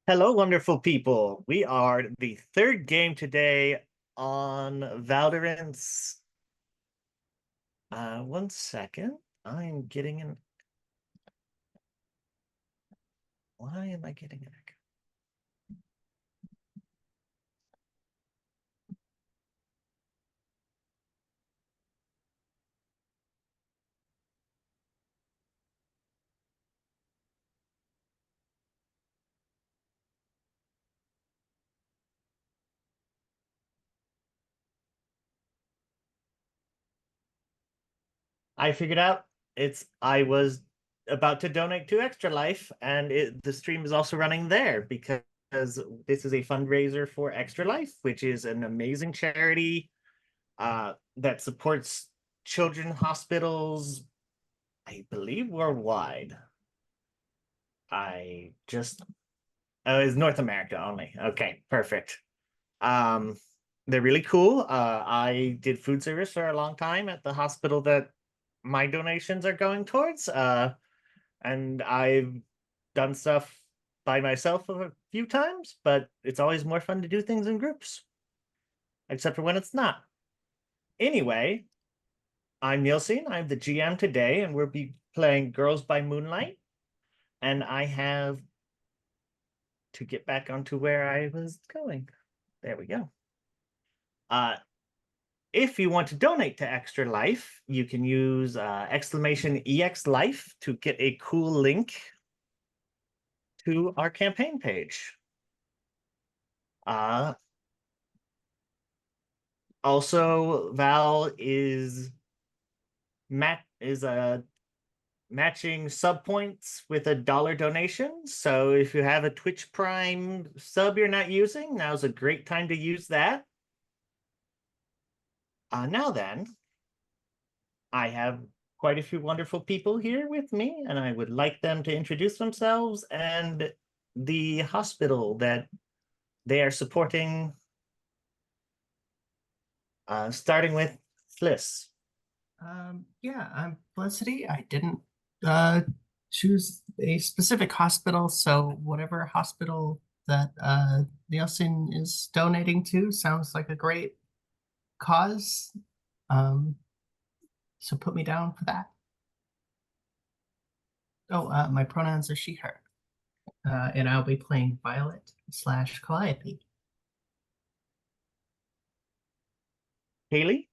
Hello, wonderful people. We are the third game today on Valorant's. One second. I'm getting an. Why am I getting an echo? I figured out I was about to donate to ExtraLife, and the stream is also running there because this is a fundraiser for ExtraLife, which is an amazing charity that supports children hospitals, I believe, worldwide. I just Oh, it's North America only. Okay, perfect. Um, they're really cool. I did food service for a long time at the hospital that my donations are going towards. And I've done stuff by myself a few times, but it's always more fun to do things in groups, except for when it's not. Anyway, I'm Nielsen. I'm the GM today, and we'll be playing Girls by Moonlight. And I have to get back onto where I was going. There we go. Uh, if you want to donate to Extra Life, you can use exclamation EXLife to get a cool link to our campaign page. Also, Val is matching sub points with a dollar donation. So if you have a Twitch Prime sub you're not using, now's a great time to use that. Now then, I have quite a few wonderful people here with me, and I would like them to introduce themselves and the hospital that they are supporting, starting with Fliss. Yeah, I'm Felicity. I didn't uh, choose a specific hospital, so whatever hospital that Nielsen is donating to sounds like a great cause. Um, so put me down for that. Oh, my pronouns are she, her, and I'll be playing Violet slash Calliope. Haley?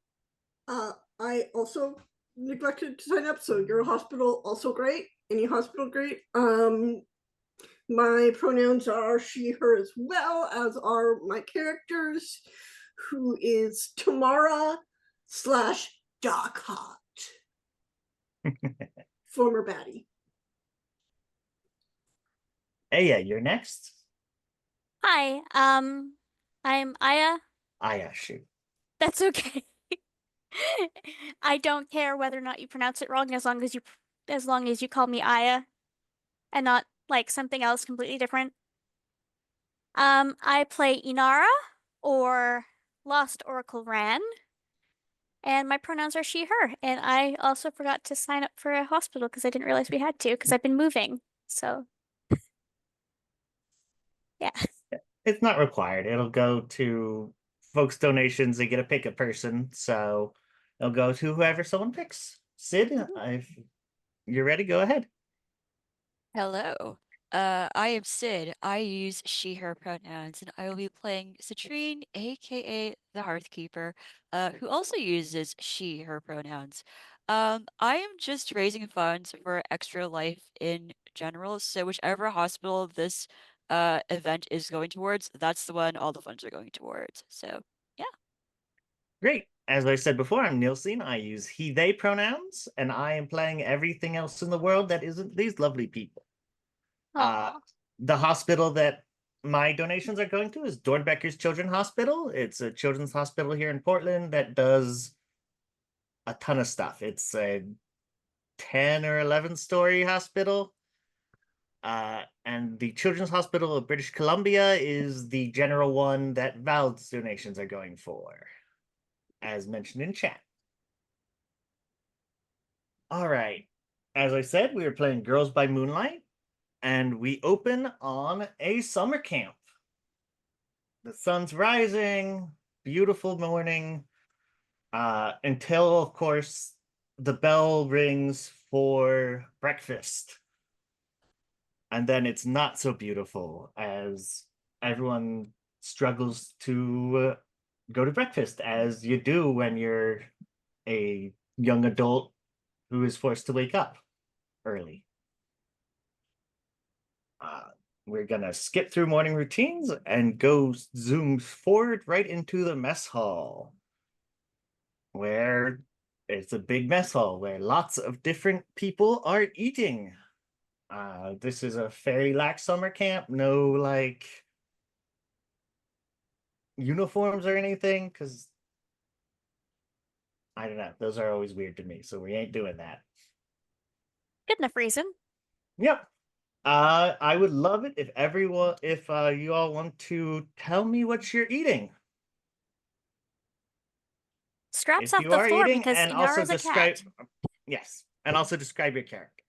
I also neglected to sign up, so your hospital also great. Any hospital great. My pronouns are she, her as well, as are my characters, who is Tamara slash Doc Hot, former baddie. Hey, yeah, you're next. Hi, I'm Aya. Yeah, shoot. That's okay. I don't care whether or not you pronounce it wrong as long as you call me Aya and not like something else completely different. I play Inara or Lost Oracle Ran, and my pronouns are she, her. And I also forgot to sign up for a hospital because I didn't realize we had to because I've been moving. So, yeah. It's not required. It'll go to folks' donations. They get to pick a person, so it'll go to whoever someone picks. Sid, if you're ready, go ahead. Hello. I am Sid. I use she, her pronouns, and I will be playing Citrine, aka the Hearthkeeper, who also uses she, her pronouns. I am just raising funds for Extra Life in general, so whichever hospital this event is going towards, that's the one all the funds are going towards. So yeah. Great. As I said before, I'm Nielsen. I use he, they pronouns, and I am playing everything else in the world that isn't these lovely people. Uh, Aw. the hospital that my donations are going to is Dornbecker's Children's Hospital. It's a children's hospital here in Portland that does a ton of stuff. It's a 10 or 11-story hospital. And the Children's Hospital of British Columbia is the general one that Val's donations are going for, as mentioned in chat. All right. As I said, we were playing Girls by Moonlight. and we open on a summer camp. The sun's rising, beautiful morning, until, of course, the bell rings for breakfast. And then it's not so beautiful as everyone struggles to go to breakfast, as you do when you're a young adult who is forced to wake up early. We're gonna skip through morning routines and go zoom forward right into the mess hall, where it's a big mess hall where lots of different people are eating. This is a fairly lax summer camp, no like uniforms or anything, because I don't know, those are always weird to me, so we ain't doing that. Good enough reason. Yep. I would love it if you all want to tell me what you're eating. Scraps If off you the are floor eating, because and also Inara's a describe, cat. yes, and also describe your character.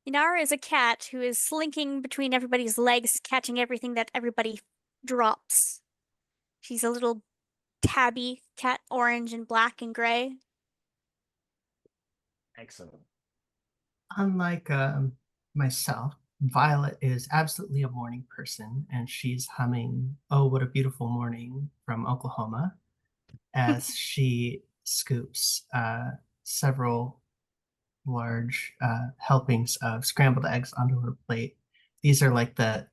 Inara is a cat who is slinking between everybody's legs, catching everything that everybody drops. She's a little tabby cat, orange and black and gray. Excellent. Unlike myself, Violet is absolutely a morning person, and she's humming "Oh, What a Beautiful Morning" from Oklahoma as she scoops several large helpings of scrambled eggs onto her plate. These are like the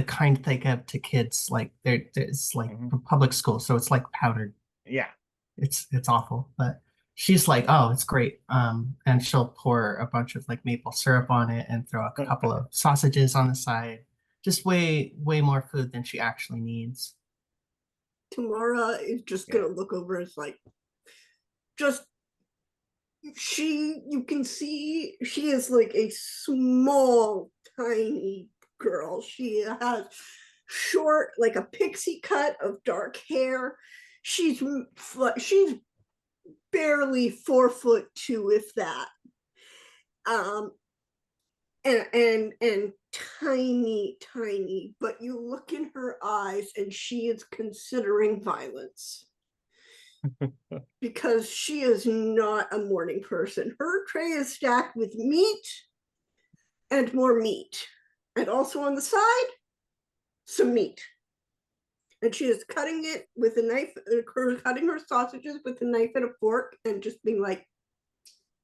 kind they give to kids, like it's like from public school, so it's like powdered. Yeah. It's awful, but she's like, oh, it's great. And she'll pour a bunch of like maple syrup on it and throw a couple of sausages on the side. Just way more food than she actually needs. Tamara is just gonna look over as like, just you can see she is like a small, tiny girl. She has short, like a pixie cut of dark hair. She's barely 4'2", if that. And tiny, but you look in her eyes and she is considering violence. Because she is not a morning person. Her tray is stacked with meat and more meat. And also on the side, some meat. And she is cutting it with a knife, cutting her sausages with a knife and a fork, and just being like,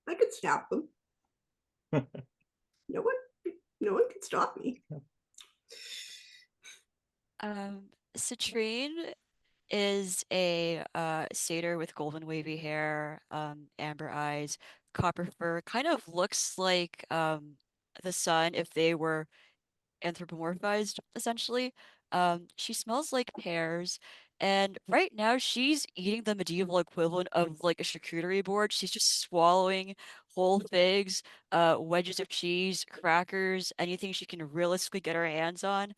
I could stab them. No one can stop me. Citrine is a satyr with golden wavy hair, amber eyes, copper fur, kind of looks like the sun if they were anthropomorphized, essentially. She smells like pears, and right now she's eating the medieval equivalent of like a charcuterie board. She's just swallowing whole figs, wedges of cheese, crackers, anything she can realistically get her hands on.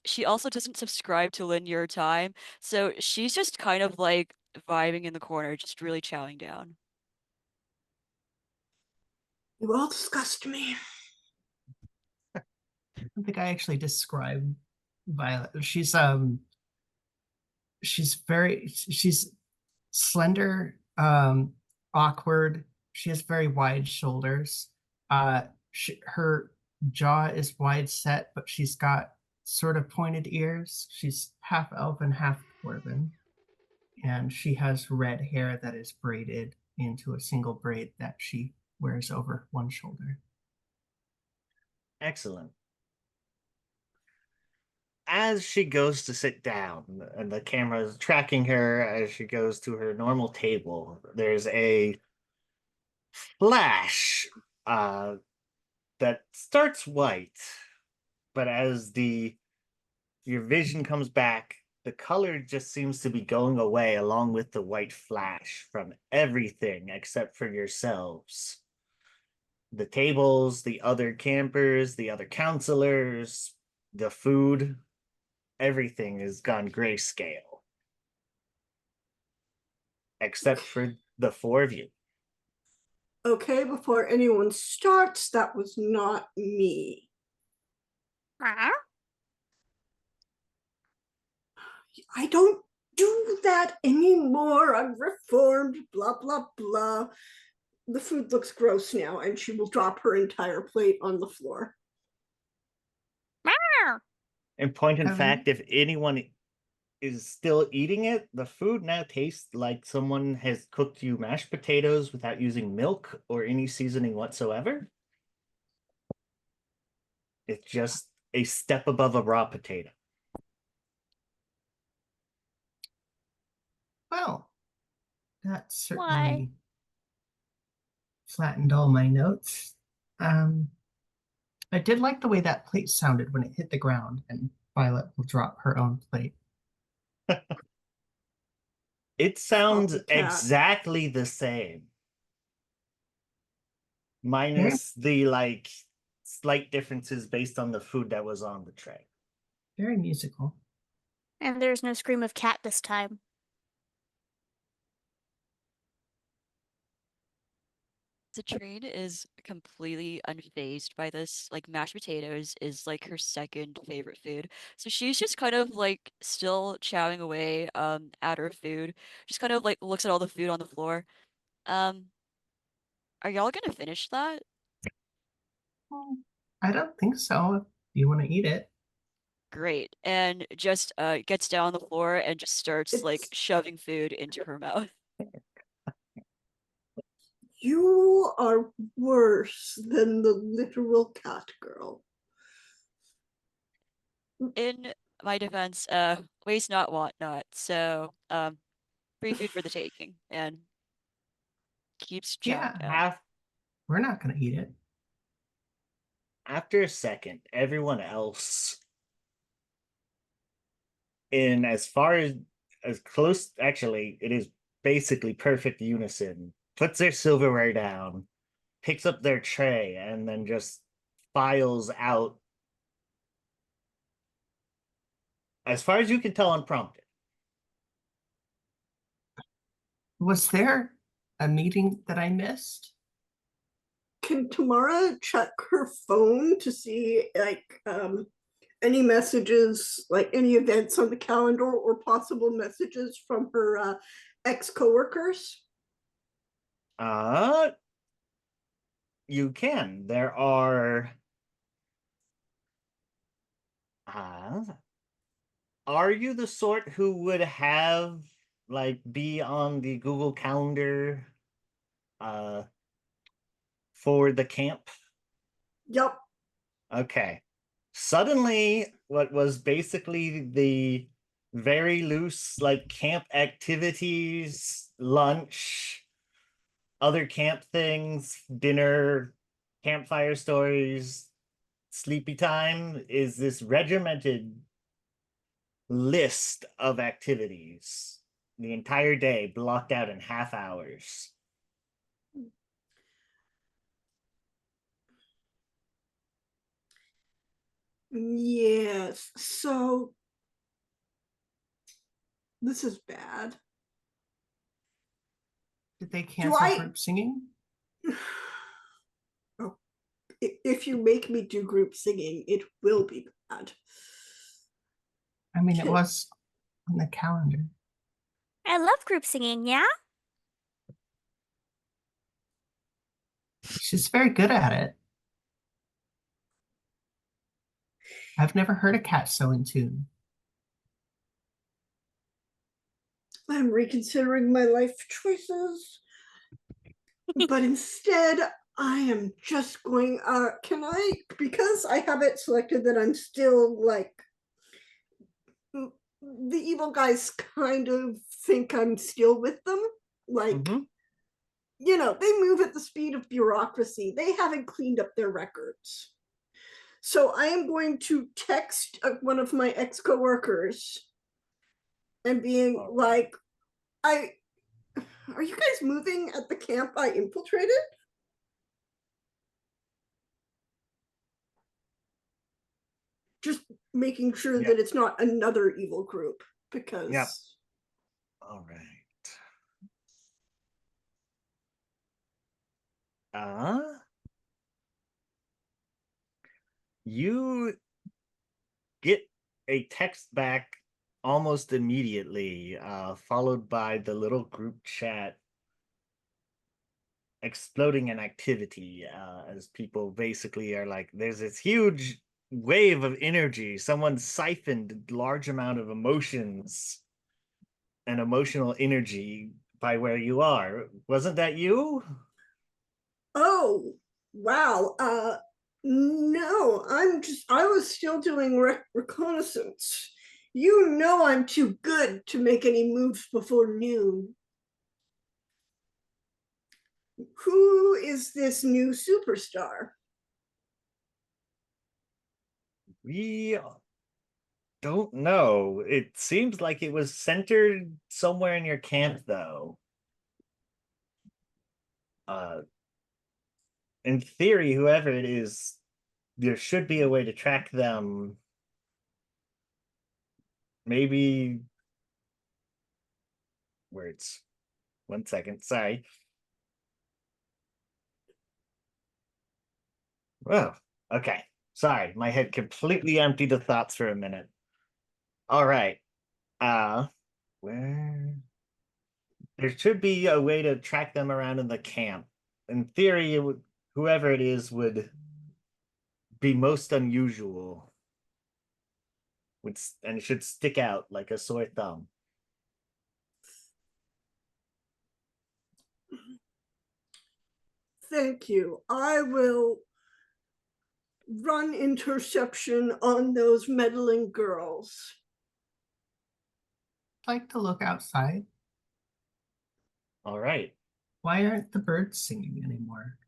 She also doesn't subscribe to linear time, so she's just kind of like vibing in the corner, just really chowing down. You all disgust me. I don't think I actually described Violet. She's she's slender, awkward. She has very wide shoulders. Her jaw is wide set, but she's got sort of pointed ears. She's half elven, half dwarven, and she has red hair that is braided into a single braid that she wears over one shoulder. Excellent. As she goes to sit down and the camera is tracking her as she goes to her normal table, there's a flash that starts white, but as your vision comes back, the color just seems to be going away along with the white flash from everything except for yourselves. The tables, the other campers, the other counselors, the food, everything has gone grayscale. Except for the four of you. Okay, before anyone starts, that was not me. Meow. I don't do that anymore. I'm reformed, blah, blah, blah. The food looks gross now, and she will drop her entire plate on the floor. Meow. In point in Have fact, if anyone is still eating it, the food now tastes like someone has cooked you mashed potatoes without using milk or any seasoning whatsoever. It's just a step above a raw potato. Well, that Why? certainly flattened all my notes. I did like the way that plate sounded when it hit the ground, and Violet will drop her own plate. It sounds Copycat. exactly the same. Minus the like slight differences based on the food that was on the tray. Very musical. And there's no scream of cat this time. Citrine is completely unfazed by this. Like mashed potatoes is like her second favorite food. So she's just kind of like still chowing away at her food. Just kind of like looks at all the food on the floor. Um, are y'all gonna finish that? I don't think so. If you want to eat it. Great. And just gets down on the floor and just starts like It's- shoving food into her mouth. You are worse than the literal cat girl. In my defense, waste not, want not. So free food for the taking and keeps chowing Yeah, down. we're not going to eat it. After a second, everyone else, in as far as close, actually, it is basically perfect unison, puts their silverware down, picks up their tray, and then just files out, as far as you can tell, unprompted. Was there a meeting that I missed? Can Tamara check her phone to see any messages, like any events on the calendar or possible messages from her ex-coworkers? Uh, you can. There uh, are you the sort who would have like be on the Google Calendar uh for the camp? Yep. Okay. Suddenly, what was basically the very loose, like camp activities, lunch, other camp things, dinner, campfire stories, sleepy time, is this regimented list of activities. The entire day blocked out in half hours. Yes. So this is bad. Did they Do cancel I? group singing? Oh, if you make me do group singing, it will be bad. I mean, it was on the calendar. I love group singing, yeah? She's very good at it. I've never heard a cat so in tune. I'm reconsidering my life choices, but instead I am just going, can I, because I have it selected that I'm still like, the evil guys kind of think I'm still with them. Like, Mhm. you know, they move at the speed of bureaucracy. They haven't cleaned up their records. So I am going to text one of my ex-coworkers and being All right. like, are you guys moving at the camp I infiltrated? Just making sure Yep. that it's not another evil group, because Yep. All right. You get a text back almost immediately, followed by the little group chat exploding in activity, as people basically are like, there's this huge wave of energy. Someone siphoned a large amount of emotions and emotional energy by where you are. Wasn't that you? Oh, wow. No, I was still doing reconnaissance. You know I'm too good to make any moves before noon. Who is this new superstar? We don't know. It seems like it was centered somewhere in your camp, though. In theory, whoever it is, there should be a way to track them. Maybe words. 1 second. Sorry. Well, okay. Sorry, my head completely emptied of thoughts for a minute. All right. Where there should be a way to track them around in the camp. In theory, it would, whoever it is would be most unusual. And it should stick out like a sore thumb. Thank you. I will run interception on those meddling girls. I'd like to look outside. All right. Why aren't the birds singing anymore?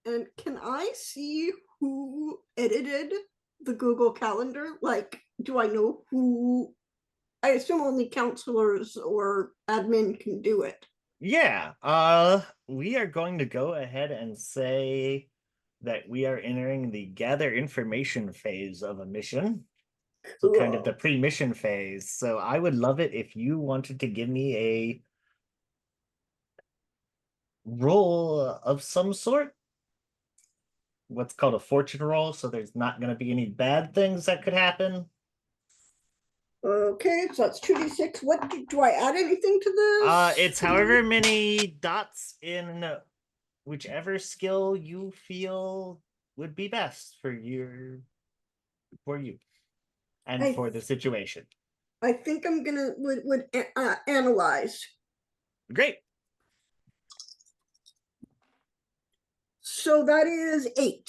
And can I see who edited the Google Calendar? Like, do I know who? I assume only counselors or admin can do it. Yeah. We are going to go ahead and say that we are entering the gather information phase of a mission. So kind of the Cool. pre-mission phase. So I would love it if you wanted to give me a roll of some sort. What's called a fortune roll, so there's not going to be any bad things that could happen. Okay, so that's 2d6. What do I add anything to this? It's however many dots in whichever skill you feel would be best for you and for the situation. I think I'm gonna would analyze. Great. So that is 8.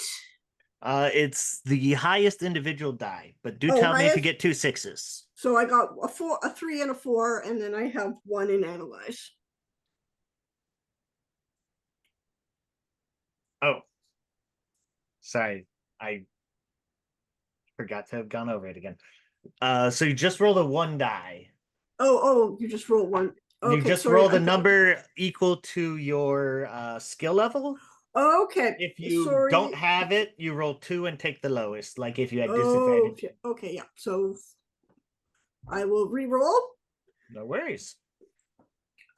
It's the highest individual die, but do Oh, tell me if you highest? get 2 6s. So I got a 4, a 3, and a 4, and then I have 1 in analyze. Oh, sorry, I forgot to have gone over it again. So you just roll a 1 die. Oh, you just roll 1. Okay, you just sorry, roll the number equal to your skill level. Okay. If you don't have it, you roll 2 and take the lowest, like if you had disadvantage. Okay, yeah. So I will re-roll. No worries.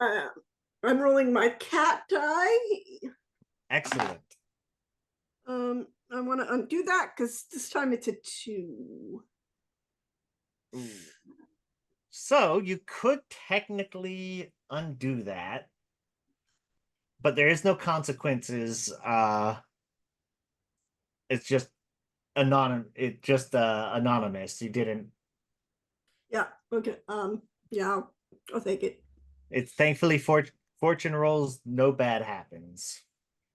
I'm rolling my cat die. Excellent. I want to undo that because this time it's a 2. Ooh. So you could technically undo that, but there is no consequences. It's just anonymous. You didn't. Yeah. Okay. Yeah. I'll take it. It's thankfully fortune rolls. No bad happens.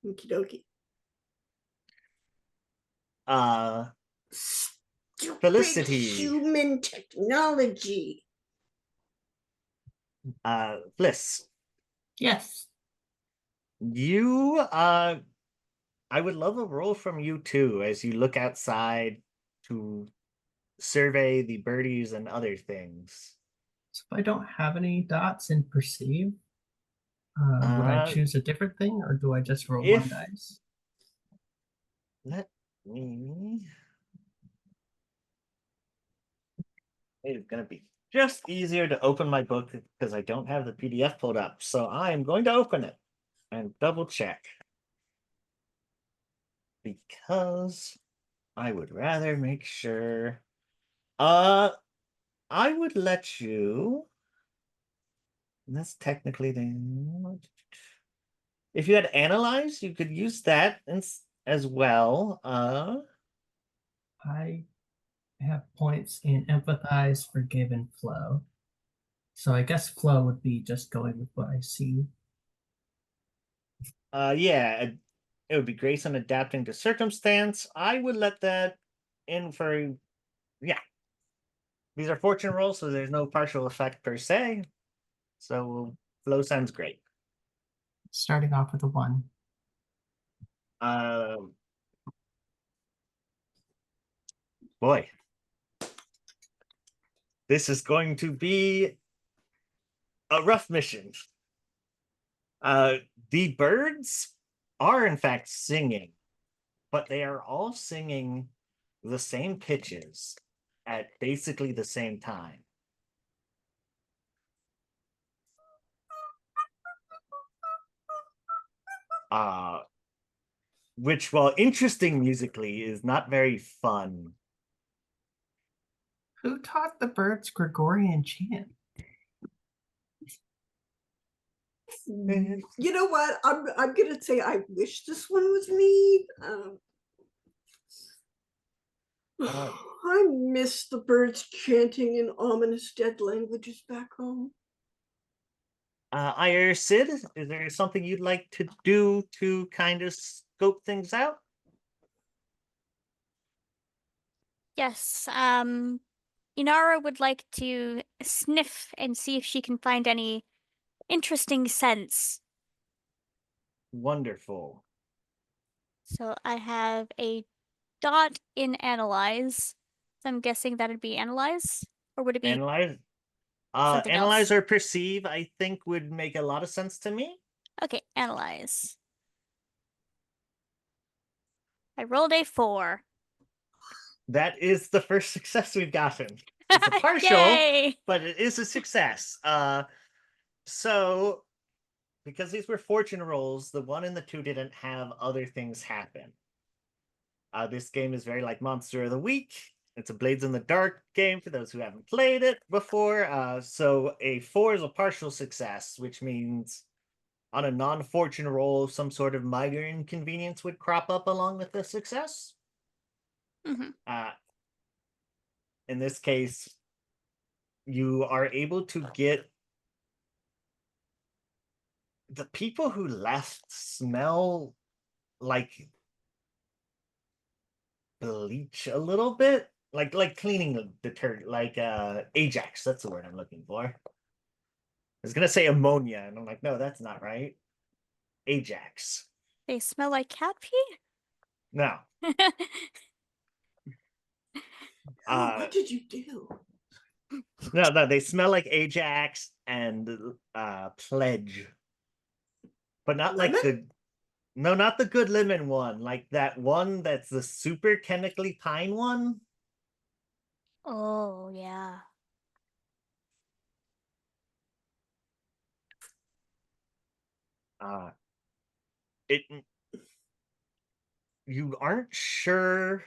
Okie dokie. Stupid Felicity. human technology. Bliss. Yes. You I would love a roll from you too as you look outside to survey the birdies and other things. So if I don't have any dots in perceive, would I choose a different thing, or do I just roll 1 dice? Let me. It's gonna be just easier to open my book because I don't have the PDF pulled up. So I am going to open it and double check. because I would rather make sure. I would let you. And that's technically the. If you had analyze, you could use that as well. I have points in empathize, forgive, and flow. So I guess flow would be just going with what I see. Yeah, it would be grace on adapting to circumstance. I would let that in for, yeah. These are fortune rolls, so there's no partial effect per se. So flow sounds great. Starting off with a 1. Boy, this is going to be a rough mission. The birds are in fact singing, but they are all singing the same pitches at basically the same time. Which, while interesting musically, is not very fun. Who taught the birds Gregorian chant? You know what? I'm gonna say I wish this one was me. I miss the birds chanting in ominous dead languages back home. Sid, is there something you'd like to do to kind of scope things out? Yes, Inara would like to sniff and see if she can find any interesting scents. Wonderful. So I have a dot in analyze. So I'm guessing that'd be analyze, or would it be Analyze. something Analyze else? or perceive, I think, would make a lot of sense to me. Okay, analyze. I rolled a 4. That is the first success we've gotten. It's a partial, Yay! but it is a success. So because these were fortune rolls, the 1 and the 2 didn't have other things happen. This game is very like Monster of the Week. It's a Blades in the Dark game for those who haven't played it before. So a 4 is a partial success, which means on a non-fortune roll, some sort of minor inconvenience would crop up along with the success. Mm-hmm. In this case, you are able to get the people who left smell like bleach a little bit, like cleaning detergent, like Ajax. That's the word I'm looking for. I was gonna say ammonia, and I'm like, no, that's not right. Ajax. They smell like cat pee? No. What did you do? No, they smell like Ajax and Pledge, but not like Lemon? not the good lemon one, like that one that's the super chemically pine one. Oh, yeah. It You aren't sure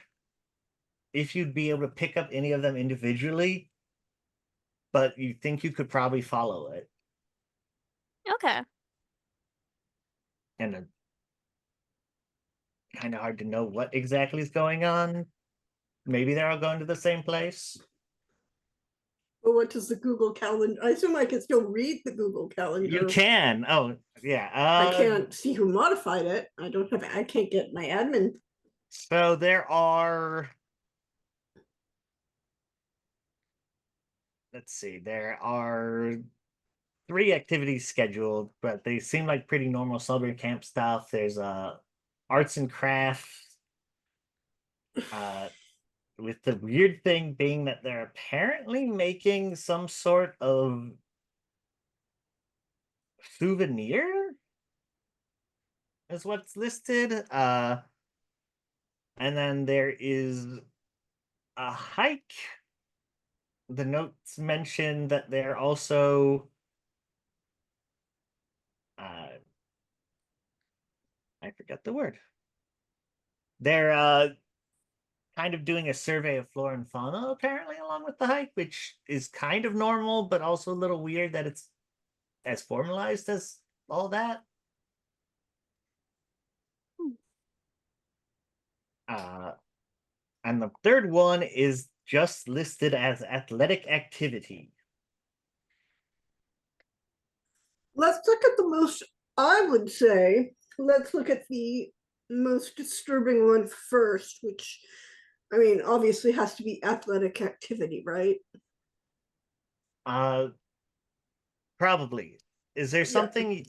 if you'd be able to pick up any of them individually, but you think you could probably follow it. Okay. And kind of hard to know what exactly is going on. Maybe they're all going to the same place. Well, what does the Google Calendar? I assume I can still read the Google Calendar. You can. Oh, yeah. I can't see who modified it. I can't get my admin. So there are. Let's see. There are 3 activities scheduled, but they seem like pretty normal summer camp stuff. There's arts and crafts. With the weird thing being that they're apparently making some sort of souvenir is what's listed. And then there is a hike. The notes mention that they're also I forgot the word. They're kind of doing a survey of flora and fauna apparently along with the hike, which is kind of normal, but also a little weird that it's as formalized as all that. Hmm. Uh, and the third one is just listed as athletic activity. Let's look at the most, I would say, let's look at the most disturbing one first, which, I mean, obviously has to be athletic activity, right? Uh, probably. Is there Yeah. something,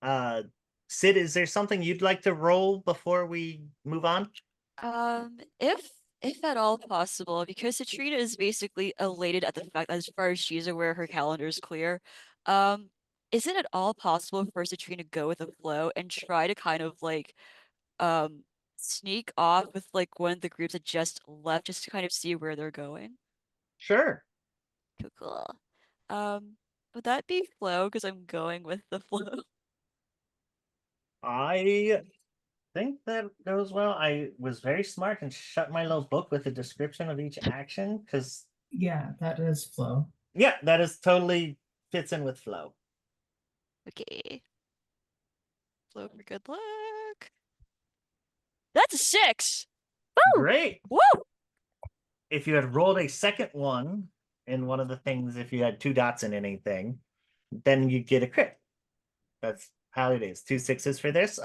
uh, Sid, is there something you'd like to roll before we move on? If at all possible, because Katrina is basically elated at the fact that as far as she's aware, her calendar is clear. Um, is it at all possible for Citrine to go with the flow and try to kind of like sneak off with like one of the groups that just left just to kind of see where they're going? Sure. Cool, cool. Would that be flow? Because I'm going with the flow. I think that goes well. I was very smart and shut my little book with a description of each action because, Yeah, that is flow. yeah, that is totally fits in with flow. Okay. Flow for good luck. That's a 6. Woo! Great. Woo! If you had rolled a second one in one of the things, if you had 2 dots in anything, then you get a crit. That's how it is. 2 6s for this.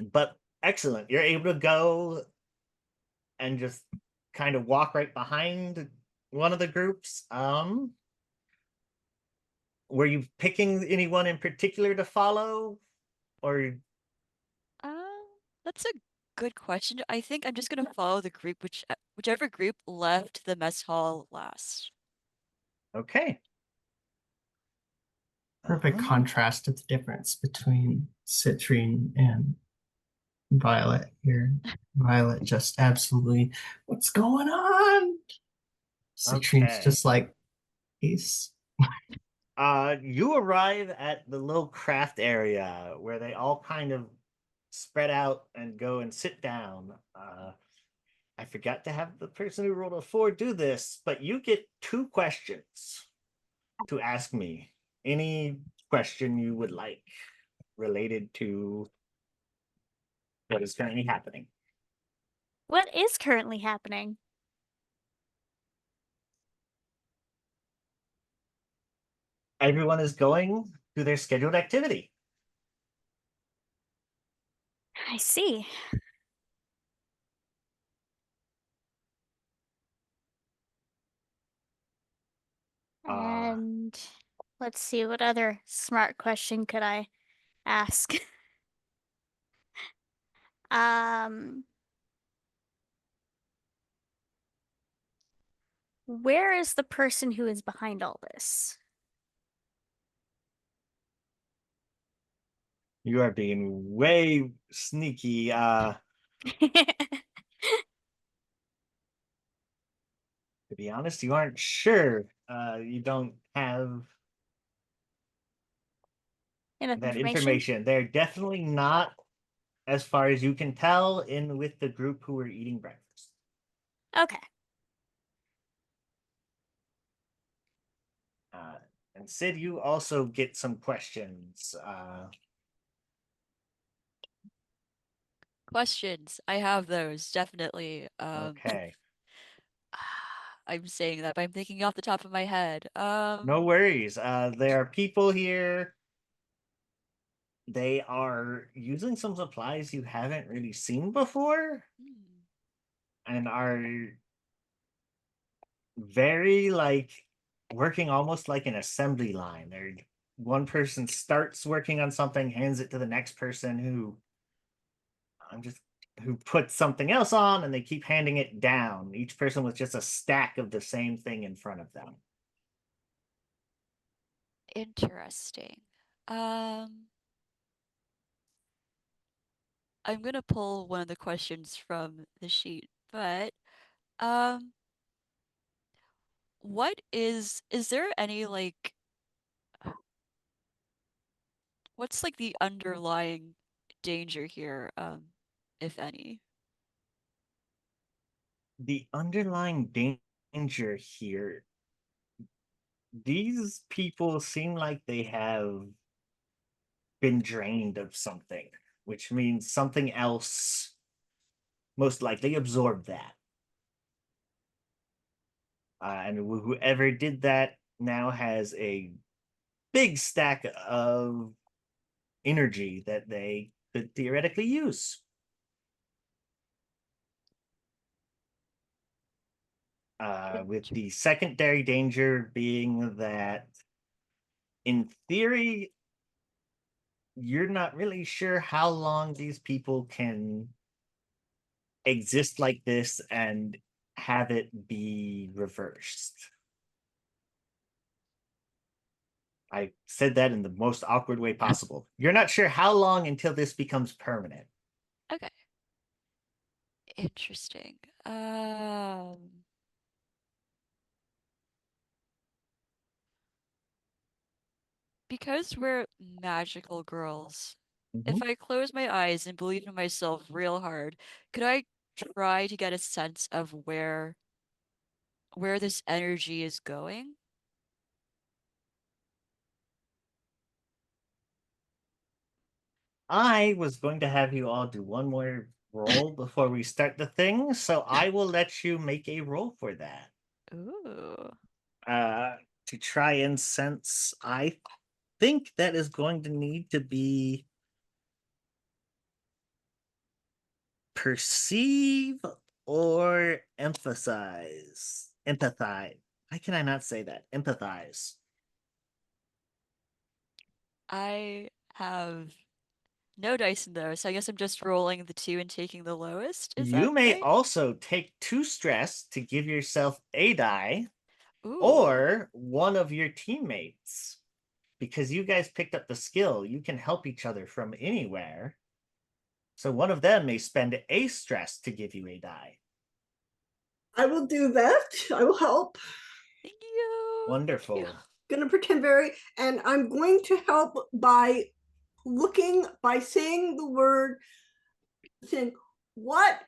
But excellent. You're able to go and just kind of walk right behind one of the groups. Were you picking anyone in particular to follow, or Uh, that's a good question. I think I'm just gonna follow the group whichever group left the mess hall last. okay? Perfect Um, contrast to the difference between Citrine and Violet here. Violet just absolutely, what's going on? Citrine's okay. just like, peace. You arrive at the little craft area where they all kind of spread out and go and sit down. I forgot to have the person who rolled a 4 do this, but you get 2 questions to ask me. Any question you would like related to what is currently happening. What is currently happening? Everyone is going to their scheduled activity. I see. Uh, And let's see, what other smart question could I ask? Um, where is the person who is behind all this? you are being way sneaky. To be honest, you aren't sure. You don't have Enough that information? information. They're definitely not, as far as you can tell, in with the group who were eating breakfast. Okay. And Sid, you also get some questions. Questions. I have those, definitely. Okay. I'm saying that, but I'm thinking off the top of my head. No worries. There are people here. They are using some supplies you haven't really seen before hmm. and are very like working almost like an assembly line. They're one person starts working on something, hands it to the next person I'm just who puts something else on and they keep handing it down. Each person with just a stack of the same thing in front of them. Interesting. Um, I'm gonna pull one of the questions from the sheet, but um, is there any like what's like the underlying danger here, if any? The underlying danger here, these people seem like they have been drained of something, which means something else most likely absorbed that. And whoever did that now has a big stack of energy that they could theoretically use. With the secondary danger being that, in theory, you're not really sure how long these people can exist like this and have it be reversed. I said that in the most awkward way possible. You're not sure how long until this becomes permanent. Okay. Interesting. Because we're magical girls, if Mhm. I close my eyes and believe in myself real hard, could I try to get a sense of where this energy is going? I was going to have you all do one more roll before we start the thing, so I will let you make a roll for that. Ooh. Uh, to try and sense, I think that is going to need to be perceive or emphasize. Empathize. Why can I not say that? Empathize. I have no dice in those, so I guess I'm just rolling the 2 and taking the lowest. Is that You may right? also take 2 stress to give yourself a die Ooh. or one of your teammates. Because you guys picked up the skill, you can help each other from anywhere. So one of them may spend a stress to give you a die. I will do that. I will help. Thank you. Wonderful. Gonna pretend very, and I'm going to help by saying the word, saying, what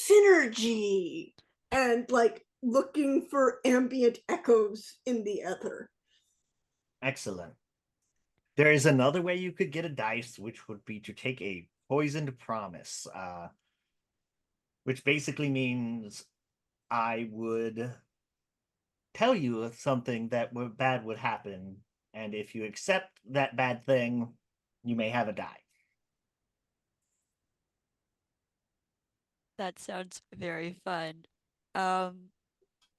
synergy? And like looking for ambient echoes in the ether. Excellent. There is another way you could get a dice, which would be to take a poisoned promise, which basically means I would tell you something that bad would happen, and if you accept that bad thing, you may have a die. That sounds very fun. Um,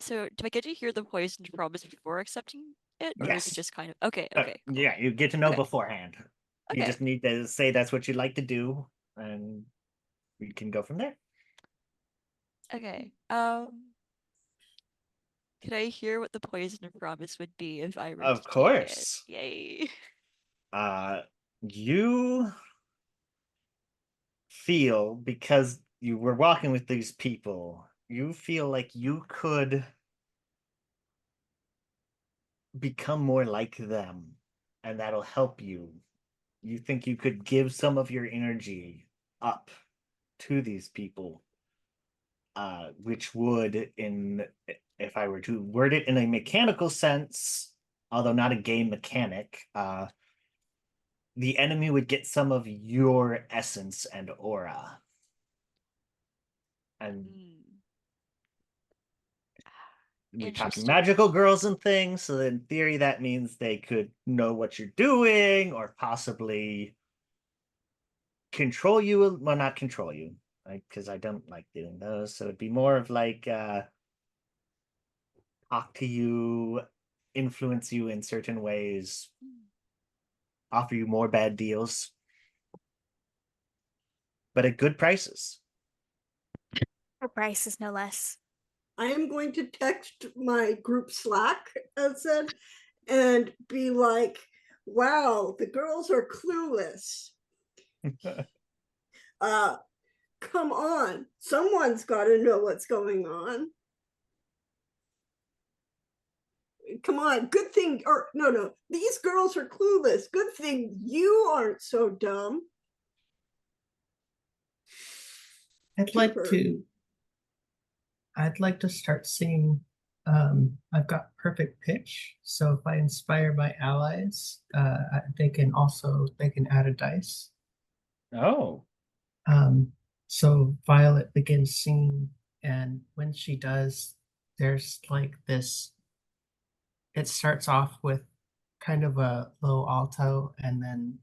so do I get to hear the poisoned promise before accepting it, or is it Yes. just kind of okay, okay, cool. Yeah, you get to know Okay, beforehand. You okay, just need to say that's what you'd like to do, and we can go from there. okay. Could I hear what the poisoned promise would be if I were to Of take it? course. Yay. You feel, because you were walking with these people, you feel like you could become more like them, and that'll help you. You think you could give some of your energy up to these people, which would, in if I were to word it in a mechanical sense, although not a game mechanic, the enemy would get some of your essence and aura. And Hmm. we're talking Interesting. magical girls and things, so in theory that means they could know what you're doing or possibly control you. Well, not control you, because I don't like doing those. So it'd be more of like talk to you, influence you in certain ways, Hmm. offer you more bad deals, but at good prices. For prices, no less. I am going to text my group Slack, as said, and be like, wow, the girls are clueless. Uh, come on, someone's got to know what's going on. Come on, good thing, or no, these girls are clueless. Good thing you aren't so dumb. I'd like her. I'd like to start singing. I've got perfect pitch, so if I inspire my allies, they can add a dice. Oh, So Violet begins singing, and when she does, there's like this. It starts off with kind of a low alto, and then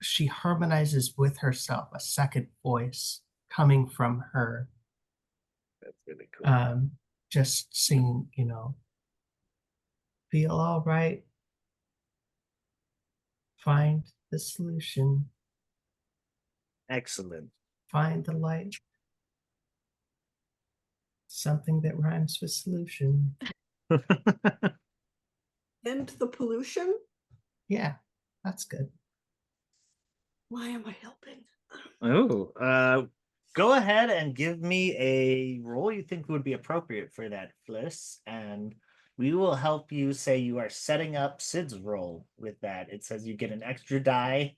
she harmonizes with herself, a second voice coming from her, that's really cool. just singing, feel all right, find the solution, Excellent. find the light, something that rhymes with solution. End the pollution. Yeah, that's good. Why am I helping? Oh, go ahead and give me a role you think would be appropriate for that, Fliss, and we will help you say you are setting up Sid's role with that. It says you get an extra die.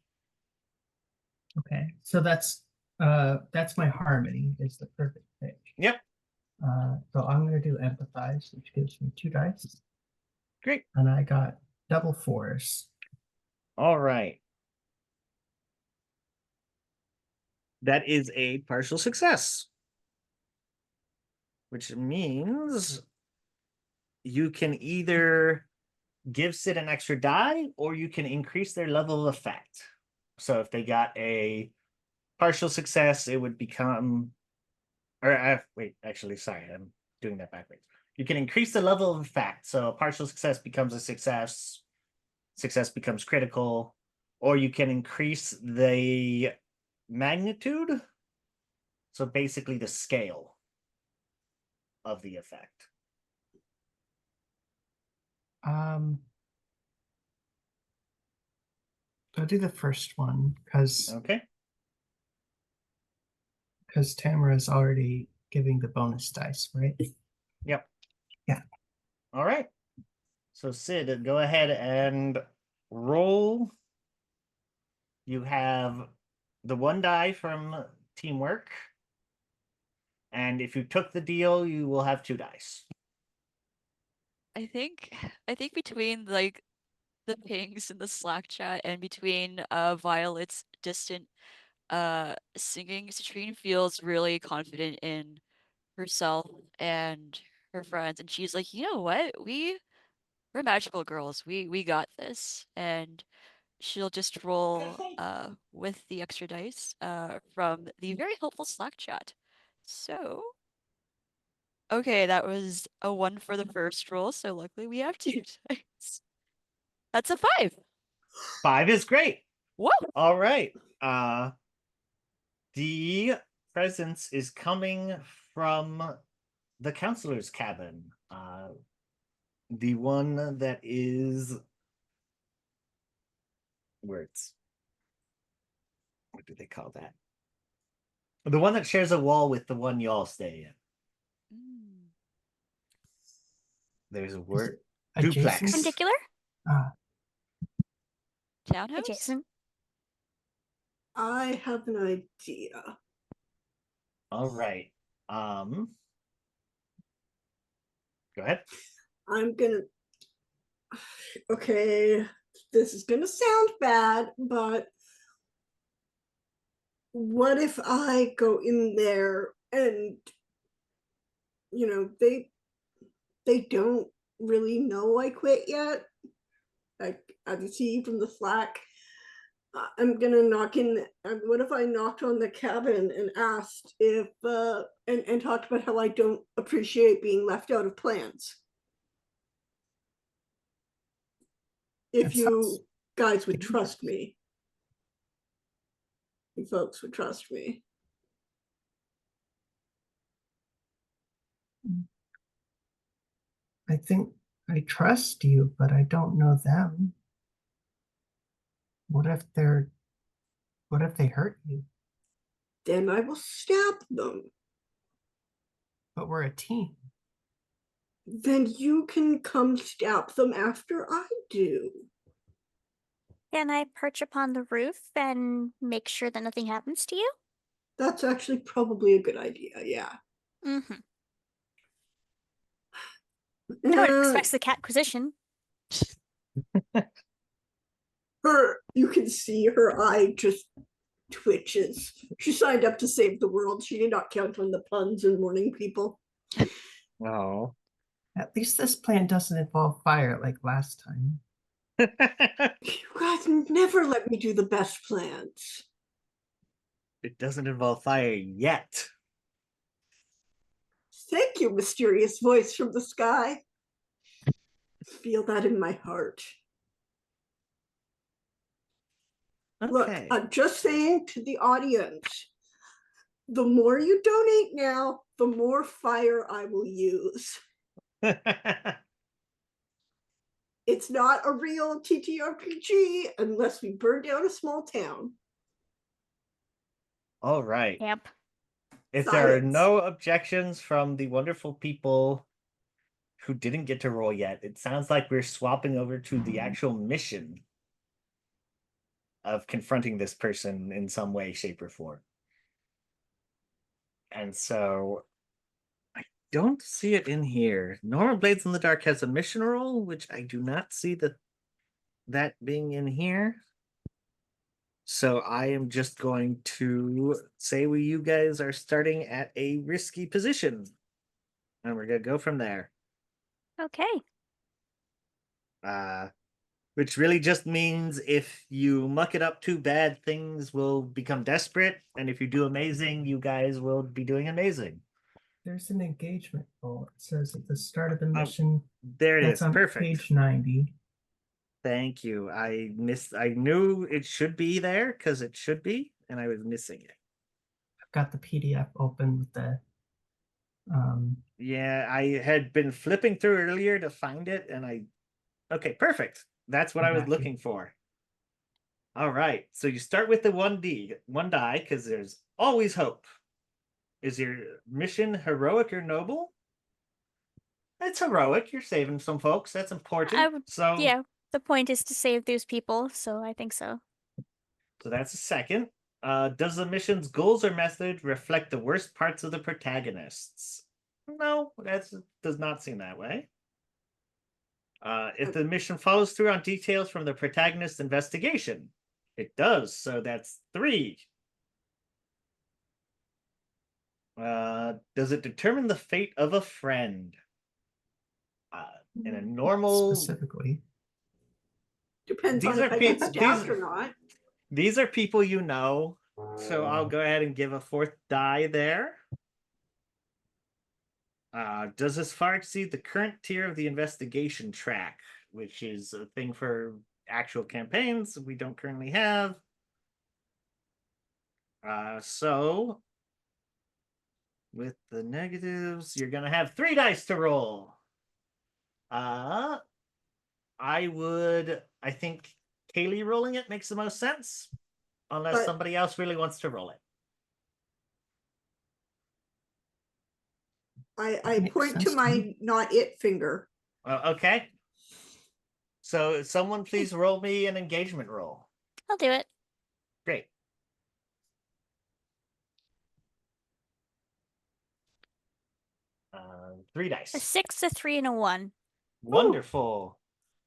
Okay, so that's my harmony is the perfect pitch. Yep, So I'm gonna do empathize, which gives me 2 dice, great. and I got double 4s. All right. That is a partial success, which means you can either give Sid an extra die or you can increase their level of effect. So if they got a partial success, it would become, or wait, actually, sorry, I'm doing that backwards. You can increase the level of effect. So a partial success becomes a success, success becomes critical, or you can increase the magnitude. So basically the scale of the effect. I'll do the first one because Okay. Tamara's already giving the bonus dice, right? Yep. Yeah. All right. So Sid, go ahead and roll. You have the 1 die from teamwork. And if you took the deal, you will have 2 dice. I think between like the pings in the Slack chat and between Violet's distant singing, Citrine feels really confident in herself and her friends, and she's like, you know what? We're magical girls. We got this. And she'll just roll with the extra dice from the very helpful Slack chat. So okay, that was a 1 for the first roll, so luckily we have 2 dice. That's a 5. 5 is great. Whoa! All right. The presence is coming from the counselor's cabin. The one that is words. What do they call that? The one that shares a wall with the one y'all stay in. Mm. There's a word. Adjacent? Duplex. Particular? Townhouse? Adjacent. I have an idea. All right. Go ahead. I'm gonna. Okay, this is gonna sound bad, but what if I go in there and they don't really know I quit yet? Like, as you see from the Slack, I'm gonna knock in. What if I knocked on the cabin and asked if and talked about how I don't appreciate being left out of plans? If That you sounds guys would dangerous. trust me, you folks would trust me. I think I trust you, but I don't know them. What if they hurt you? Then I will stab them. But we're a team. Then you can come stab them after I do. Can I perch upon the roof and make sure that nothing happens to you? That's actually probably a good idea. Yeah. Mm-hmm. No one Uh, expects the catquisition. you can see her eye just twitches. She signed up to save the world. She did not count on the puns and morning people. Oh. At least this plan doesn't involve fire like last time. You guys never let me do the best plans. It doesn't involve fire yet. Thank you, mysterious voice from the sky. Feel that in my heart. Look, Okay. I'm just saying to the audience, the more you donate now, the more fire I will use. It's not a real TTRPG unless we burn down a small town. All right. Yep. If there are Science. no objections from the wonderful people who didn't get to roll yet, it sounds like we're swapping over to the actual mission of confronting this person in some way, shape, or form. And so I don't see it in here. Normal Blades in the Dark has a mission roll, which I do not see that being in here. So I am just going to say you guys are starting at a risky position. And we're gonna go from there. Okay. Which really just means if you muck it up too bad, things will become desperate. And if you do amazing, you guys will be doing amazing. There's an engagement roll. It says at the start of the mission. There it That's is. on Perfect. page 90. Thank you. I knew it should be there because it should be, and I was missing it. I've got the PDF open with the Yeah, I had been flipping through earlier to find it, and okay, perfect. That's what I was Got you. looking for. All right. So you start with the one die, because there's always hope. Is your mission heroic or noble? It's heroic. You're saving some folks. That's important. I would, So yeah, the point is to save those people, so I think so. So that's a second. Does the mission's goals or method reflect the worst parts of the protagonists? No, that does not seem that way. If the mission follows through on details from the protagonist's investigation, it does. So that's 3. Does it determine the fate of a friend? In a normal, specifically. Depends These on are if I pe- get stabbed or not. these are people you know. So I'll go ahead and give a 4th die there. Does this far exceed the current tier of the investigation track, which is a thing for actual campaigns we don't currently have? So with the negatives, you're gonna have 3 dice to roll. I think Kaylee rolling it makes the most sense, unless But- somebody else really wants to roll it. I Makes point sense to to my me. not it finger. Okay. So someone please roll me an engagement roll. I'll do it. Great. Uh, 3 A dice. 6, a 3, and a 1. Wonderful.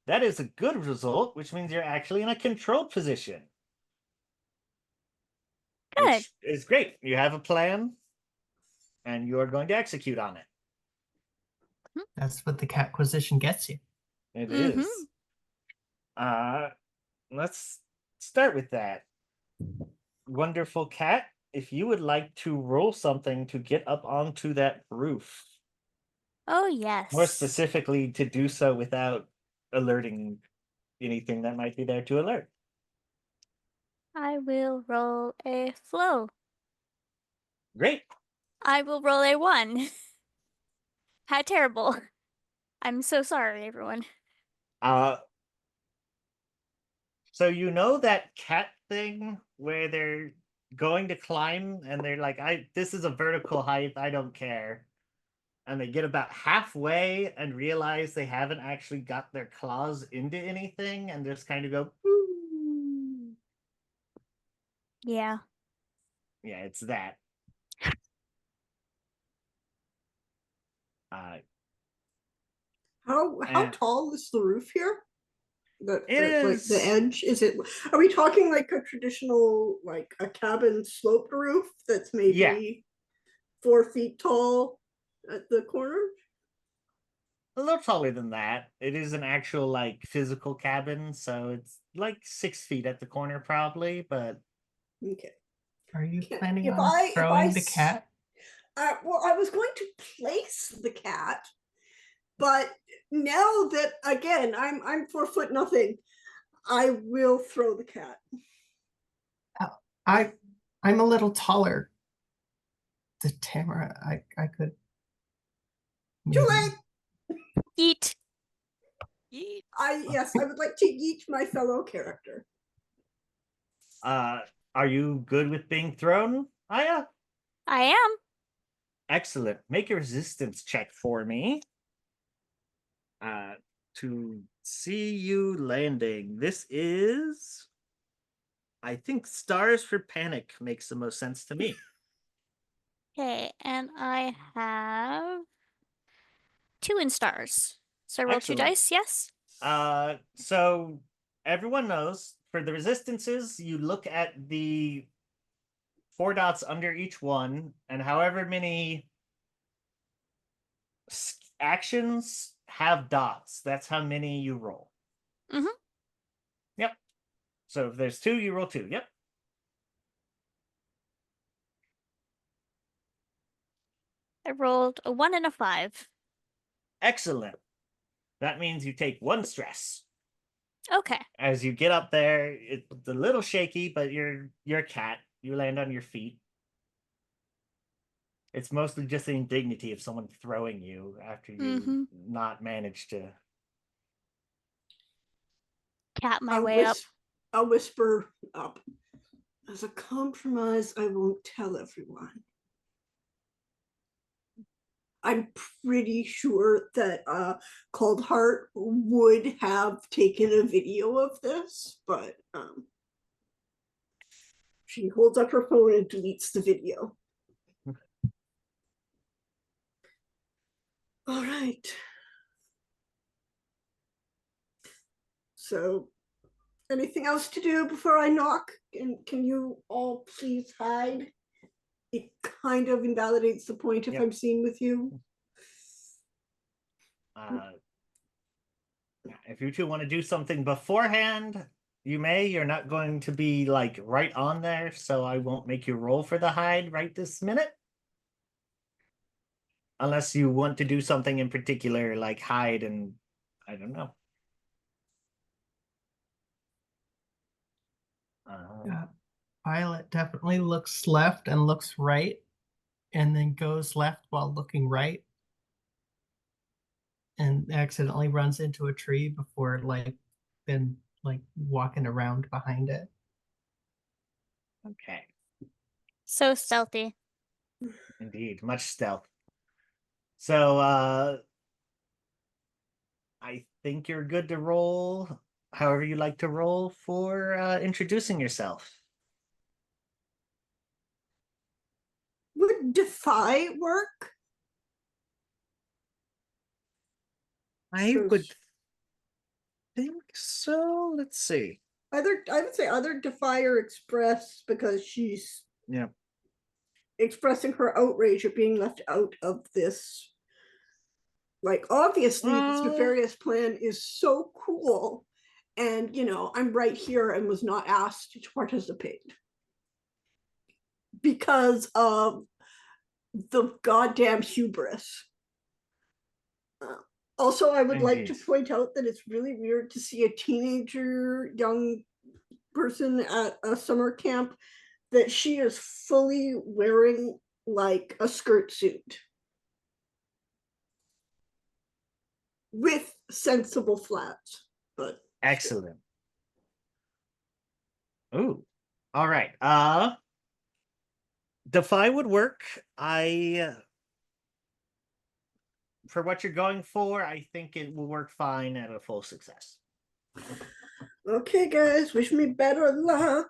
That is a good result, which means you're actually in a controlled position. Good. Which is great. You have a plan, and you are going to execute on it. That's what the catquisition gets you. It Mhm. is. Let's start with that. Wonderful cat. If you would like to roll something to get up onto that roof, Oh, yes. more specifically to do so without alerting anything that might be there to alert. I will roll a flow. Great. I will roll a 1. How terrible. I'm so sorry, everyone. So you know that cat thing where they're going to climb and they're like, this is a vertical height, I don't care. And they get about halfway and realize they haven't actually got their claws into anything and just kind of go, "Ooh." Yeah. Yeah, it's that. Uh, How and tall is the roof here? it Like the is, edge? Is it? Are we talking like a traditional, like a cabin sloped roof that's yeah, maybe 4 feet tall at the corner? a little taller than that. It is an actual like physical cabin, so it's like 6 feet at the corner probably, but Okay. Are you planning If on I throwing the cat? well, I was going to place the cat, but now that again I'm 4 foot nothing, I will throw the cat. I I'm a little taller. The Tamara, I could Too maybe. late. Eat. Yeet. Yes, I would like to eat my fellow character. uh are you good with being thrown, Aya? I am. Excellent. Make a resistance check for me. Uh to see you landing. This is, I think, stars for panic makes the most sense to me. Okay, and I have 2 in stars. So I roll 2 Excellent. dice, yes? So everyone knows for the resistances, you look at the 4 dots under each one, and however many actions have dots, that's how many you roll. Mhm. Yep. So if there's 2, you roll 2. Yep. I rolled a 1 and a 5. Excellent. That means you take 1 stress. Okay. As you get up there, it's a little shaky, but you're a cat. You land on your feet. It's mostly just the indignity of someone throwing you after you Mm-hmm. not manage to. Cat my I'll, way up. I'll whisper up. As a compromise, I won't tell everyone. I'm pretty sure that Cold Heart would have taken a video of this, but she holds up her phone and deletes the video. All right. So, anything else to do before I knock? And can you all please hide? It kind of invalidates the point if Yep. I'm seen with you. If you two want to do something beforehand, you may. You're not going to be like right on there, so I won't make you roll for the hide right this minute. Unless you want to do something in particular, like hide and I don't know. Yeah. Violet definitely looks left and looks right, and then goes left while looking right, and accidentally runs into a tree before then walking around behind it. Okay. So stealthy. Indeed, much stealth. So I think you're good to roll however you like to roll for introducing yourself. Would defy work? I So would think so. Let's see. I would say either defy or express, because she's Yeah. expressing her outrage at being left out of this. Like, obviously, this nefarious plan is so cool. And, I'm right here and was not asked to participate because of the goddamn hubris. Also, I would like to Indeed. point out that it's really weird to see a teenager, young person at a summer camp that she is fully wearing like a skirt suit with sensible flats. But Excellent. Ooh. All right. Defy would work. For what you're going for, I think it will work fine at a full success. okay, guys, wish me better luck.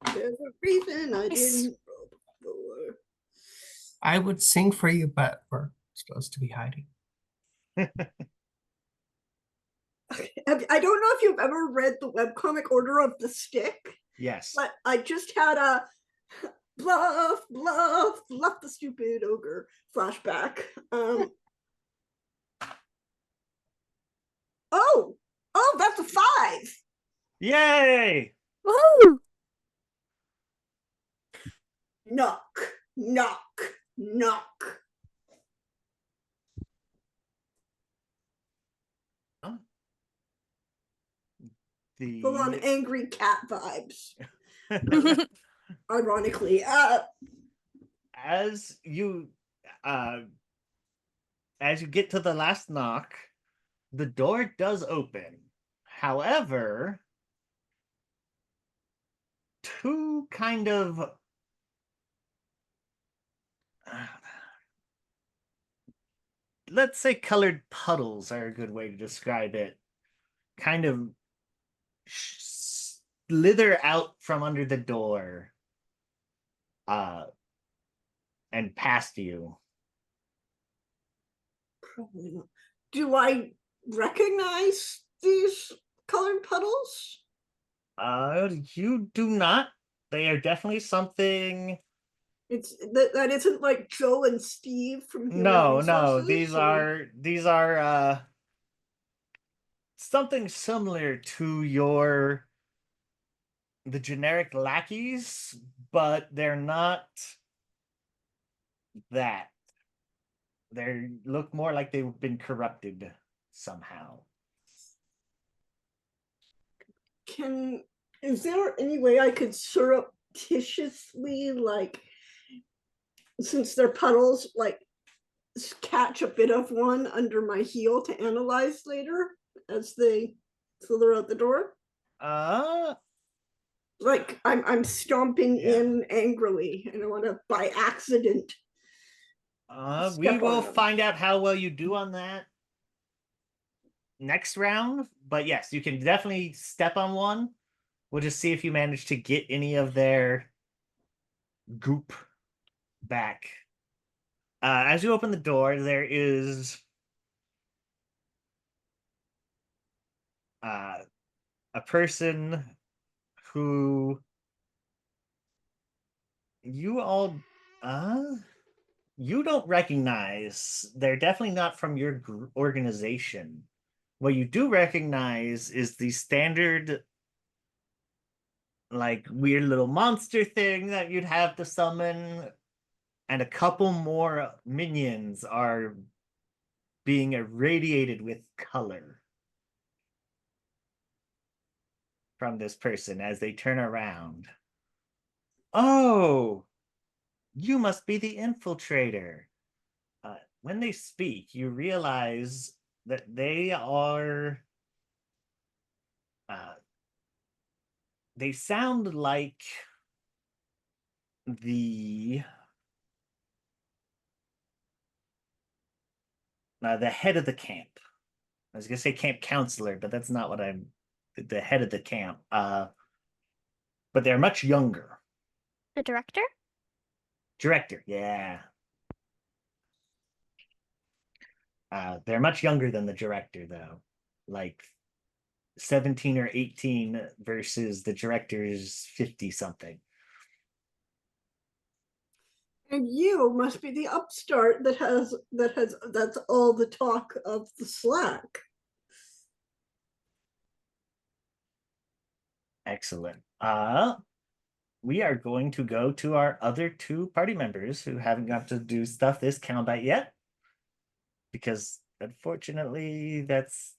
There's a reason I Nice. didn't roll before. I would sing for you, but we're supposed to be hiding. I don't know if you've ever read the webcomic Order of the Stick, Yes. but I just had a bluff, bluff, bluff the stupid ogre flashback. Oh, that's a 5. Yay! Woo! Knock, knock, knock. Full on The angry cat vibes. Ironically, as you uh as you get to the last knock, the door does open. However, two kind of let's say colored puddles are a good way to describe it. Kind of slither out from under the door uh and past you. probably not. Do I recognize these colored puddles? You do not. They are definitely something. It's that isn't like Joe and Steve from Human No, Resources, these are something similar to the generic lackeys, but they're not that. They look more like they've been corrupted somehow. Is there any way I could surreptitiously, like, since they're puddles, like catch a bit of one under my heel to analyze later as they slither out the door? Uh, Like I'm stomping Yeah. in angrily and I want to by accident. we Step will on 'em. find out how well you do on that next round. But yes, you can definitely step on one. We'll just see if you manage to get any of their goop back. As you open the door, there is a person who you all you don't recognize. They're definitely not from your organization. What you do recognize is the standard like weird little monster thing that you'd have to summon, and a couple more minions are being irradiated with color from this person as they turn around. Oh, you must be the infiltrator. When they speak, you realize that they are. They sound like the head of the camp. I was gonna say camp counselor, but that's not what I'm. The head of the camp. But they're much younger. The director? Director, yeah. They're much younger than the director, though. Like 17 or 18 versus the director's 50 something. And you must be the upstart that's all the talk of the Slack. Excellent. We are going to go to our other two party members who haven't got to do stuff this combat yet. Because unfortunately, that's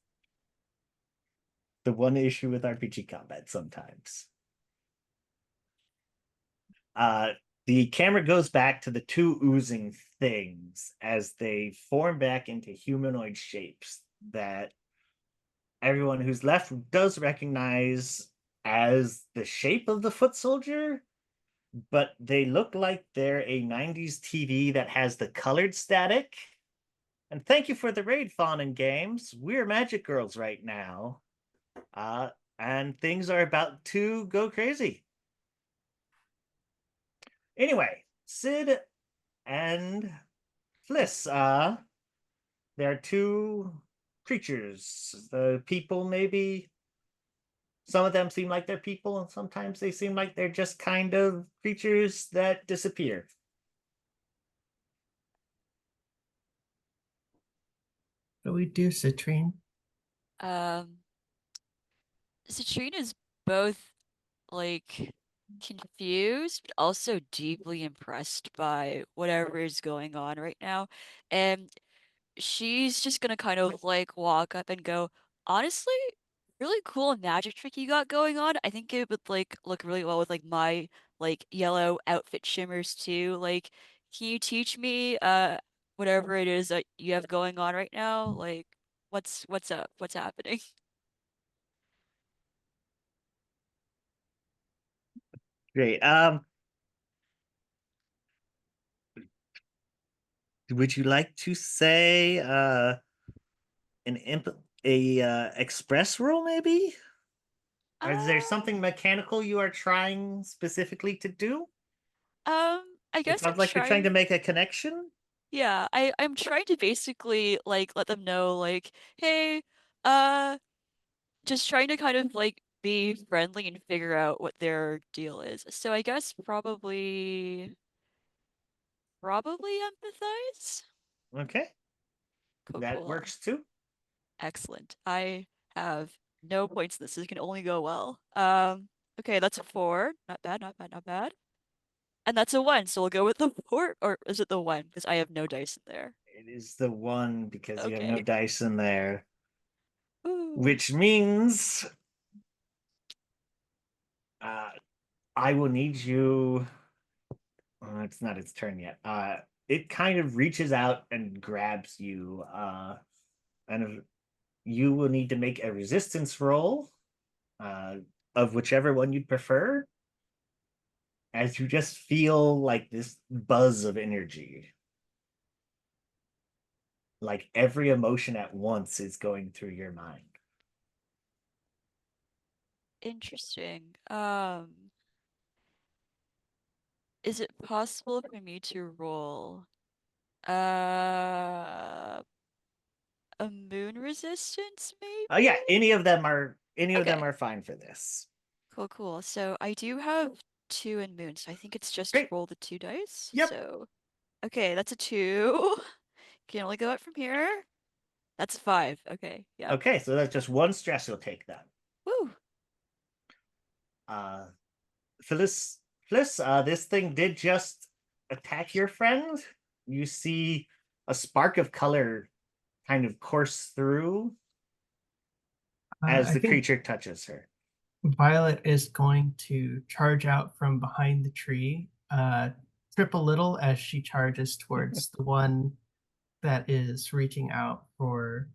the one issue with RPG combat sometimes. The camera goes back to the two oozing things as they form back into humanoid shapes that everyone who's left does recognize as the shape of the foot soldier, but they look like they're a 90s TV that has the colored static. And thank you for the raid, Fawn and Games. We're Magic Girls right now. And things are about to go crazy. Anyway, Sid and Fliss, there are two creatures. The people, maybe some of them seem like they're people, and sometimes they seem like they're just kind of creatures that disappear. What do we do, Citrine? Citrine is both like confused, but also deeply impressed by whatever is going on right now. And she's just gonna kind of like walk up and go, honestly, really cool magic trick you got going on. I think it would like look really well with like my like yellow outfit shimmers too. Like, can you teach me whatever it is that you have going on right now? Like, what's up? What's happening? Great. Would you like to say an express roll, maybe? Or is there Uh, something mechanical you are trying specifically to do? I It guess I'm sounds like you're trying to trying. make a connection. Yeah, I'm trying to basically like let them know like, hey, uh, just trying to kind of like be friendly and figure out what their deal is. So I guess probably empathize. Okay, Cool, that cool. works too. Excellent. I have no points in this. This can only go well. Okay, that's a 4. Not bad, not bad, not bad. And that's a 1, so we'll go with the 4, or is it the 1? Because I have no dice in there. It is the one because you have no Okay. dice in there, Ooh. which means uh, I will need you. It's not its turn yet. It kind of reaches out and grabs you, and you will need to make a resistance roll, uh, of whichever one you'd prefer, as you just feel like this buzz of energy, like every emotion at once is going through your mind. Interesting. Is it possible for me to roll uh a moon resistance maybe? Yeah, any of them Okay, are fine for this. cool, cool. So I do have 2 in moon, so I think it's just Great. roll the 2 dice. Yep. So okay, that's a 2. Can only go up from here. That's a 5. Okay, yep. Okay, so that's just one stress you'll take then. Woo. Uh, Phyllis, this thing did just attack your friend. You see a spark of color kind of course through as I the think creature touches her. Violet is going to charge out from behind the tree, trip a little as she charges towards the one that is reaching out for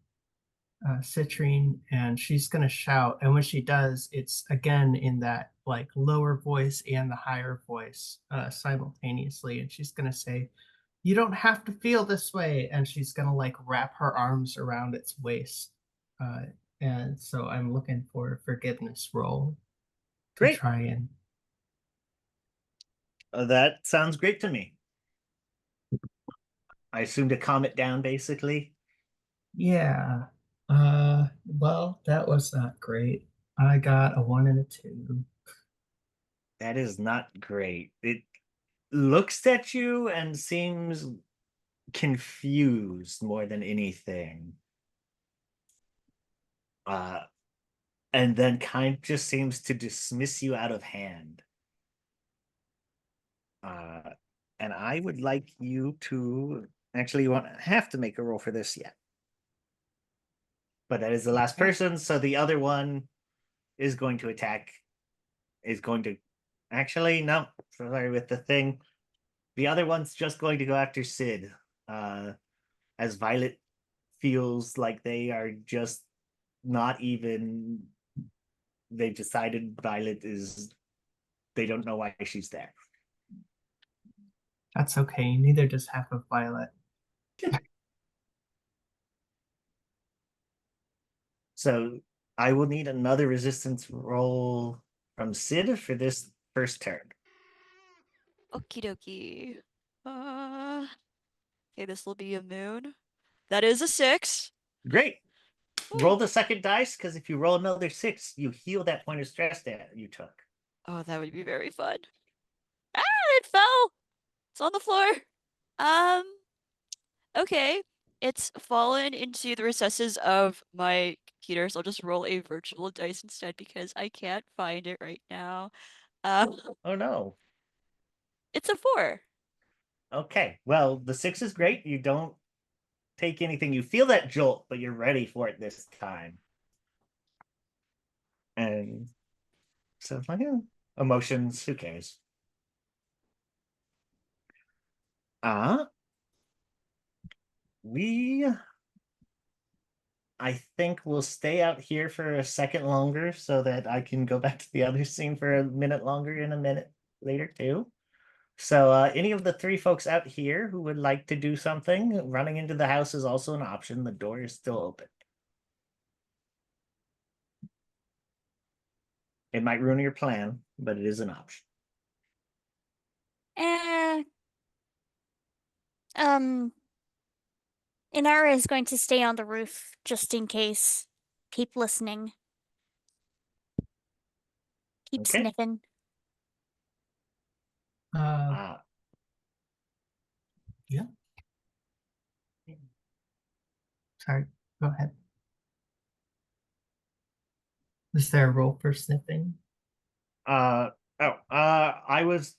Citrine, and she's going to shout. And when she does, it's again in that like lower voice and the higher voice simultaneously. And she's going to say, "You don't have to feel this way." And she's going to like wrap her arms around its waist. Uh, and so I'm looking for a forgiveness roll to Great. try and That sounds great to me. I assume to calm it down, basically. yeah. Well, that was not great. I got a 1 and a 2. That is not great. It looks at you and seems confused more than anything. Uh, and then kind of just seems to dismiss you out of hand. Uh, and I would like you to actually, you won't have to make a roll for this yet. But that is the last Okay. person, so the other one is going to attack. Is going to actually no, sorry with the thing. The other one's just going to go after Sid. As Violet feels like they are just not even. They've decided Violet is. They don't know why she's there. That's okay. Neither does half of Violet. So I will need another resistance roll from Sid for this first turn. Okie dokie. Okay, this will be a moon. That is a 6. Great. Ooh. Roll the second dice, because if you roll another 6, you heal that point of stress that you took. Oh, that would be very fun. Ah, it fell. It's on the floor. Um, okay. It's fallen into the recesses of my computer, so I'll just roll a virtual dice instead because I can't find it right now. Um, Oh no. it's a 4. Okay. Well, the 6 is great. You don't take anything. You feel that jolt, but you're ready for it this time. And so it's like, emotions, who cares? We I think we'll stay out here for a second longer so that I can go back to the other scene for a minute longer in a minute later too. So any of the 3 folks out here who would like to do something, running into the house is also an option. The door is still open. It might ruin your plan, but it is an option. Eh. Inara is going to stay on the roof just in case. Keep listening. Keep Okay. sniffing. Uh, Sorry, go ahead. Is there a roll for sniffing? I was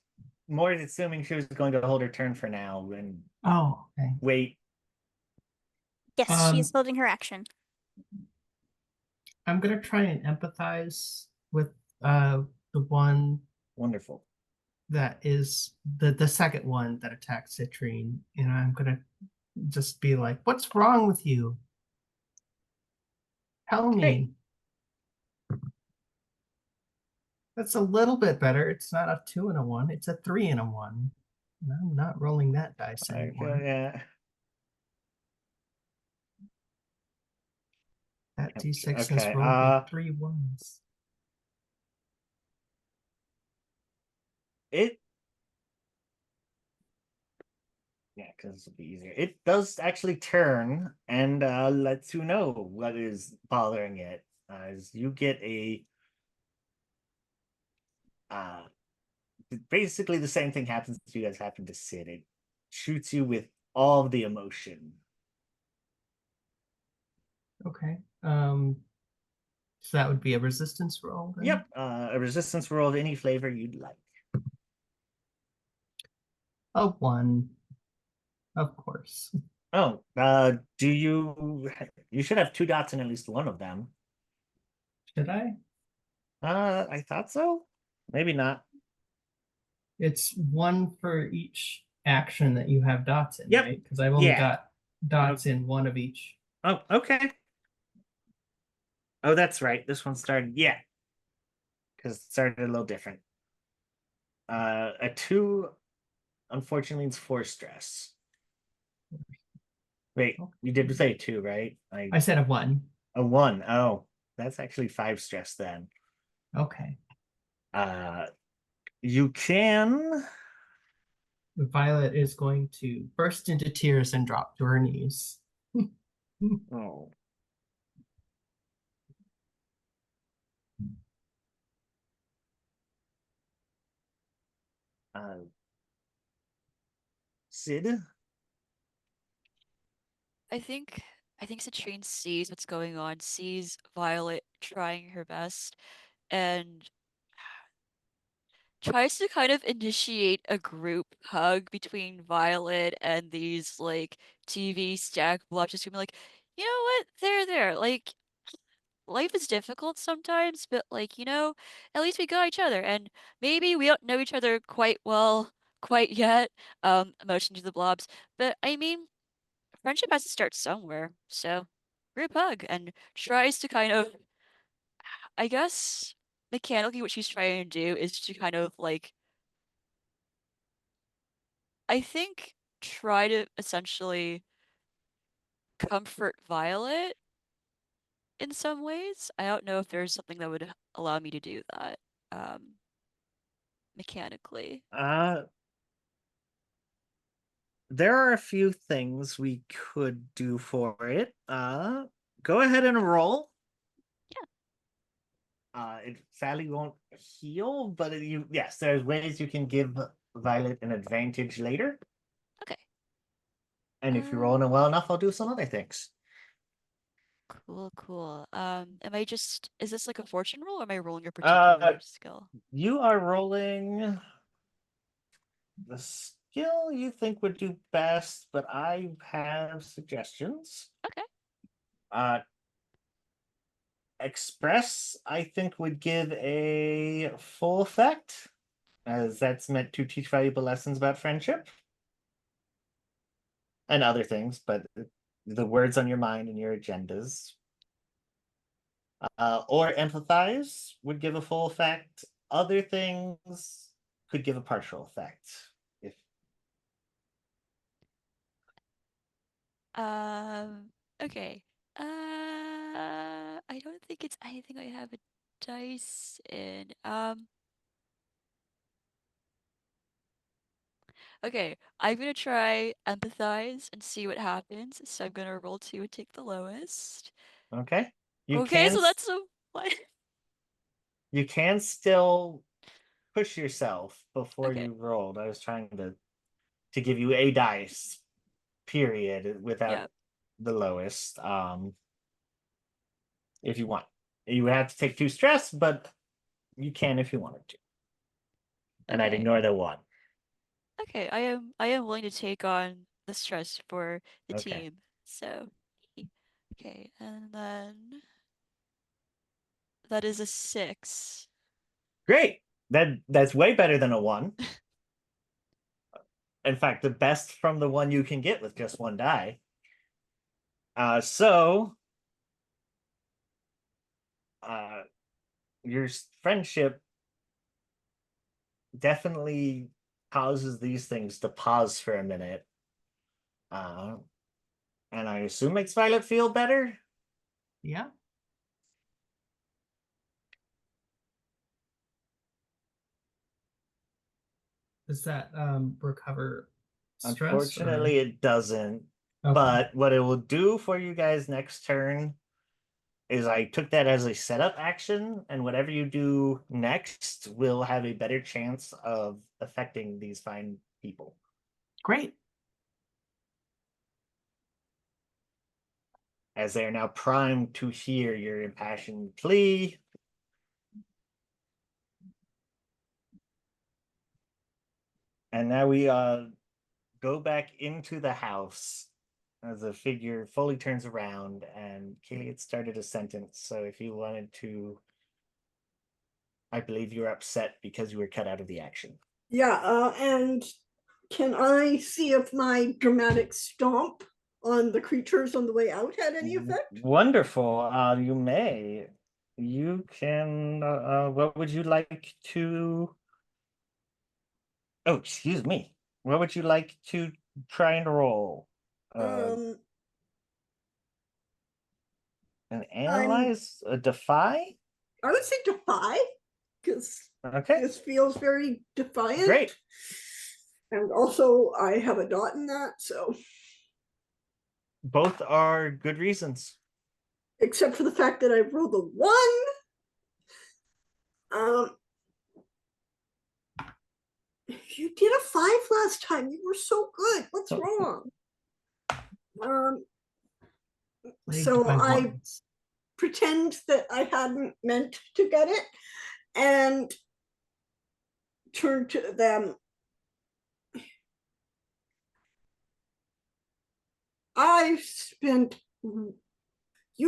more assuming she was going to hold her turn for now and Oh, okay. wait. Yes, she is holding her action. I'm gonna try and empathize with the one Wonderful. that is the second one that attacked Citrine, and I'm gonna just be like, "What's wrong with you? Tell me." That's a little bit better. It's not a 2 and a 1, it's a 3 and a 1. And I'm not rolling that dice anymore. Yeah. That D6 has Okay, rolled me 3 ones. Yeah, because this will be easier. It does actually turn and lets you know what is bothering it. As you get a uh basically the same thing happens to you as happened to Sid. It shoots you with all of the emotion. Okay. So that would be a resistance roll then? Yep, a resistance roll of any flavor you'd like. A 1. Of course. Oh, do you should have 2 dots in at least one of them. Should I? I thought so. Maybe not. It's 1 for each action that you have dots in, Yep. right? Because I've only Yeah. got dots in 1 of each. Oh, okay. Oh, that's right. This one started, yeah. Because it started a little different. A 2 unfortunately means 4 stress. Wait, you did say 2, right? I said a 1. A 1. Oh, that's actually 5 stress then. Okay. You can. Violet is going to burst into tears and drop to her knees. Oh. Sid? I think Citrine sees what's going on, sees Violet trying her best, and tries to kind of initiate a group hug between Violet and these like TV stack blobs, just gonna be like, you know what? There. Like, life is difficult sometimes, but like, at least we got each other, and maybe we don't know each other quite well quite yet. Emotion to the blobs. But I mean, friendship has to start somewhere. So group hug and tries to kind of, I guess, mechanically what she's trying to do is to kind of like, I think, try to essentially comfort Violet in some ways. I don't know if there's something that would allow me to do that mechanically. there are a few things we could do for it. Go ahead and roll. It sadly won't heal, but yes, there's ways you can give Violet an advantage later. Okay. And if you're rolling it well enough, I'll do some other things. Cool. Is this like a fortune roll or am I rolling a Uh, particular skill? You are rolling the skill you think would do best, but I have suggestions. Okay. Express, I think, would give a full effect, as that's meant to teach valuable lessons about friendship and other things, but the words on your mind and your agendas. Or empathize would give a full effect. Other things could give a partial effect. If Okay. I don't think it's anything I have a dice in. Okay, I'm gonna try empathize and see what happens. So I'm gonna roll 2 and take the lowest. okay, you Okay, can so that's a what? you can still push yourself before Okay, you rolled. I was trying to give you a dice, period, without yeah. the lowest. If you want, you would have to take 2 stress, but you can if you wanted to. And I'd Okay. ignore the 1. Okay, I am willing to take on the stress for the Okay, team. So, okay, and then that is a 6. great. That's way better than a 1. In fact, the best from the 1 you can get with just 1 die. So uh, your friendship definitely causes these things to pause for a minute. And I assume makes Violet feel better. Yeah. Does that recover stress or Unfortunately, it doesn't. okay. But what it will do for you guys next turn is I took that as a setup action, and whatever you do next will have a better chance of affecting these fine people. Great. As they are now primed to hear your impassioned plea. And now we go back into the house as the figure fully turns around, and Kaylee had started a sentence. So if you wanted to, I believe you were upset because you were cut out of the action. Yeah, and can I see if my dramatic stomp on the creatures on the way out had any effect? Wonderful. You may. You can. What would you like to? Oh, excuse me. What would you like to try and roll? Um, And analyze a defy? I would say defy, because Okay, this feels very defiant. great. And also, I have a dot in that, so Both are good reasons. except for the fact that I rolled a 1. You did a 5 last time. You were so good. What's wrong? So I pretend that I hadn't meant to get it and turn to them. I've spent, you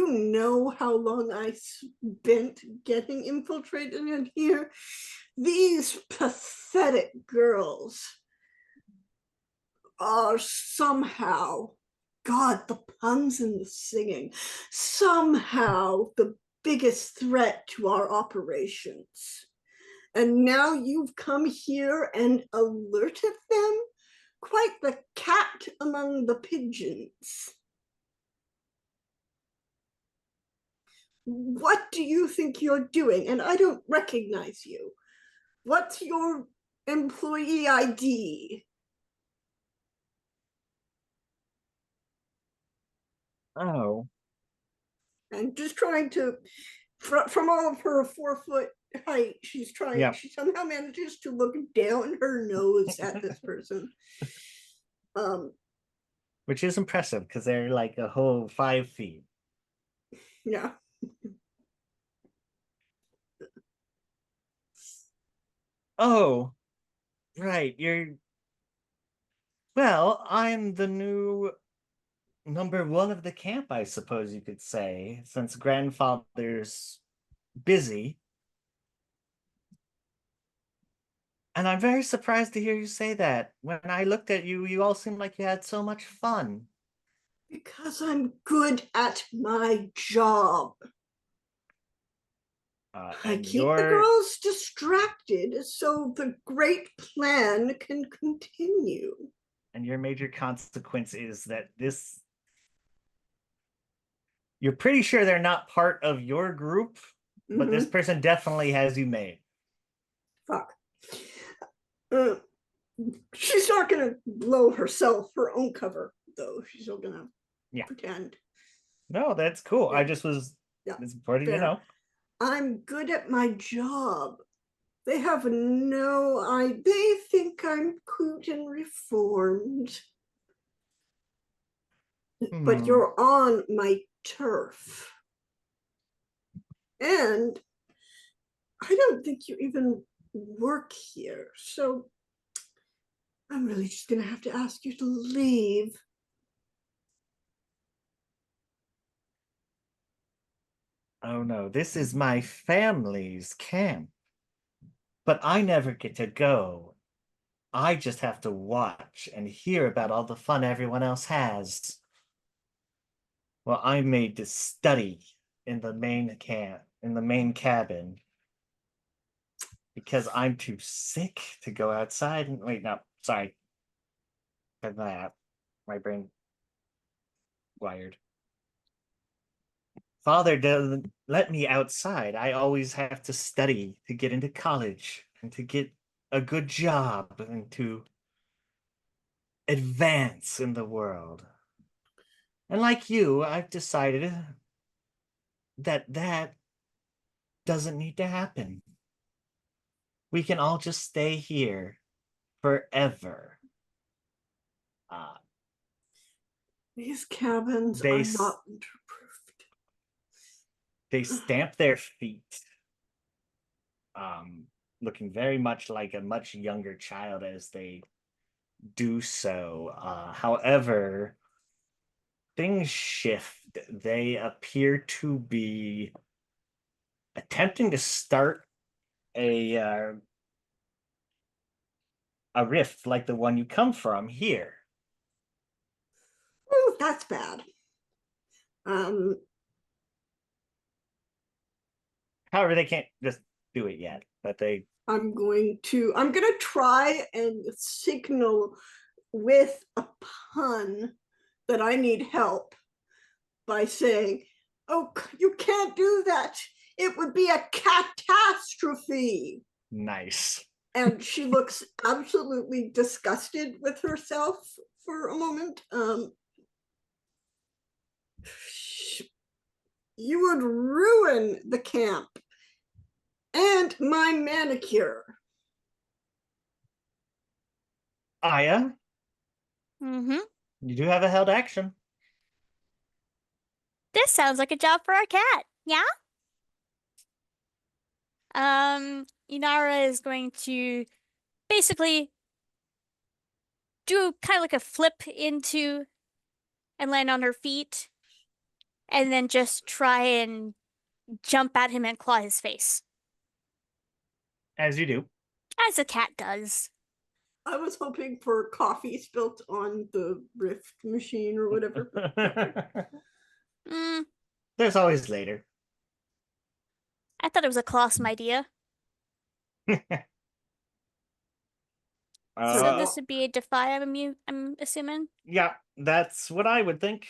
know how long I spent getting infiltrated in here. These pathetic girls are somehow, God, the puns and the singing, somehow the biggest threat to our operations. And now you've come here and alerted them? Quite the cat among the pigeons. What do you think you're doing? And I don't recognize you. What's your employee ID? Oh, And just trying to, from all of her 4 foot height, she's trying, Yeah. she somehow manages to look down her nose at this person. which is impressive because they're like a whole 5 feet. Yeah. Oh, right. Well, I'm the new #1 of the camp, I suppose you could say, since grandfather's busy. And I'm very surprised to hear you say that. When I looked at you, you all seemed like you had so much fun. Because I'm good at my job. I And keep the girls distracted so the great plan can continue. your major consequence is that you're pretty sure they're not part of your group, but this person definitely has you made. Fuck. She's not gonna blow herself her own cover, though. She's still gonna pretend. No, that's cool. Yeah. I just was it's important, Fair. I'm good at my job. They have no idea. They think I'm cute and reformed. But you're on my turf. And I don't think you even work here. So I'm really just gonna have to ask you to leave. Oh no, this is my family's camp. But I never get to go. I just have to watch and hear about all the fun everyone else has. Well, I'm made to study in the main cabin, because I'm too sick to go outside. And wait, no, sorry. For that, my brain wired. Father doesn't let me outside. I always have to study to get into college and to get a good job and to advance in the world. And like you, I've decided that doesn't need to happen. We can all just stay here forever. These cabins They are not winterproofed. They stamp their feet, looking very much like a much younger child as they do so. However, things shift. They appear to be attempting to start a rift like the one you come from here. Ooh, that's bad. However, they can't just do it yet, but I'm gonna try and signal with a pun that I need help by saying, oh, you can't do that. It would be a catastrophe. Nice. And she looks absolutely disgusted with herself for a moment. You would ruin the camp and my manicure. Aya, Mm-hmm. you do have a held action. This sounds like a job for our cat. Yeah? Inara is going to basically do kind of like a flip into and land on her feet, and then just try and jump at him and claw his face, As you do. as a cat does. I was hoping for coffee spilt on the rift machine or whatever. There's always later. I thought it was a clawsome idea. So this would be a defy, I'm assuming. Yeah, that's what I would think.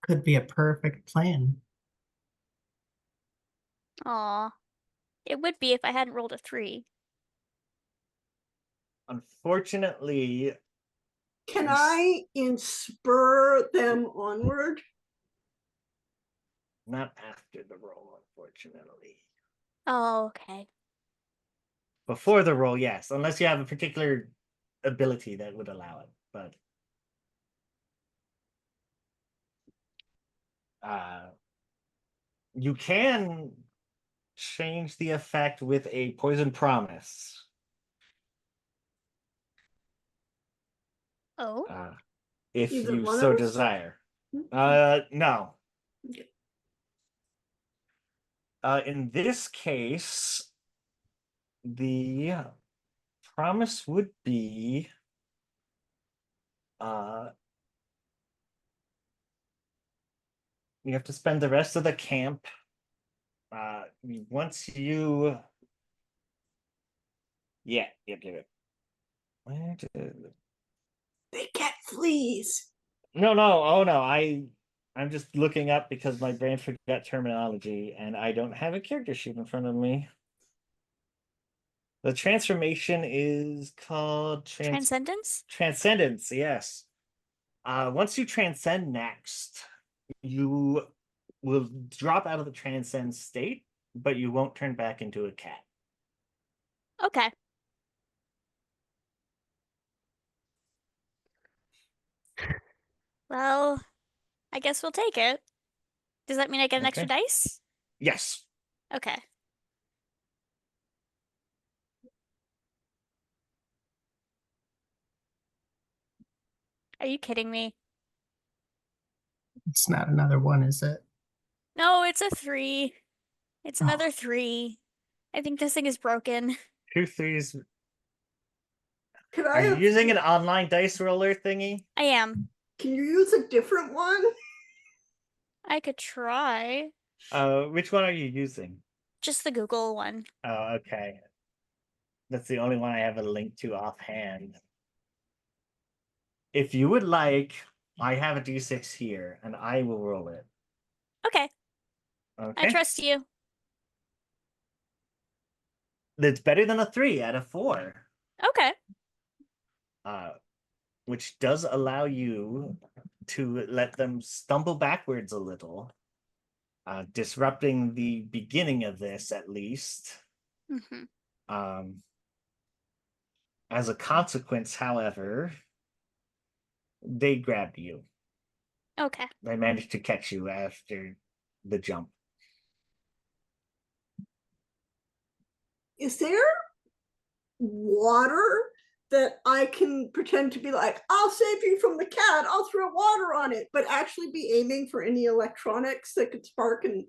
Could be a perfect plan. Aw. It would be if I hadn't rolled a 3. Unfortunately, Can Nice. I inspire them onward? Not after the roll, unfortunately. Oh, okay. Before the roll, yes, unless you have a particular ability that would allow it. But you can change the effect with a poison promise. Oh, If Either you one so of us? desire. No. Okay. In this case, the promise would be you have to spend the rest of the camp once you yep. Where did They get fleas. no oh no I'm just looking up because my brain forgot terminology and I don't have a character sheet in front of me. The transformation is called transcendence? transcendence, yes. Once you transcend next, you will drop out of the transcend state, but you won't turn back into a cat. Okay. Well, I guess we'll take it. Does that mean I get an extra Okay. dice? Yes. Okay. Are you kidding me? It's not another one, is it? No, it's a 3. It's Oh. another 3. I think this thing is broken. 2 threes. Could Are I you have, using an online dice roller thingy? I am. can you use a different one? I could try. Which one are you using? Just the Google one. Oh, okay. That's the only one I have a link to offhand. If you would like, I have a d6 here, and I will roll it. Okay. Okay. I trust you. That's better than a 3 out of 4. Okay. Which does allow you to let them stumble backwards a little, disrupting the beginning of this at least. Mm-hmm. As a consequence, however, they grabbed you. Okay. They managed to catch you after the jump. Is there water that I can pretend to be like, I'll save you from the cat, I'll throw water on it, but actually be aiming for any electronics that could spark and,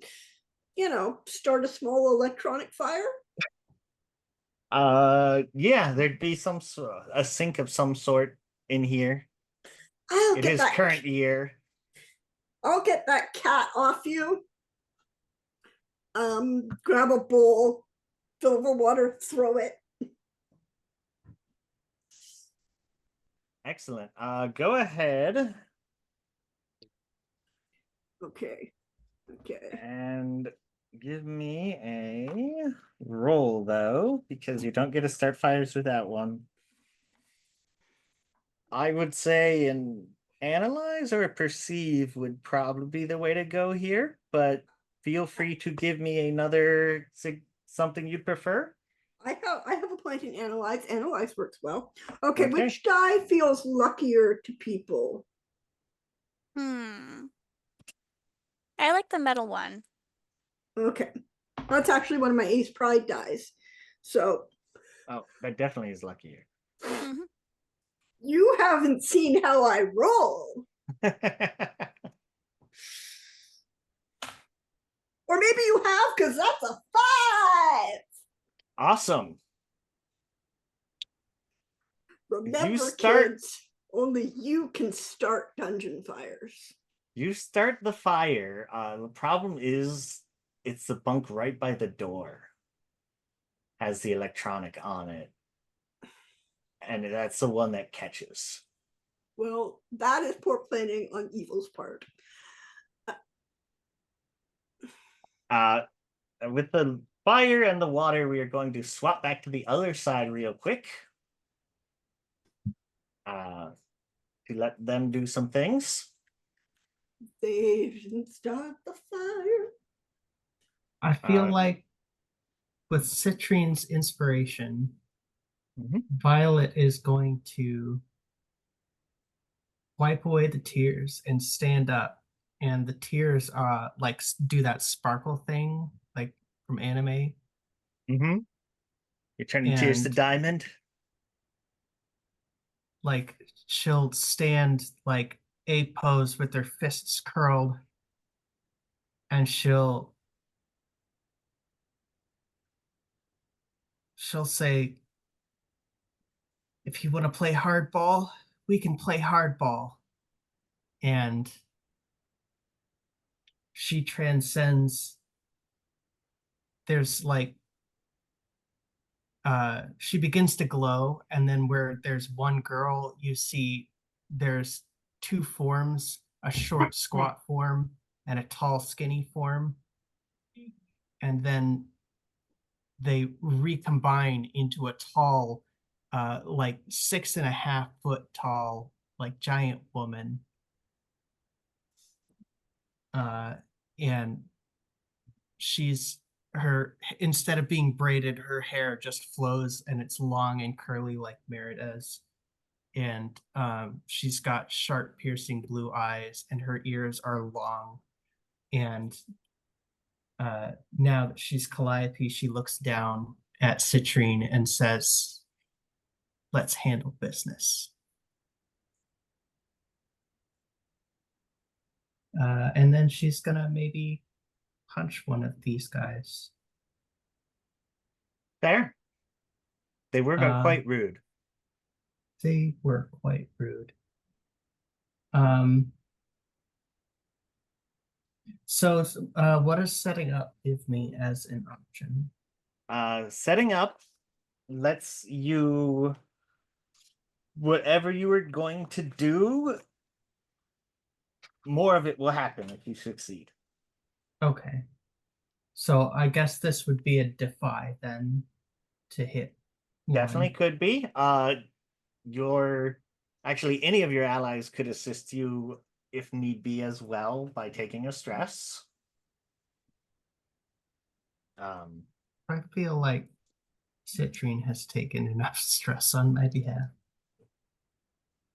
start a small electronic fire? Yeah, there'd be a sink of some sort in here. I'll It get is that. current year. I'll get that cat off you. Grab a bowl, fill with water, throw it. Excellent. Go ahead Okay. and give me a roll, though, because you don't get to start fires without one. I would say an analyze or a perceive would probably be the way to go here, but feel free to give me another something you'd prefer. I have a point in analyze. Analyze works well. Okay, Okay. which die feels luckier to people? I like the metal one. Okay. That's actually one of my ace pride dies. So Oh, that definitely is luckier. Mm-hmm. you haven't seen how I roll. Or maybe you have, because that's a 5. Awesome. Remember, start- kids, only you can start dungeon fires. You start the fire. The problem is it's the bunk right by the door. Has the electronic on it. And that's the one that catches. Well, that is poor planning on Evil's part. With the fire and the water, we are going to swap back to the other side real quick. to let them do some things. They didn't start the fire. I feel Uh, like with Citrine's inspiration, Mhm. Violet is going to wipe away the tears and stand up, and the tears like do that sparkle thing like from anime, Mm-hmm. You're turning tears to and diamond. like she'll stand like a pose with her fists curled, and she'll say, if you want to play hardball, we can play hardball. And she transcends. There's like she begins to glow, and then where there's one girl, you see there's two forms, a short squat form and a tall skinny form, and then they recombine into a tall like 6.5 foot tall like giant woman, and she's her instead of being braided, her hair just flows and it's long and curly like Merida's. And she's got sharp, piercing blue eyes, and her ears are long. And now that she's Calliope, she looks down at Citrine and says, "Let's handle business." And then she's gonna maybe punch one of these guys. There. They were quite rude. They were quite rude. Um, so what does setting up give me as an option? Setting up lets you whatever you were going to do, more of it will happen if you succeed. Okay. So I guess this would be a defy then to hit Definitely one. could be. Your actually any of your allies could assist you if need be as well by taking a stress. I feel like Citrine has taken enough stress on my behalf.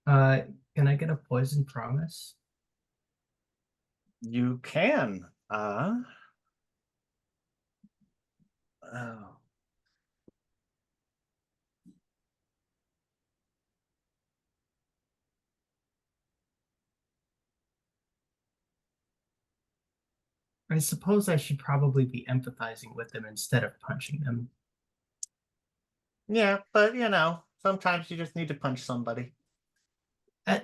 Can I get a poison promise? You can. Oh. I suppose I should probably be empathizing with them instead of punching them. Yeah, but sometimes you just need to punch somebody.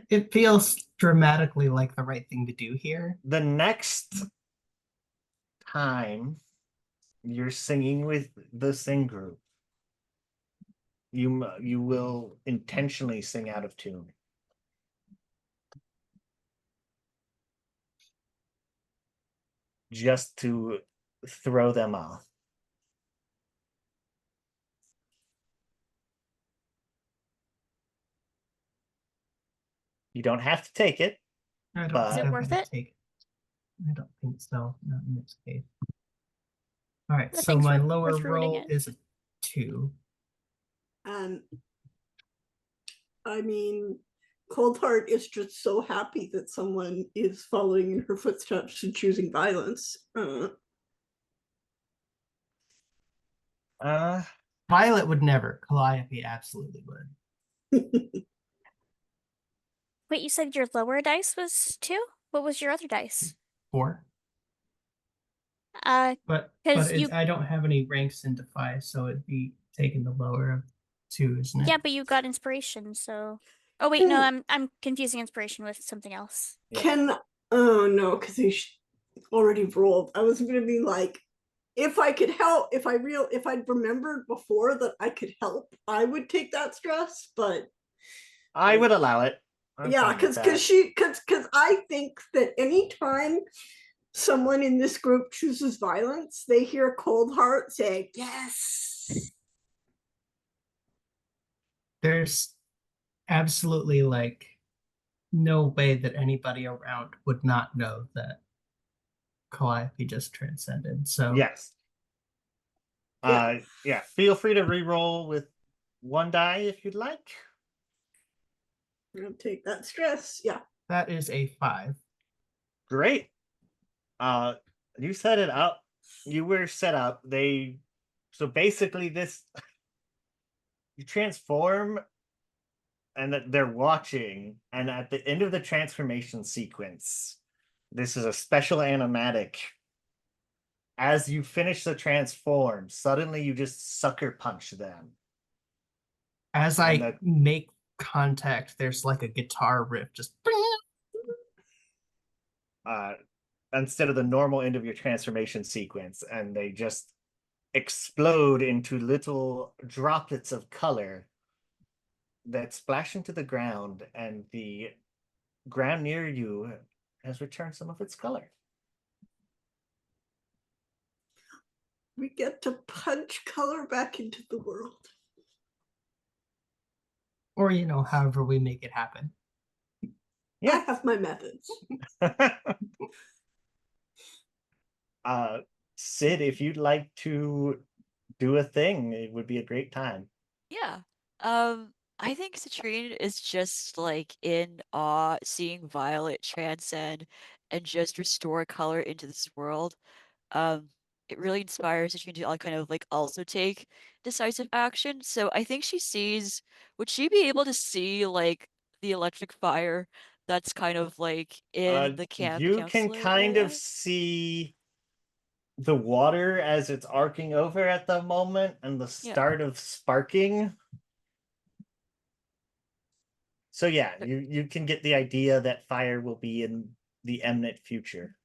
It feels dramatically like the right thing to do here. The next time you're singing with the sing group, you will intentionally sing out of tune. Just to throw them off. You don't have to take it. I don't But- think Is it I'm worth gonna it? take it. I don't think so. Not in this case. All right, I so think it's my worth lower ruining roll it. is a 2. I mean, Cold Heart is just so happy that someone is following in her footsteps and choosing violence. Violet would never. Calliope absolutely would. Wait, you said your lower dice was 2? What was your other dice? 4. Uh, But 'Cause you- I don't have any ranks in Defy, so it'd be taking the lower of 2, isn't it? yeah, but you got inspiration, so. Oh wait, no, I'm confusing inspiration with something else. Yeah. Oh no, because they already rolled. I was gonna be like, if I could help, if I'd remembered before that I could help, I would take that stress. But I would allow it. I'm yeah, fine with because I think that anytime someone in this group chooses violence, they hear Cold Heart say yes. There's absolutely like no way that anybody around would not know that Calliope just transcended. So Yes. Yeah. Yeah, feel free to re-roll with one die if you'd like. I'll take that stress. Yeah. that is a 5. Great. Uh, you set it up. You were set up. So basically this, you transform and that they're watching, and at the end of the transformation sequence, this is a special animatic. As you finish the transform, suddenly you just sucker punch them. As And I make contact, there's like a guitar riff just uh, instead of the normal end of your transformation sequence, and they just explode into little droplets of color that splash into the ground, and the ground near you has returned some of its color. We get to punch color back into the world. or however we make it happen. I Yeah. have my methods. Sid, if you'd like to do a thing, it would be a great time. Yeah. I think Citrine is just like in awe seeing Violet transcend and just restore color into this world. Um, it really inspires Citrine to kind of like also take decisive action. So I think would she be able to see like the electric fire that's kind of like in the You can counselor kind of area? see the water as it's arcing over at the moment and the Yeah. start of sparking. So yeah, Uh, you can get the idea that fire will be in the imminent future.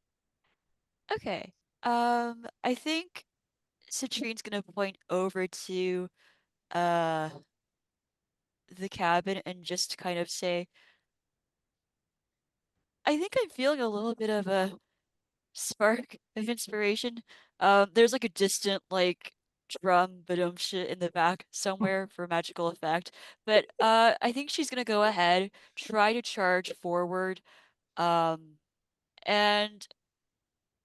Okay. I think Citrine's gonna point over to uh the cabin and just kind of say, I think I'm feeling a little bit of a spark of inspiration. There's like a distant like drum badum shit in the back somewhere for magical effect. But I think she's gonna go ahead, try to charge forward, um, and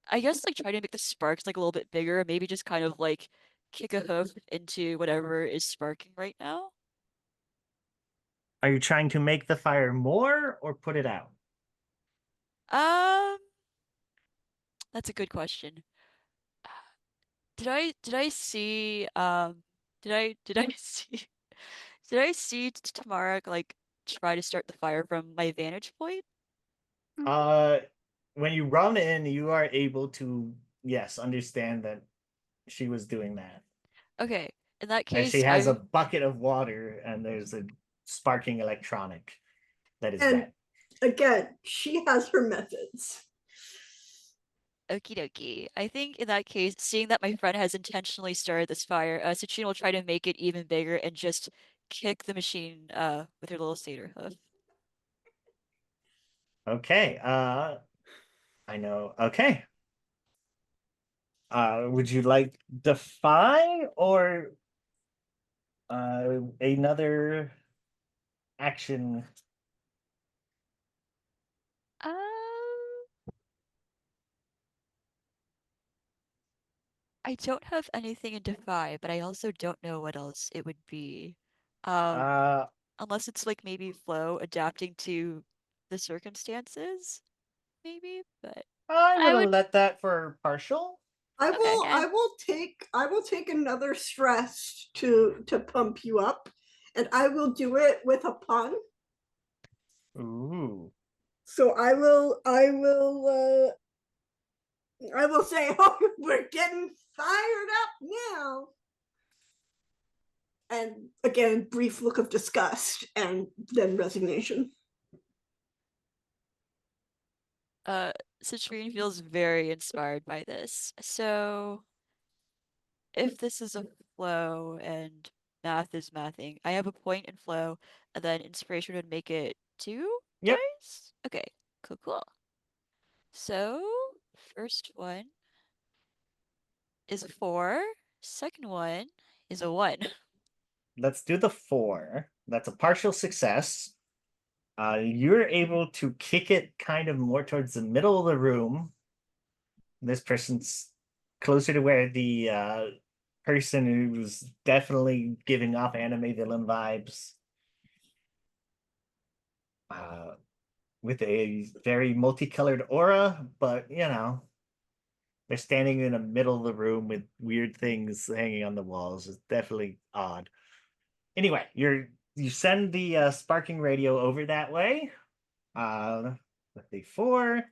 I guess like try to make the sparks like a little bit bigger, maybe just kind of like kick a hoof into whatever is sparking right now. Are you trying to make the fire more or put it out? Um, that's a good question. Did I see did I see did I see Tamara like try to start the fire from my vantage point? Uh, when you run in, you are able to, yes, understand that she was doing that. Okay, in that As she case, has a bucket of water and there's a sparking electronic that is And wet. again, she has her methods. okie dokie. I think in that case, seeing that my friend has intentionally started this fire, Citrine will try to make it even bigger and just kick the machine with her little satyr hoof. Okay, I know. Okay. Would you like defy or another action? Um, I don't have anything in Defy, but I also don't know what else it would be. Um, Uh, unless it's like maybe flow adapting to the circumstances, maybe, but I'm I gonna would, let that for partial. okay. I yeah. will take another stress to pump you up, and I will do it with a pun. Ooh. So I will say, oh, we're getting fired up now. And again, brief look of disgust and then resignation. Citrine feels very inspired by this. So if this is a flow and math is mathing, I have a point in flow, and then inspiration would make it two Yep. dice? Okay, cool, cool. So first one is a 4, second one is a 1. Let's do the 4. That's a partial success. You're able to kick it kind of more towards the middle of the room. This person's closer to where the person who's definitely giving off anime villain vibes. With a very multicolored aura, but you know, they're standing in the middle of the room with weird things hanging on the walls. It's definitely odd. Anyway, you send the sparking radio over that way. With the 4,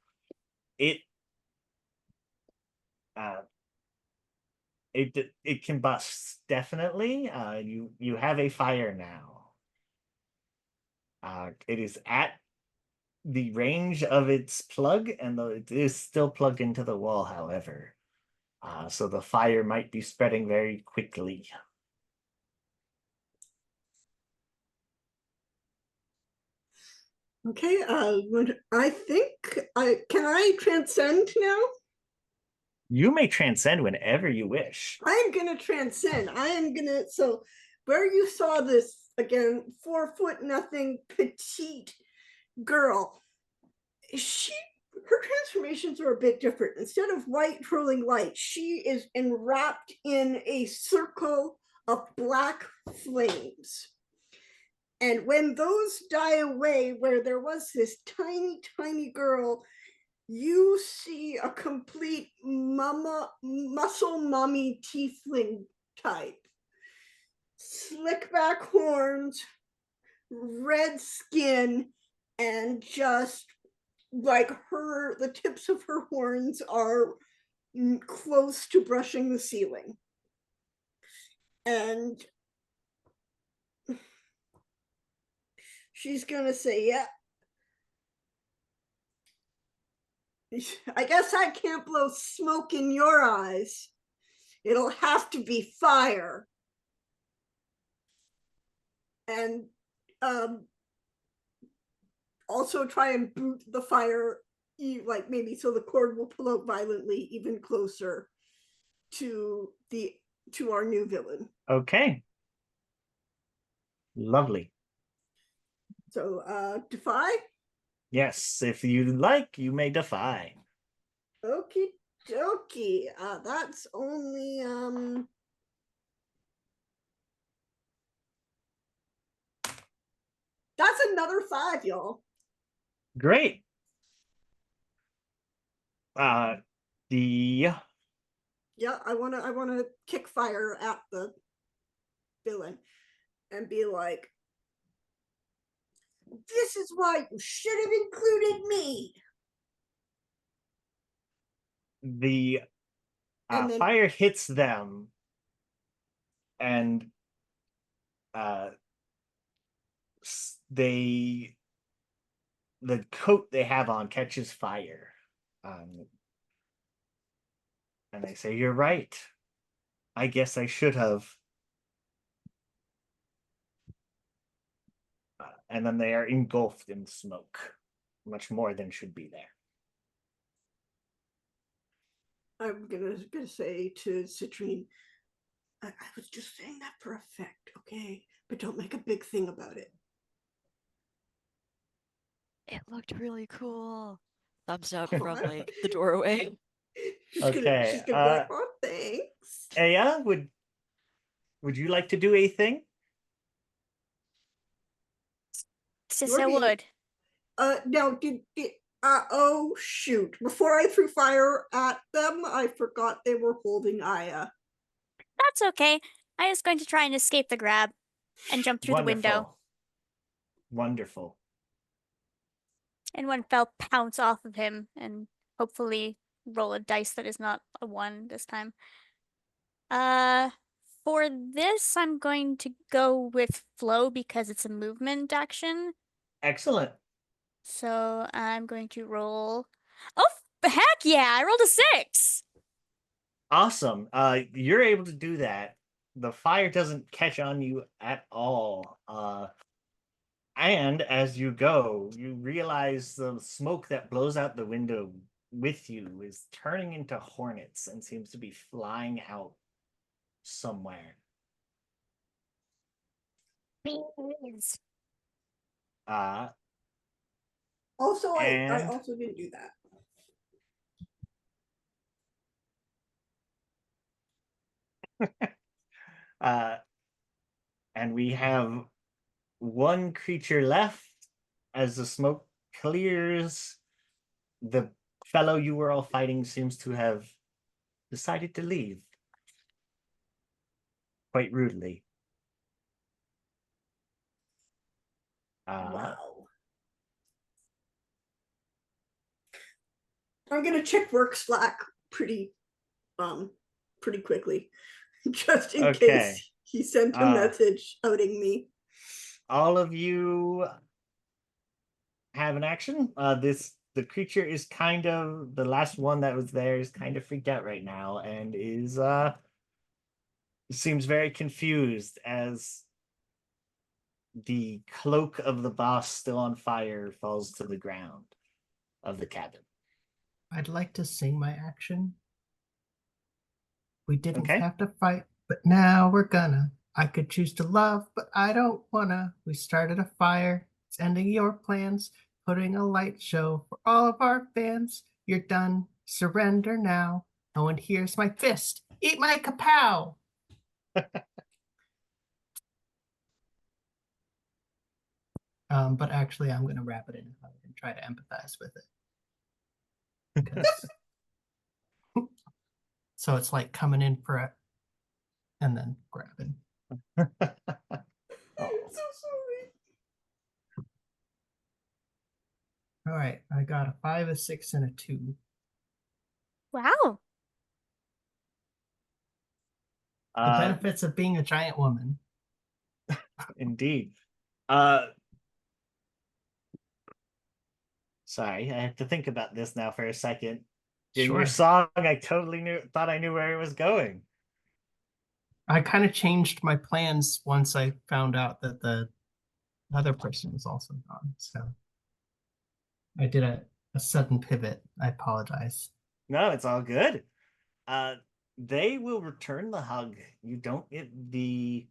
it uh it combusts definitely. You have a fire now. It is at the range of its plug, and it is still plugged into the wall, however. So the fire might be spreading very quickly. Okay, I think can I transcend now? You may transcend whenever you wish. I am gonna transcend. So where you saw this again, 4 foot nothing petite girl, her transformations are a bit different. Instead of white twirling light, she is enwrapped in a circle of black flames. And when those die away, where there was this tiny, tiny girl, you see a complete muscle mummy tiefling type. Slick back horns, red skin, and just like the tips of her horns are close to brushing the ceiling. And she's gonna say, yeah, I guess I can't blow smoke in your eyes. It'll have to be fire. And also try and boot the fire, like maybe so the cord will pull out violently even closer to our new villain. Okay. Lovely. So defy. Yes, if you like, you may defy. Okie dokie. That's only that's another 5, y'all. Great. The Yeah, I wanna kick fire at the villain and be like, this is why you should have included me. the And then fire hits them, and the coat they have on catches fire. And they say, "You're right. I guess I should have." And then they are engulfed in smoke, much more than should be there. I'm gonna say to Citrine, I was just saying that for effect, okay? But don't make a big thing about it. It looked really cool. Thumbs up from like the doorway. She's Okay, gonna be like, oh, thanks. Aya, would you like to do a thing? Yes, I would. Now oh shoot. Before I threw fire at them, I forgot they were holding Aya. That's okay. I was going to try and escape the grab and jump through the window. Wonderful. And one fell pounce off of him and hopefully roll a dice that is not a 1 this time. For this, I'm going to go with flow because it's a movement action. Excellent. So I'm going to roll. Oh, heck yeah! I rolled a 6. Awesome. You're able to do that. The fire doesn't catch on you at all. And as you go, you realize the smoke that blows out the window with you is turning into hornets and seems to be flying out somewhere. Bees. Also, I And- also didn't do that. Uh, and we have one creature left. As the smoke clears, the fellow you were all fighting seems to have decided to leave. Quite rudely. Wow. I'm gonna check work Slack pretty quickly, just in Okay. case he sent a message outing me. All of you have an action. The creature is kind of the last one that was there is kind of freaked out right now and is seems very confused as the cloak of the boss still on fire falls to the ground of the cabin. I'd like to sing my action. We didn't Okay. have to fight, but now we're gonna. I could choose to love, but I don't wanna. We started a fire. It's ending your plans. Putting a light show for all of our fans. You're done. Surrender now. Oh, and here's my fist. Eat my kapow. But actually, I'm gonna wrap it in a hug and try to empathize with it. 'Cause- so it's like coming in for it and then grabbing. I'm so sorry. All right, I got a 5, a 6, and a 2. Wow. The benefits of being a giant woman. Indeed. Sorry, I have to think about this now for a second. Your Sure. song, I totally thought I knew where it was going. I kind of changed my plans once I found out that the other person was also gone. So I did a sudden pivot. I apologize. No, it's all good. They will return the hug. You don't get the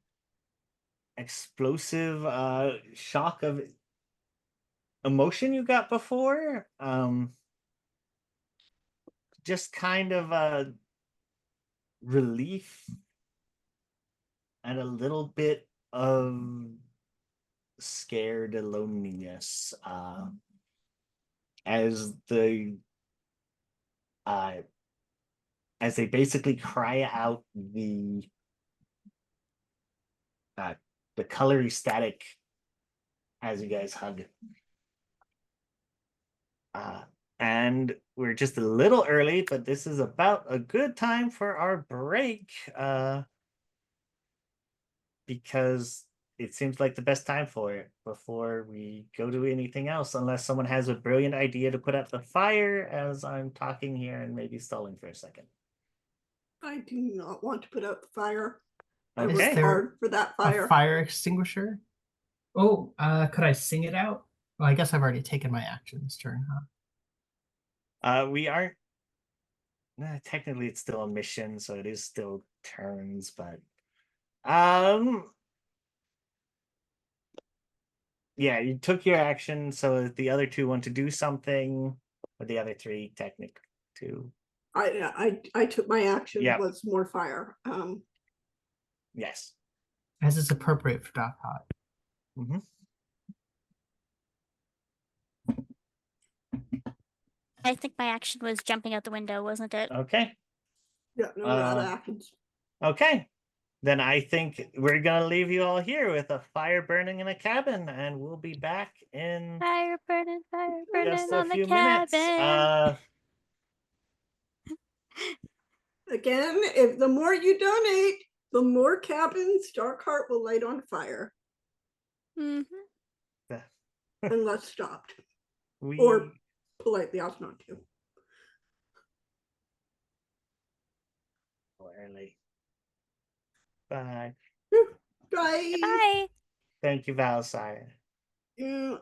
explosive shock of emotion you got before. Just kind of relief and a little bit of scared loneliness as uh, they basically cry out the colory static as you guys hug. And we're just a little early, but this is about a good time for our break because it seems like the best time for it before we go to anything else, unless someone has a brilliant idea to put out the fire as I'm talking here and maybe stalling for a second. I do not want to put out the fire. I Okay. worked hard for that A fire. fire extinguisher. Oh, could I sing it out? Well, I guess I've already taken my action this turn, huh? We aren't. Technically, it's still a mission, so it is still turns, but yeah, you took your action, so the other two want to do something, or the other three, technic two. I took my action. Yep. Was more fire. Yes. As is appropriate for Doc Hot. Mm-hmm. I think my action was jumping out the window, wasn't it? Okay. Yeah, no, that happens. Okay. Then I think we're gonna leave you all here with a fire burning in a cabin, and we'll be back in Fire burning just a on the few minutes. cabin. Again, if the more you donate, the more cabins Darkheart will light on fire. Mm-hmm. Unless stopped. We Or politely asked not to. early. Bye. Bye. Bye. Thank you, Valsire. Yeah.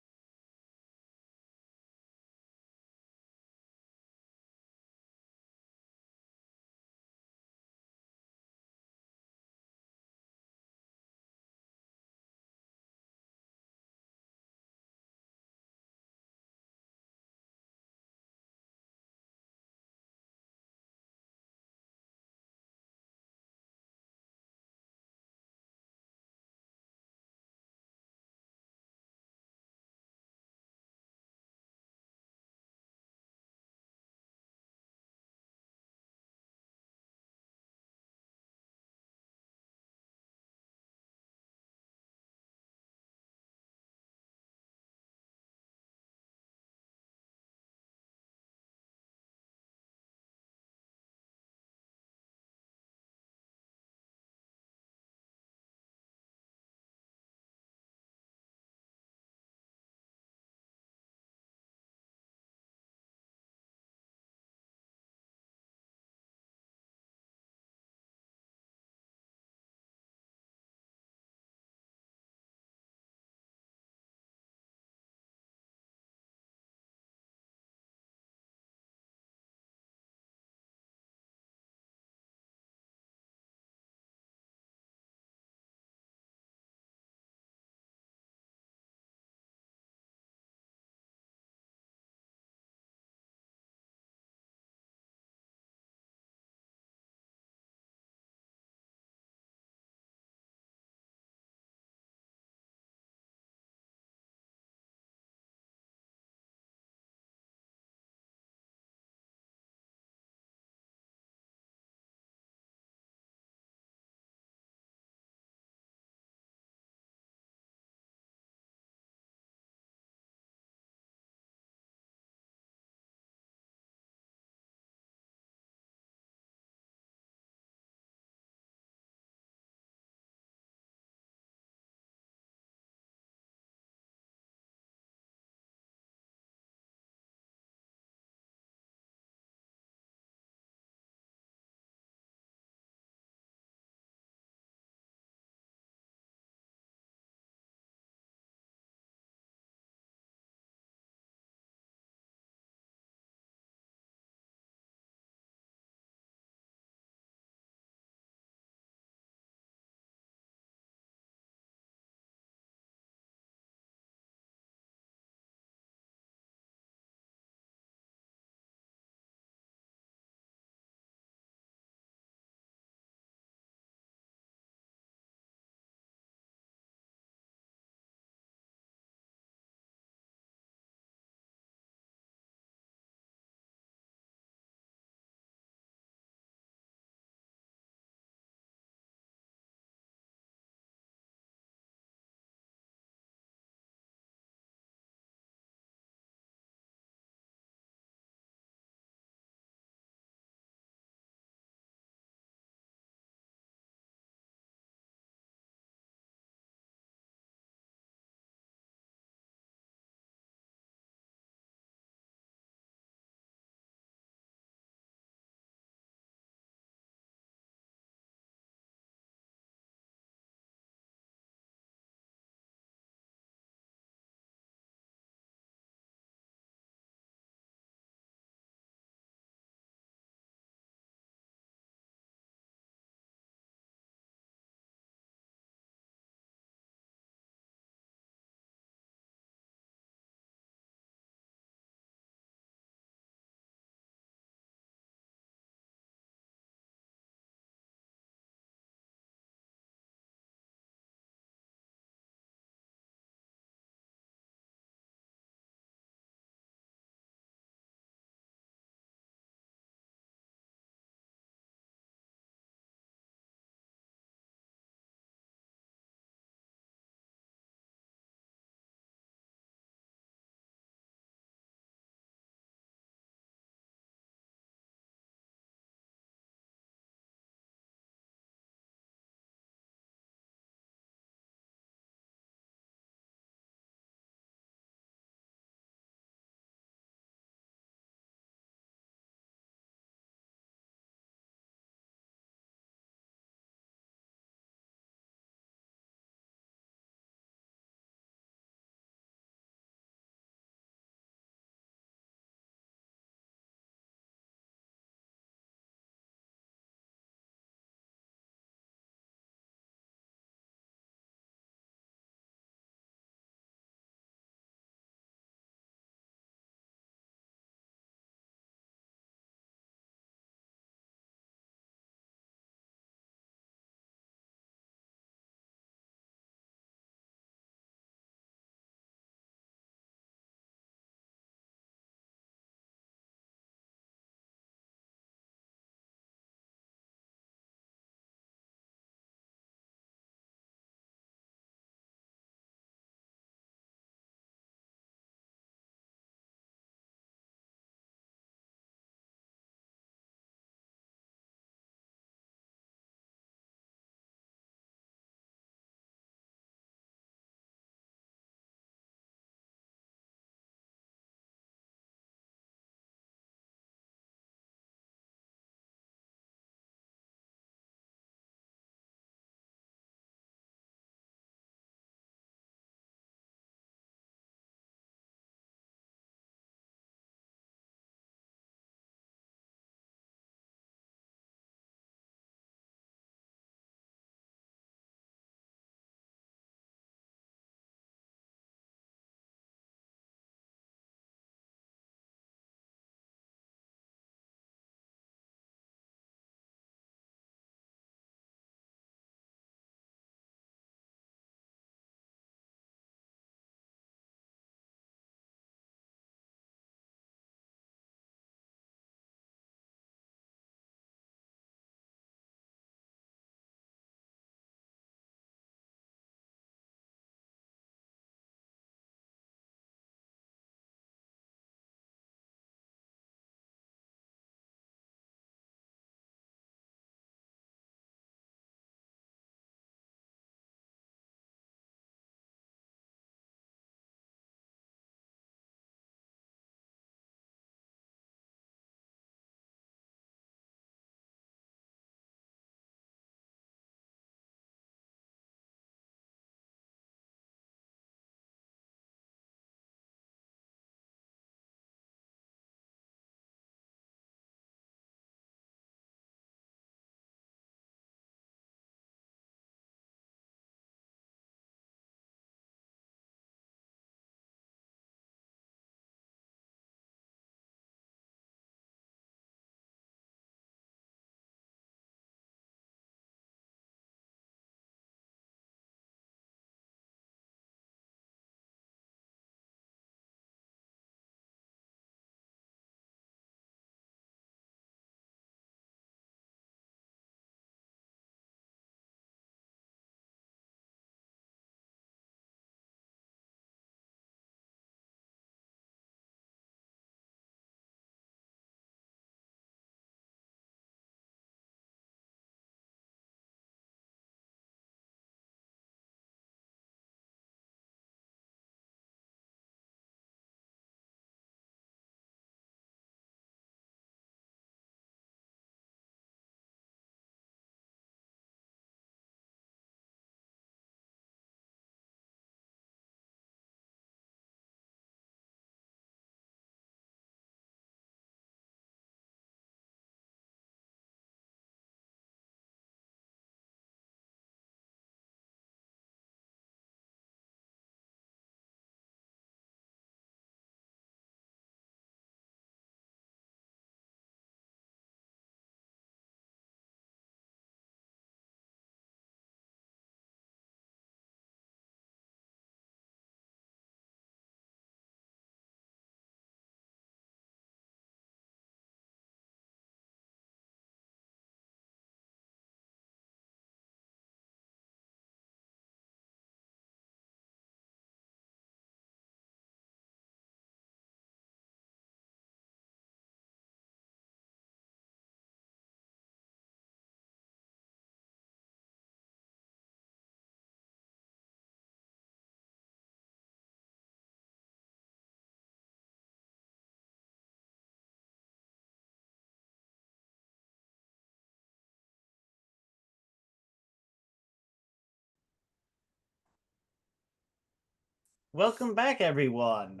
welcome back, everyone.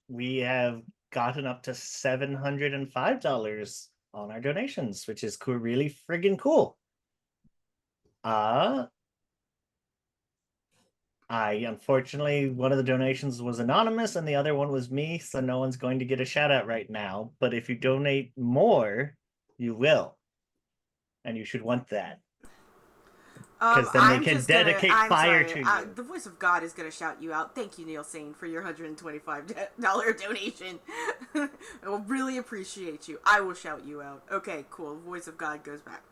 We have gotten up to $705 on our donations, which is cool, really friggin' cool. Unfortunately, one of the donations was anonymous and the other one was me, so no one's going to get a shout out right now. But if you donate more, you will. And you should want that. Because then they can dedicate fire to you. The voice of God is going to shout you out. Thank you, Neil Sane, for your $125 donation. I will really appreciate you. I will shout you out. Okay, cool. Voice of God goes back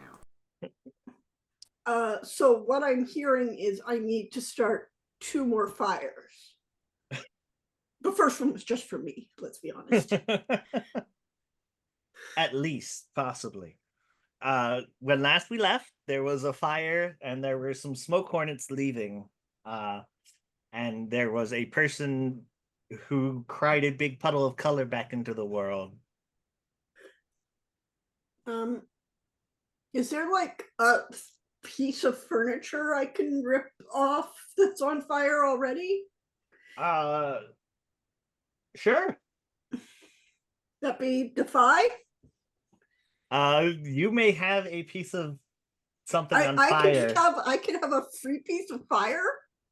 now. So what I'm hearing is I need to start 2 more fires. The first one was just for me, let's be honest. At least, possibly. When last we left, there was a fire and there were some smoke hornets leaving. And there was a person who cried a big puddle of color back into the world. Is there like a piece of furniture I can rip off that's on fire already? Sure. That be Defy? You may have a piece of something on I fire. I can have a free piece of fire?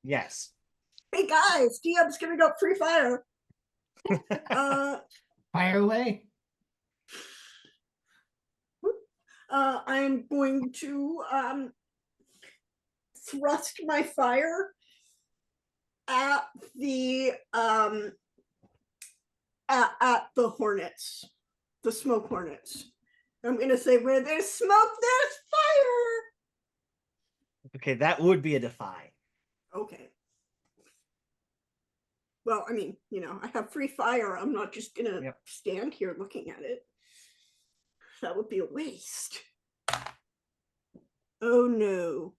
Yes. Hey guys, DM's giving up free fire. Fire away. I'm going to thrust my fire at the hornets, the smoke hornets. I'm gonna say, where there's smoke, there's fire. Okay, that would be a defy. Okay. Well, I mean, you know, I have free fire. I'm not just gonna stand here looking at it. That would be a waste. Oh no.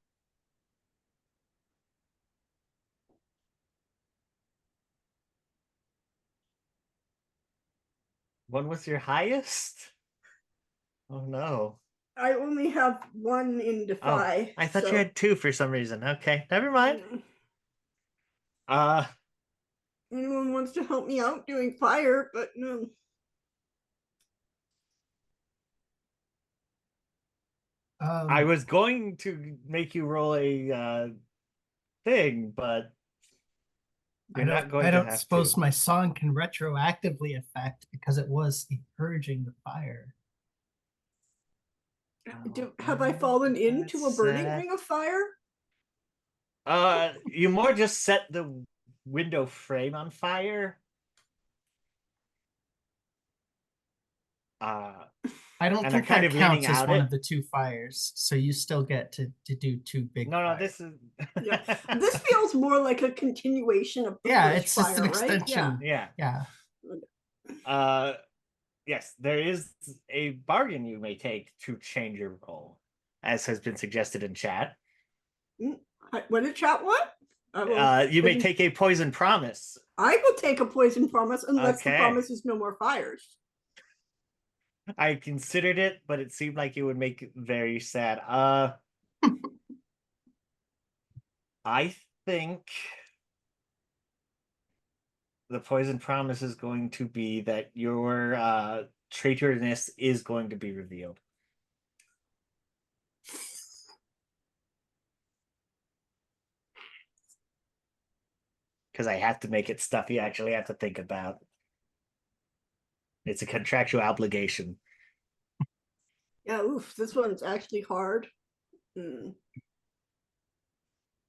What was your highest? Oh no. I only have 1 in Defy. I thought you had 2 for some reason. Okay, never mind. Anyone wants to help me out doing fire, but no. I was going to make you roll a thing, but you're not going to have to. I don't suppose my song can retroactively affect because it was encouraging the fire. Have I fallen into a burning ring of fire? You more just set the window frame on fire. I don't think that counts as one of the 2 fires, so you still get to do 2 big fires. This is This feels more like a continuation of the it's fire, just an extension. Right? Yeah. Yes, there is a bargain you may take to change your role, as has been suggested in chat. What did chat what? You may take a poison promise. I will take a poison promise unless the promise is no more fires. I considered it, but it seemed like it would make it very sad. I think the poison promise is going to be that your traitorness is going to be revealed. Because I have to make it stuff you actually have to think about. It's a contractual obligation. Yeah, oof, this one's actually hard.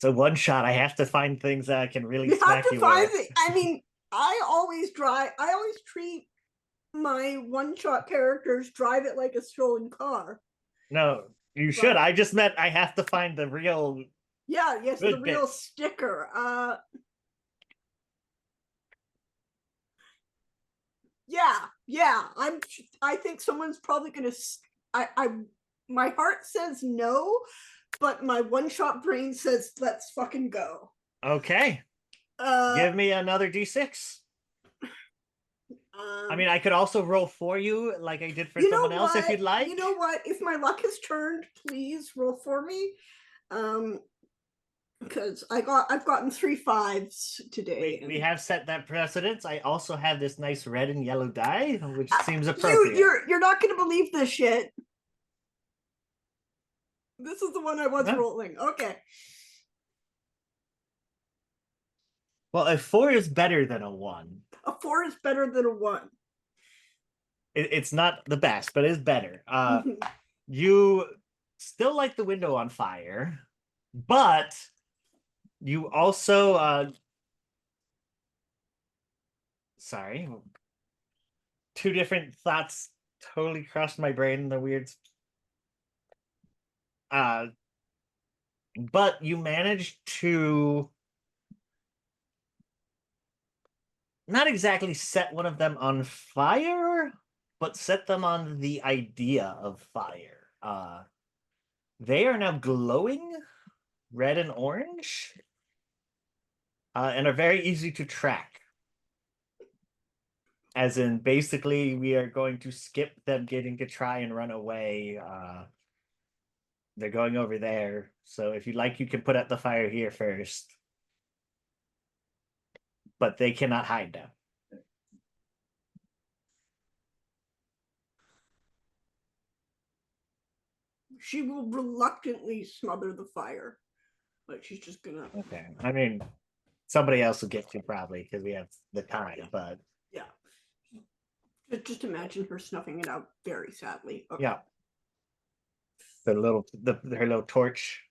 So one shot, I have to find things that I can really smack you with. I mean, I always treat my one-shot characters, drive it like a stolen car. No, you should. I just meant I have to find the real. Yeah, yes, the real sticker. Yeah. I think someone's probably gonna. My heart says no, but my one-shot brain says let's fucking go. Okay. Give me another d6. I mean, I could also roll for you, like I did for someone else, if you'd like. You know what? If my luck has turned, please roll for me. because I've gotten 3 5s today. We have set that precedence. I also have this nice red and yellow die, which seems You appropriate. you're not gonna believe this shit. This is the one I was Huh? rolling. Okay. Well, a 4 is better than a 1. A 4 is better than a 1. It's not the best, but it's better. Mhm. You still light the window on fire, but you also sorry, two different thoughts totally crossed my brain in the weird but you managed to not exactly set one of them on fire, but set them on the idea of fire. They are now glowing red and orange, and are very easy to track. As in, basically, we are going to skip them getting to try and run away. They're going over there. So if you'd like, you can put out the fire here first. But they cannot hide now. She will reluctantly smother the fire, but she's just gonna. Okay. I mean, somebody else will get to probably because we have the time, but Yeah. Just imagine her snuffing it out very sadly. Okay. yeah. Her little torch.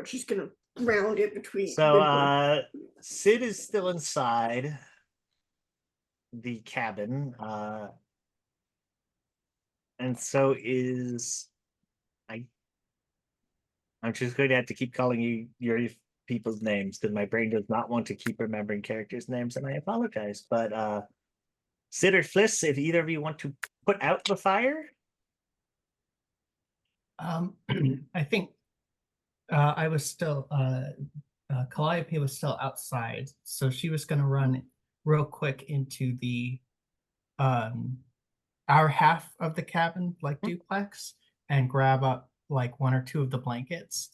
She's gonna ground it between. So Sid is still inside the cabin. And so is I'm just going to have to keep calling you your people's names because my brain does not want to keep remembering characters' names, and I apologize. But Sid or Fliss, if either of you want to put out the fire. I think I was still Calliope was still outside, so she was going to run real quick into the our half of the cabin, like duplex, and grab up like 1 or 2 of the blankets,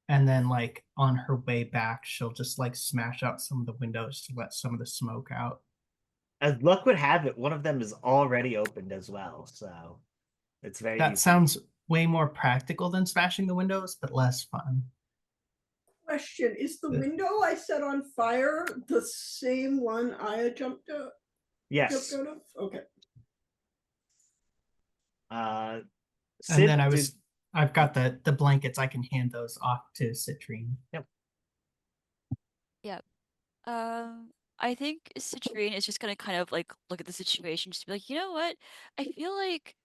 and then like on her way back, she'll just like smash out some of the windows to let some of the smoke out. As luck would have it, one of them is already opened as well, so it's very That easy. sounds way more practical than smashing the windows, but less fun. Question: is the window I set on fire the same one I jumped out? Yes. Jumped out of? Okay. Sid And then I've got the blankets. I can hand those off to Citrine. Yep. I think Citrine is just gonna kind of like look at the situation, just be like, you know what? I feel like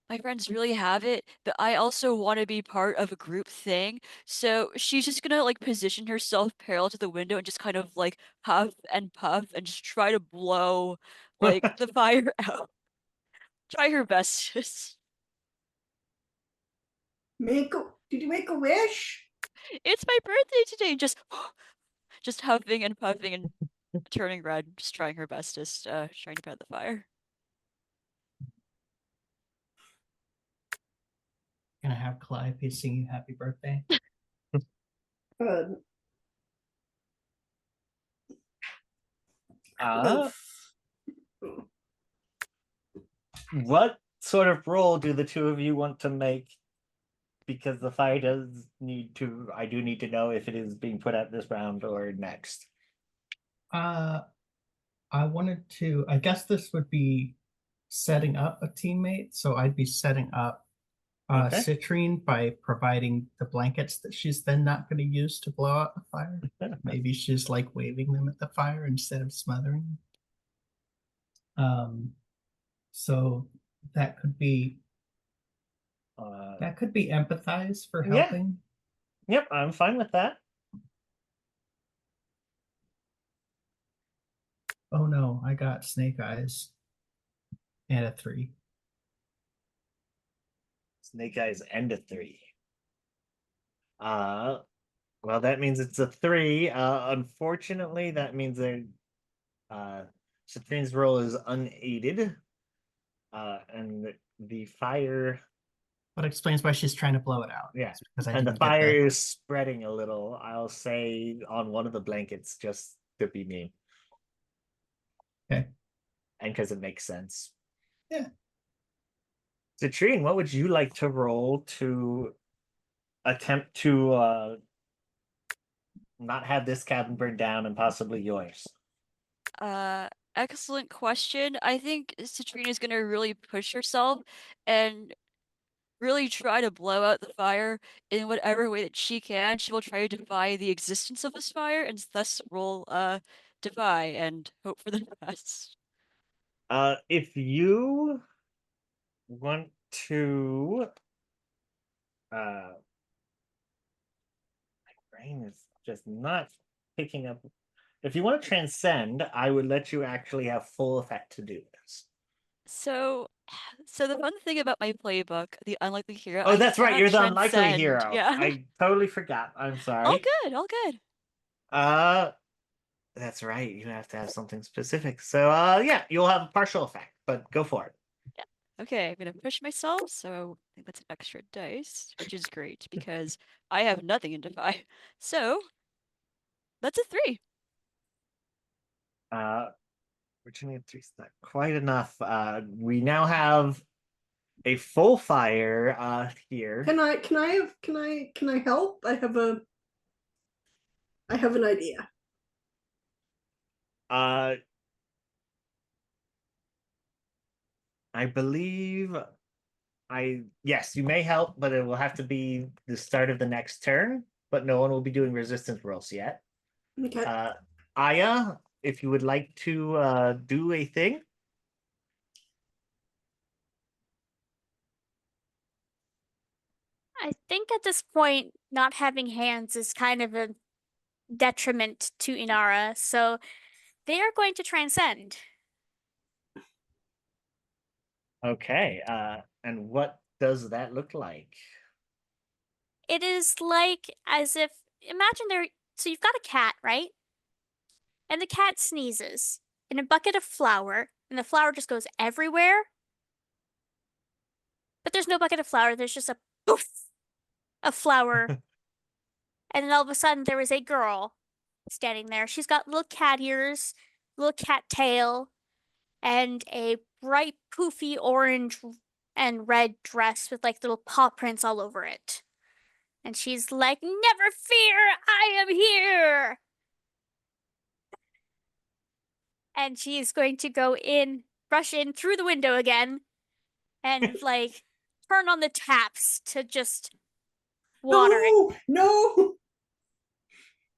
my friends really have it, but I also want to be part of a group thing. So she's just gonna like position herself parallel to the window and just kind of like huff and puff and just try to blow like the fire out. Try her best. Did you make a wish? It's my birthday today. Just huffing and puffing and turning red, just trying her bestest, trying to put out the fire. Gonna have Calliope sing you happy birthday. What sort of roll do the two of you want to make? Because the fire does need to. I do need to know if it is being put out this round or next. I wanted to. I guess this would be setting up a teammate. So I'd be setting up Okay. Citrine by providing the blankets that she's then not going to use to blow out the fire. Maybe she's like waving them at the fire instead of smothering. So that could be empathize for Yeah. helping. Yep, I'm fine with that. Oh no, I got snake eyes and a 3. Snake Eyes and a 3. Well, that means it's a 3. Unfortunately, that means that Citrine's roll is unaided. And the fire What explains why she's trying to blow it out. Yeah. It's because I And the didn't get fire is spreading a little. I'll say on one of the blankets just to be mean. Okay. And because it makes sense. Yeah. Citrine, what would you like to roll to attempt to not have this cabin burned down and possibly yours? Excellent question. I think Citrina's gonna really push herself and really try to blow out the fire in whatever way that she can. She will try to defy the existence of this fire and thus roll defy and hope for the best. If you want to my brain is just not picking up. If you want to transcend, I would let you actually have full effect to do this. So the fun thing about my playbook, the unlikely hero, Oh, I that's right. cannot You're the unlikely transcend. hero. Yeah. I totally forgot. I'm All sorry. good, all good. That's right. You have to have something specific. So, yeah, you'll have a partial effect, but go for it. Okay, I'm gonna push myself, so I think that's an extra dice, which is great because I have nothing in defy. So that's a 3. Virginia 3's not quite enough. We now have a full fire here. Can I help? I have an idea. I believe yes, you may help, but it will have to be the start of the next turn, but no one will be doing resistance rolls yet. Okay. Aya, if you would like to do a thing. I think at this point, not having hands is kind of a detriment to Inara, so they are going to transcend. Okay, and what does that look like? It is like as if imagine so you've got a cat, right? And the cat sneezes in a bucket of flour, and the flour just goes everywhere. But there's no bucket of flour, there's just a poof of flour. And then all of a sudden there is a girl standing there. She's got little cat ears, little cat tail, and a bright poofy orange and red dress with like little paw prints all over it. And she's like, "Never fear, I am here." And she is going to go in, rush in through the window again, and like turn on the taps to just water it. No,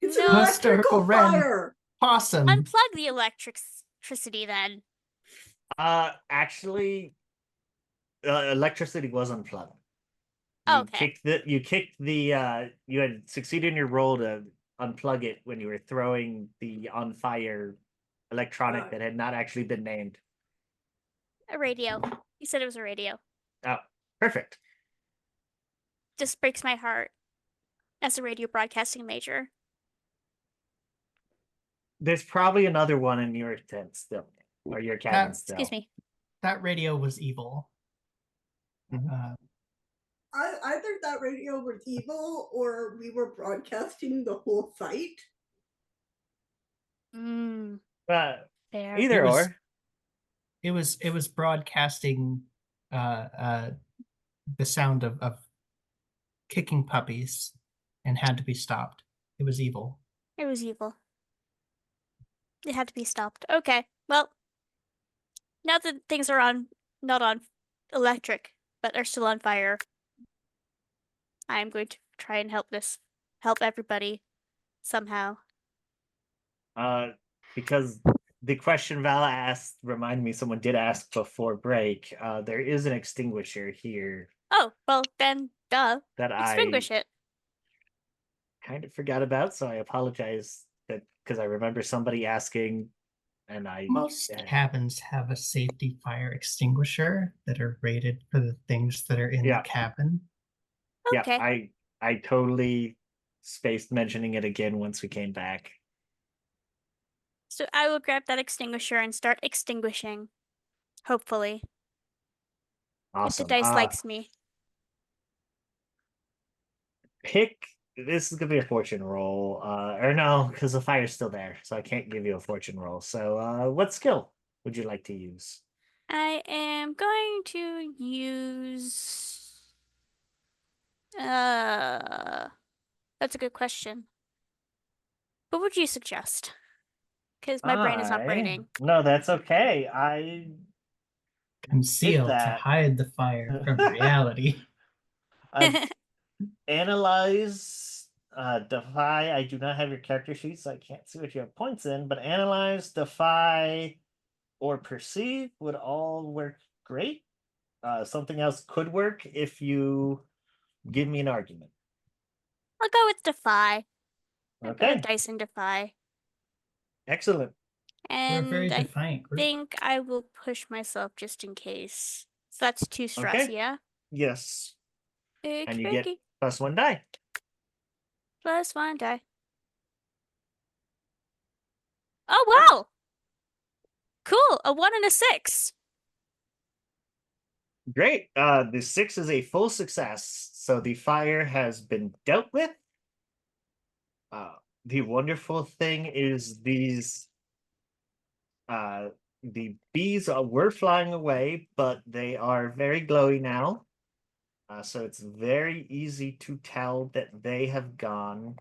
it's an No. electrical Hysterical Ren. fire. Awesome. Unplug the electricity then. Actually, electricity was unplugged. Okay. You you had succeeded in your roll to unplug it when you were throwing the on fire electronic that had not actually been named. A radio. You said it was a radio. Oh, perfect. Just breaks my heart as a radio broadcasting major. There's probably another one in your tent still, or your cabin still. Excuse me. That radio was evil. Mhm. Either that radio was evil or we were broadcasting the whole fight. Mm, Fair. there. Either or. It was broadcasting the sound of kicking puppies and had to be stopped. It was evil. It was evil. It had to be stopped. Okay. Well, now that things are not on electric, but are still on fire, I am going to try and help everybody somehow. Because the question Vala asked reminded me someone did ask before break. There is an extinguisher here Oh, well then, duh. that Extinguish it. kind of forgot about, so I apologize that because I remember somebody asking, and Most cabins have a safety fire extinguisher that are rated for the things that are in Yeah. the cabin. Okay. Yeah, I totally spaced mentioning it again once we came back. So I will grab that extinguisher and start extinguishing. Hopefully. Awesome. If the dice likes me. Pick. This is gonna be a fortune roll. Or no, because the fire's still there, so I can't give you a fortune roll. So, what skill would you like to use? I am going to use. That's a good question. What would you suggest? Because my brain is not braining. No, that's okay. I Conceal to that. hide the fire from reality. Analyze, defy. I do not have your character sheet, so I can't see what you have points in. But analyze, defy, or perceive would all work great. Something else could work if you give me an argument. I'll go with defy. I've got a Okay, dice in defy. excellent. We're a very And I defiant group. think I will push myself just in case. So that's 2 stress, Okay. yeah? Yes, and you get Okey-dokey. +1 die. +1 die. Oh, wow! Cool, a 1 and a 6. Great. The 6 is a full success, so the fire has been dealt with. The wonderful thing is the bees were flying away, but they are very glowy now. So it's very easy to tell that they have gone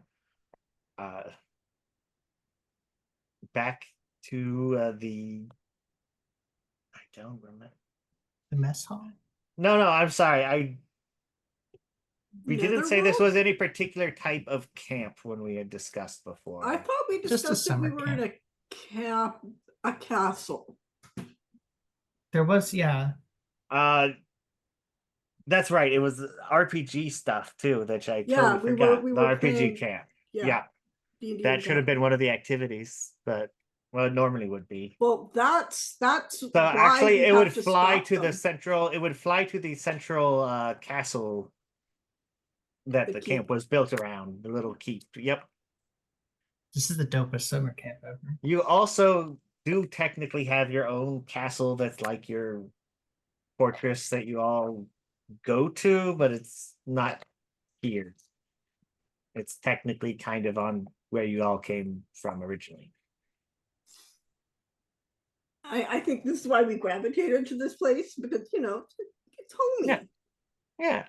back to the. I don't remember. The mess hall? No, I'm sorry. We didn't say this Netherworld? was any particular type of camp when we had discussed before. I thought we Just a discussed that we summer were in a castle. There was, yeah. That's right. It was RPG stuff too, that I Yeah, totally we forgot. were The RPG playing- camp. Yeah. Yeah, D&D that and should have been Dungeons. one of the activities, but well, it normally would be. Well, that's So why actually, we it would have to fly stop to the them. central. It would fly to the central castle that The the keep. camp was built around. The little keep. Yep. This is the dopest summer camp ever. You also do technically have your own castle that's like your fortress that you all go to, but it's not here. It's technically kind of on where you all came from originally. I think this is why we gravitated to this place because it's homey. Yeah.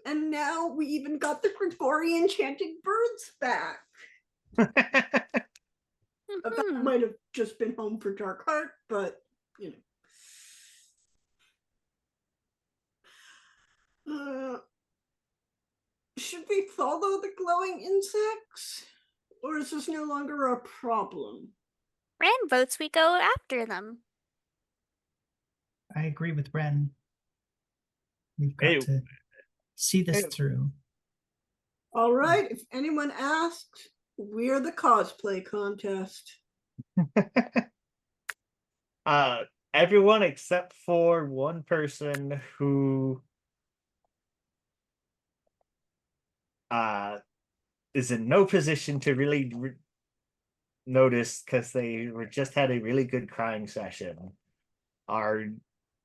And now we even got the Gregorian chanting birds back. That Mhm. might have just been home for Darkheart, but should we follow the glowing insects, or is this no longer a problem? Ran votes we go after them. I agree with Ren. We've got Hey. to see this Hey. through. All right, if anyone asks, we're the cosplay contest. Everyone except for one person who is in no position to really notice because they were just had a really good crying session, are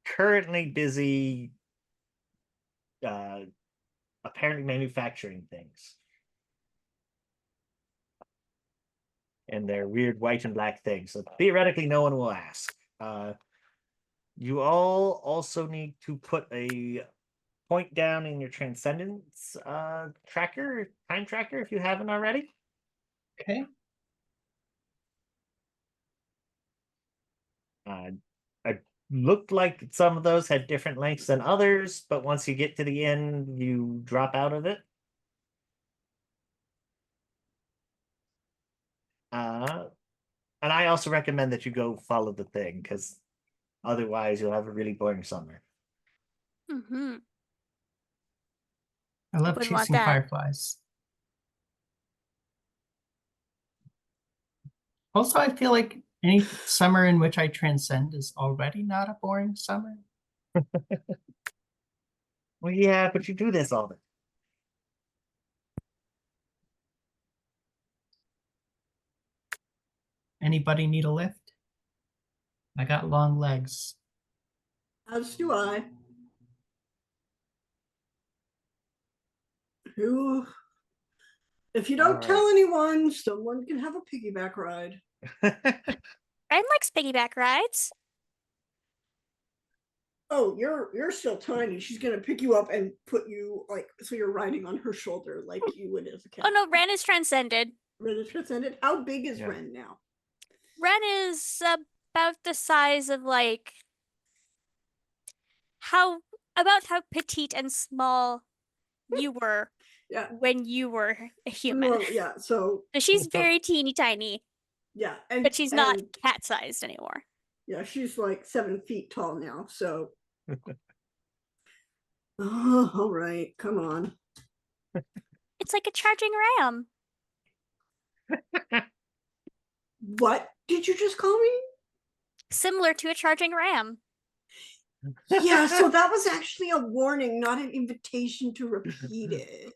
currently busy apparently manufacturing things. And they're weird white and black things. So theoretically, no one will ask. You all also need to put a point down in your transcendence time tracker, if you haven't already. Okay. It looked like some of those had different lengths than others, but once you get to the end, you drop out of it. And I also recommend that you go follow the thing, because otherwise you'll have a really boring summer. Mm-hmm. I love Wouldn't want chasing that. fireflies. Also, I feel like any summer in which I transcend is already not a boring summer. Well, yeah, but you do this all the time. Anybody need a lift? I got long legs. As do I. Ooh. If you All don't tell right. anyone, someone can have a piggyback ride. Ren likes piggyback rides. Oh, you're still tiny. She's gonna pick you up and put you like so you're riding on her shoulder like you would as a cat. Oh no, Ren is transcended. Ren is transcended. How big is Yeah. Ren now? Ren is about the size of like how petite and small you were Yeah. when you were a human. Normal, yeah. So So she's very teeny tiny, yeah, and but she's not and, cat-sized anymore. yeah, she's like 7 feet tall now. So oh, all right, come on. It's like a charging ram. What did you just call me? Similar to a charging ram. Yeah, so that was actually a warning, not an invitation to repeat it.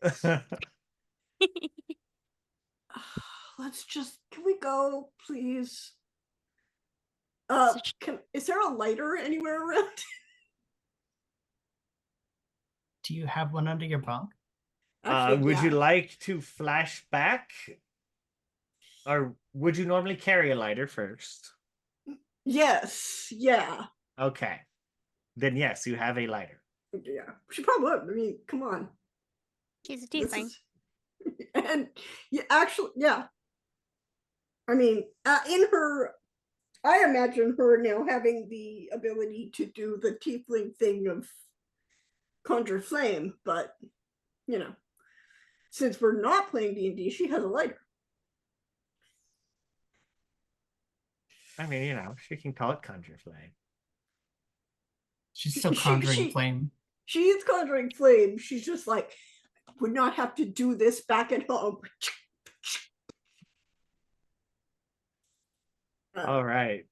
Let's just, can we go, please? Is there a lighter anywhere around? Do you have one under your bunk? Actually, Would you yeah. like to flash back? Or would you normally carry a lighter first? Yes, yeah. Okay. Then yes, you have a lighter. Yeah, she probably would. I mean, come on. She's a This tiefling. is- and yeah, actually, yeah. I mean, in her, I imagine her now having the ability to do the tiefling thing of conjure flame, but you know, since we're not playing D&D, she has a lighter. I mean, you know, she can call it conjure flame. She's still conjuring She- flame. She is conjuring flame. She's just like, would not have to do this back at home. All right.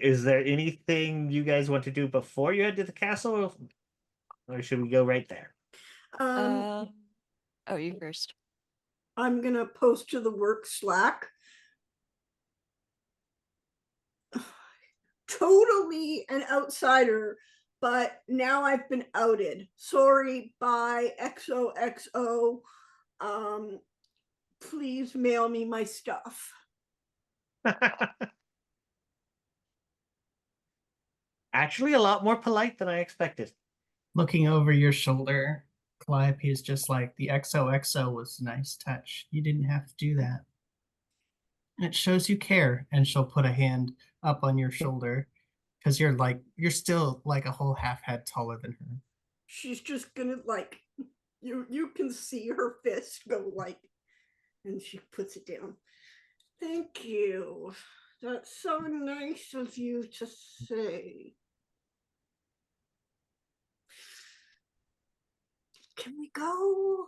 Is there anything you guys want to do before you head to the castle? Or should we go right there? Oh, you first. I'm gonna post to the work Slack. Totally an outsider, but now I've been outed. Sorry, bye, XOXO. Please mail me my stuff. Actually, a lot more polite than I expected. Looking over your shoulder, Calliope is just like, the XOXO was a nice touch. You didn't have to do that. And it shows you care, and she'll put a hand up on your shoulder because you're still like a whole half head taller than her. She's just gonna like, you can see her fist go like, and she puts it down. Thank you. That's so nice of you to say. Can we go?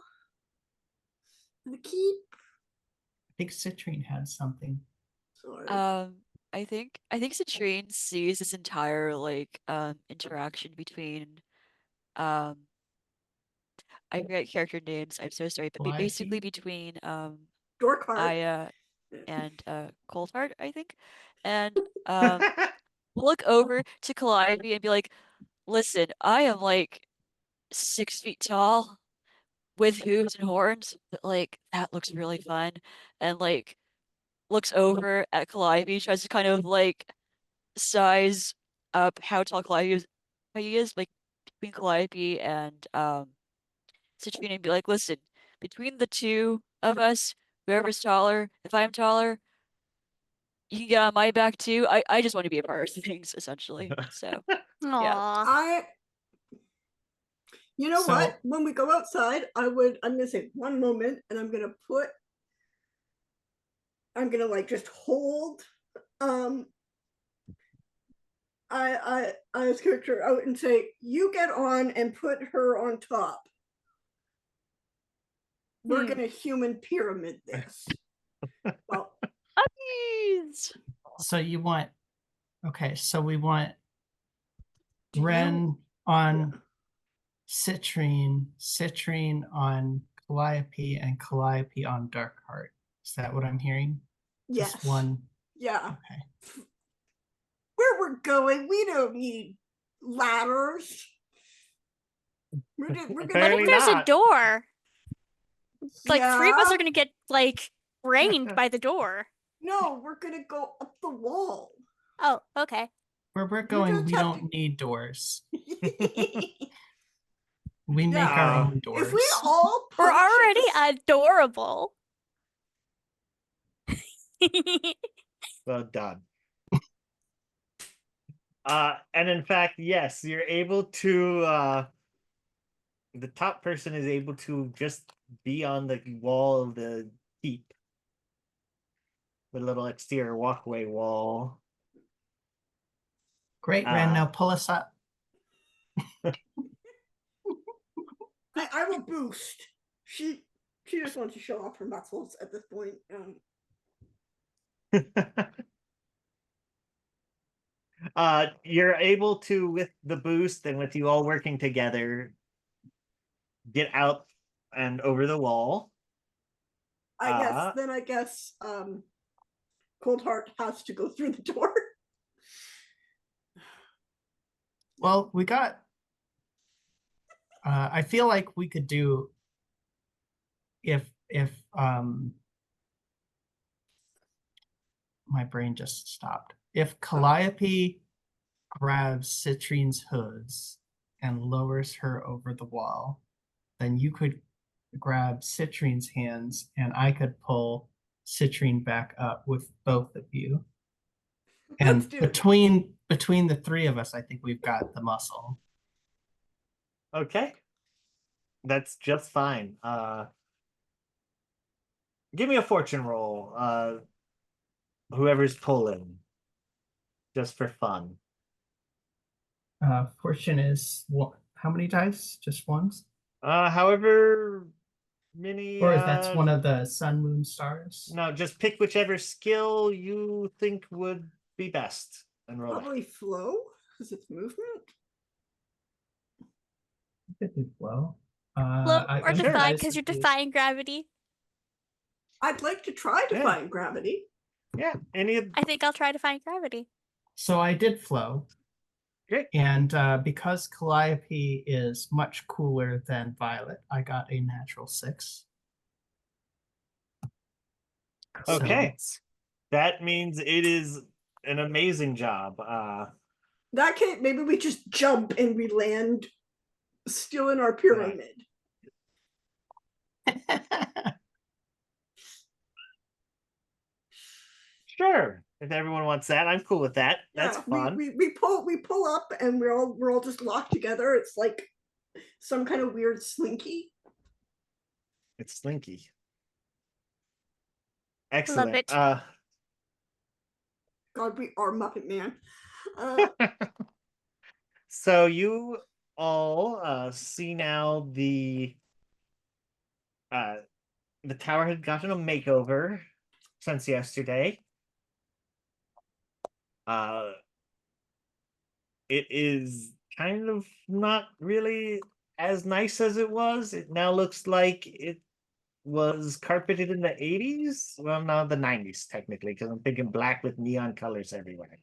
The keep? I think Citrine had something. Sorry. I think Citrine sees this entire like interaction between I forget character names, I'm so sorry, but basically Calliope? between Dorkheart. Aya and Coldheart, I think. And look over to Calliope and be like, listen, I am like 6 feet tall with hooves and horns, but like that looks really fun. And like looks over at Calliope, tries to kind of like size up how tall he is, like between Calliope and Citrine, and be like, listen, between the two of us, whoever's taller, if I'm taller, you can get on my back too. I just want to be a part of things, essentially. So Aww. You know So- what? When we go outside, I'm gonna say one moment, and I'm gonna like just hold Aya's character out and say, you get on and put her on top. We're gonna human pyramid this. Well, puppies. So you want, okay, so we want do you- Ren on Citrine, Citrine on Calliope, and Calliope on Darkheart. Is that what I'm hearing? Yes. Just one. Yeah. Okay. Where we're going, we don't need ladders. We're gonna What Apparently if there's a not. door? Like three of us Yeah. are gonna get like brained by the door. No, we're gonna go up the wall. Oh, okay. Where we're You going, just we have don't to- need doors. Yeah. We make our Yeah. own doors. If we all We're punch at already the s- adorable. Well done. And in fact, yes, you're able to the top person is able to just be on the wall of the keep. The little exterior walkway wall. Great, Ren. Uh, Now pull us up. I will boost. She just wants to show off her muscles at this point. You're able to, with the boost and with you all working together, get out and over the wall. I guess Cold Heart has to go through the door. Well, we got. I feel like we could do. If my brain just stopped. If Calliope grabs Citrine's hoods and lowers her over the wall, then you could grab Citrine's hands and I could pull Citrine back up with both of you. Let's And do it. between the three of us, I think we've got the muscle. Okay. That's just fine. Give me a fortune roll. Whoever's pulling. Just for fun. Fortune is what? How many dice? Just once? However many Or is that's one of the sun, moon, stars? no, just pick whichever skill you think would be best and roll it. Probably flow because it's movement. Could do flow. Float I or guess defy dice because you're would be- defying gravity. I'd like to try Yeah. defying gravity. Yeah, any of I think I'll try defying gravity. So I did flow. Great. And because Calliope is much cooler than Violet, I got a natural 6. Okay. That means it is an amazing job. That case, maybe we just jump and we land still in our pyramid. Sure. If everyone wants that, I'm cool with that. That's Yeah, fun. we pull up and we're all just locked together. It's like some kind of weird slinky. It's slinky. Excellent. it. God, we are Muppet Man. So you all see now the tower had gotten a makeover since yesterday. It is kind of not really as nice as it was. It now looks like it was carpeted in the 80s. Well, no, the 90s technically, because I'm thinking black with neon colors everywhere.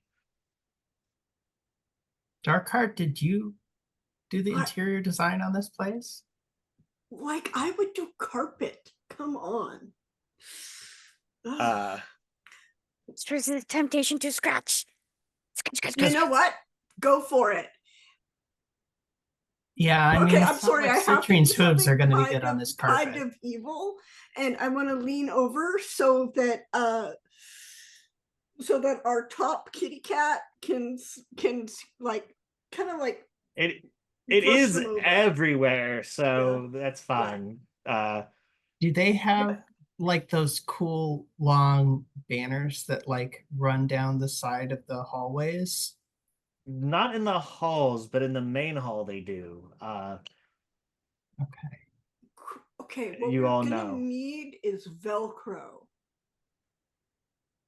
Darkheart, did you do the I- interior design on this place? Like I would do carpet. Come on. It's resist the temptation to scratch. You know what? Go for it. Yeah, I mean, Okay, it's I'm not sorry. like I have to Citrine's do hooves are something going to be good on this carpet. kind of evil, and I want to lean over so that our top kitty cat can like kind of like it brush is them over. everywhere, so that's fine. Do they have like those cool long banners that like run down the side of the hallways? Not in the halls, but in the main hall they do. Okay. Okay, what You we're all gonna know. need is Velcro.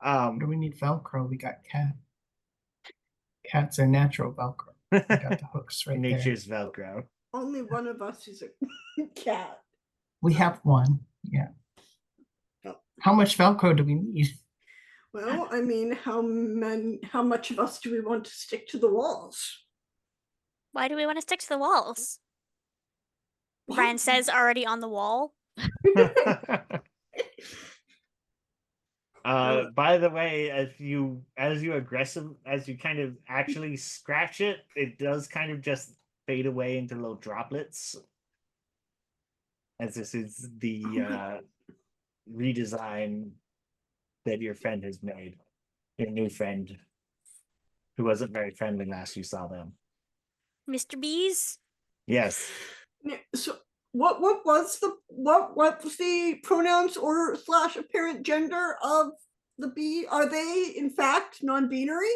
What do we need Velcro? We got cat. Cats are natural Velcro. We got the hooks right there. Nature's Velcro. Only one of us is a cat. We have one. Yeah. Oh. How much Velcro do we need? Well, I mean, how much of us do we want to stick to the walls? Why do we want to stick to the walls? Ren says already on the wall. By the way, as you kind of actually scratch it, it does kind of just fade away into little droplets. As this is the redesign that your friend has made. Your new friend, who wasn't very friendly last you saw them. Mr. Bees? Yes. So what was the pronouns or / apparent gender of the bee? Are they in fact non-binary?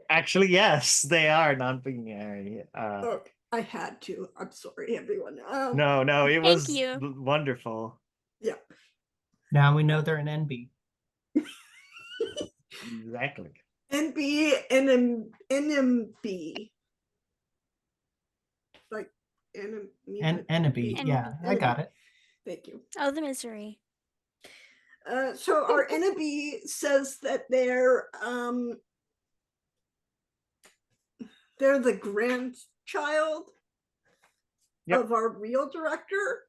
Actually, yes, they are non-binary. Okay, I had to. I'm sorry, everyone. No, it Thank was you. wonderful. Yeah. Now we know they're an NB. Exactly. NB, NMB. Like enemy. Enemy. Yeah, I got it. Thank you. Oh, the misery. So our NB says that they're the grandchild Yep. of our real director,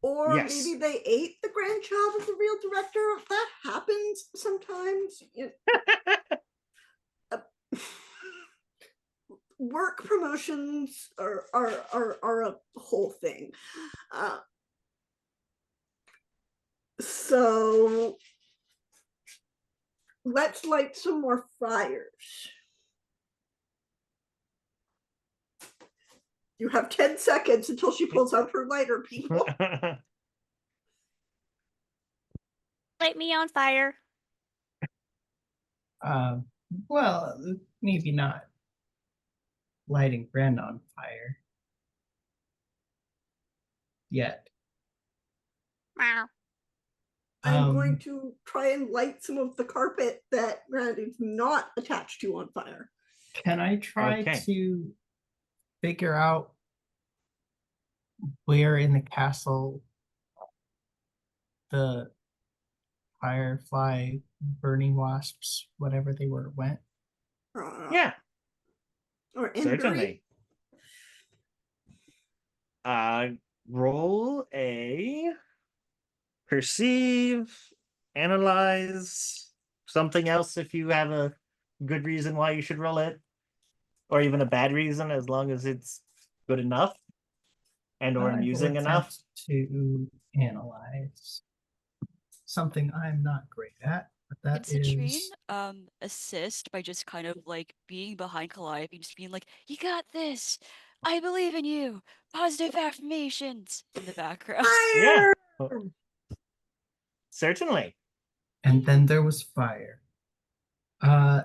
or Yes. maybe they ate the grandchild of the real director. That happens sometimes. Work promotions are a whole thing. So let's light some more fires. You have 10 seconds until she pulls out her lighter, people. Light me on fire. Well, maybe not lighting Ren on fire yet. Wow. I'm Um, going to try and light some of the carpet that Rand is not attached to on fire. Can I try Okay. to figure out where in the castle the firefly, burning wasps, whatever they were, went? Yeah, Or certainly. Roll a perceive, analyze, something else if you have a good reason why you should roll it, or even a bad reason, as long as it's good enough and or I will amusing enough. attempt to analyze something I'm not great at, but that Can Citrine is assist by just kind of like being behind Calliope, just being like, "You got this! I believe in you! Positive affirmations!" in the background. Yeah, Fire! certainly. and then there was fire.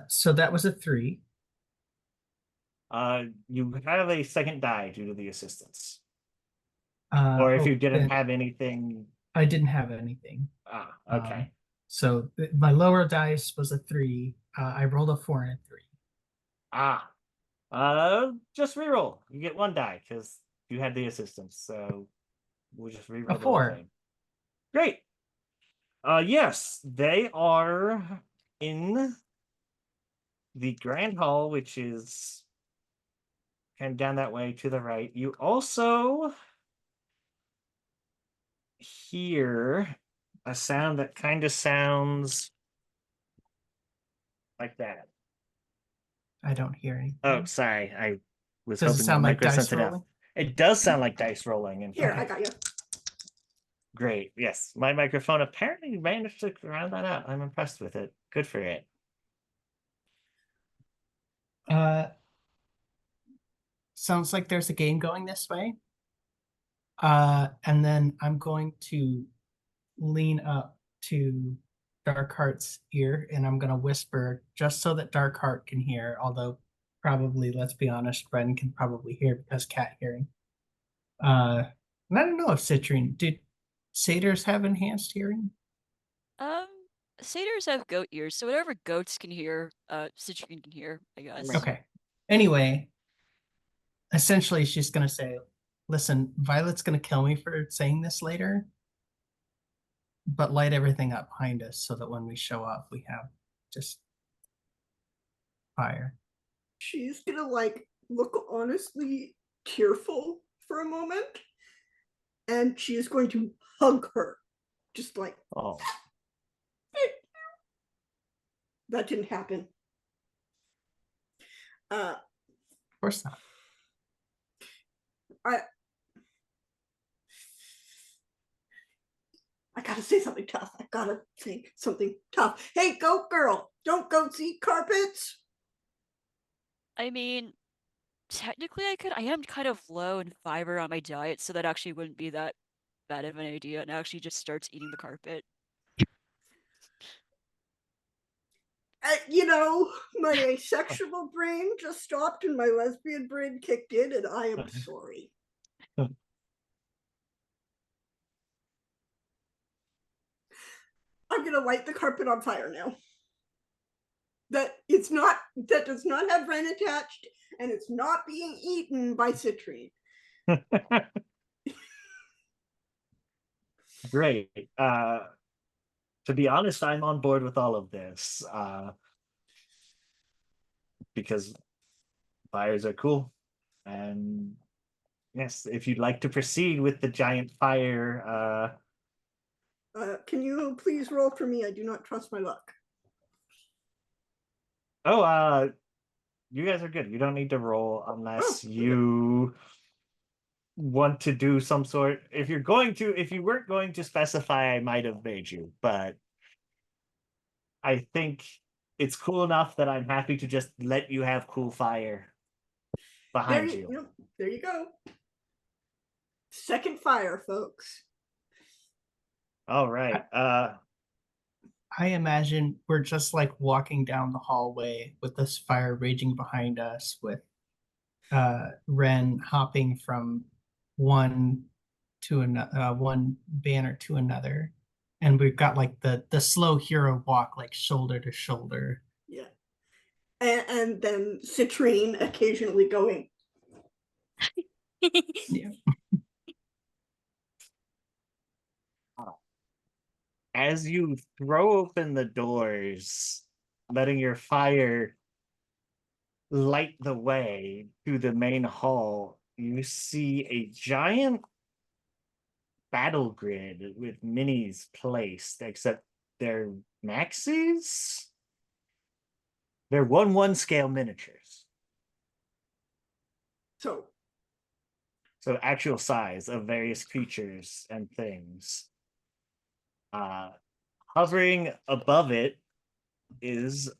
So that was a 3. You have a second die due to the assistance, Or or if you didn't have anything. I didn't have anything. Okay. So my lower dice was a 3. I rolled a 4 and a 3. Just reroll. You get one die because you had the assistance. So we'll just reroll A the whole 4. thing. Great. Yes, they are in the Grand Hall, which is kind of down that way to the right. You also hear a sound that kind of sounds like that. I don't hear anything. Oh, sorry. I was Does it hoping sound the like micro dice sent it out. rolling? It does sound like dice rolling. In Here, fact. I got you. Great. Yes, my microphone apparently managed to round that out. I'm impressed with it. Good for it. Sounds like there's a game going this way. And then I'm going to lean up to Darkheart's ear and I'm going to whisper just so that Darkheart can hear, although probably, let's be honest, Ren can probably hear because cat hearing. And I don't know if Citrine, did satyrs have enhanced hearing? Satyrs have goat ears, so whatever goats can hear, Citrine can hear, I guess. Okay. Anyway, essentially she's going to say, listen, Violet's going to kill me for saying this later, but light everything up behind us so that when we show up, we have just fire. She's gonna like look honestly tearful for a moment, and she is going to hug her, just like Oh, that didn't happen. Of course not. I gotta say something tough. I gotta think something tough. Hey, goat girl, don't goats eat carpets? I mean, technically I could. I am kind of low in fiber on my diet, so that actually wouldn't be that bad of an idea, and actually just starts eating the carpet. You know, my asexual brain just stopped and my lesbian brain kicked in, and I am sorry. I'm gonna light the carpet on fire now. That does not have Ren attached, and it's not being eaten by citrine. great. To be honest, I'm on board with all of this. Because fires are cool. And yes, if you'd like to proceed with the giant fire, Can you please roll for me? I do not trust my luck. you guys are good. You don't need to roll unless you want to do some sort. If you weren't going to specify, I might have made you, but I think it's cool enough that I'm happy to just let you have cool fire behind you. There you go. Second fire, folks. All right. I imagine we're just like walking down the hallway with this fire raging behind us, with Ren hopping from one banner to another, and we've got like the slow hero walk, like shoulder to shoulder. Yeah. And then citrine occasionally going. Yeah. As you throw open the doors, letting your fire light the way to the main hall, you see a giant battle grid with minis placed, except they're maxis. They're 1/1 scale miniatures. So Actual size of various creatures and things. Hovering above it is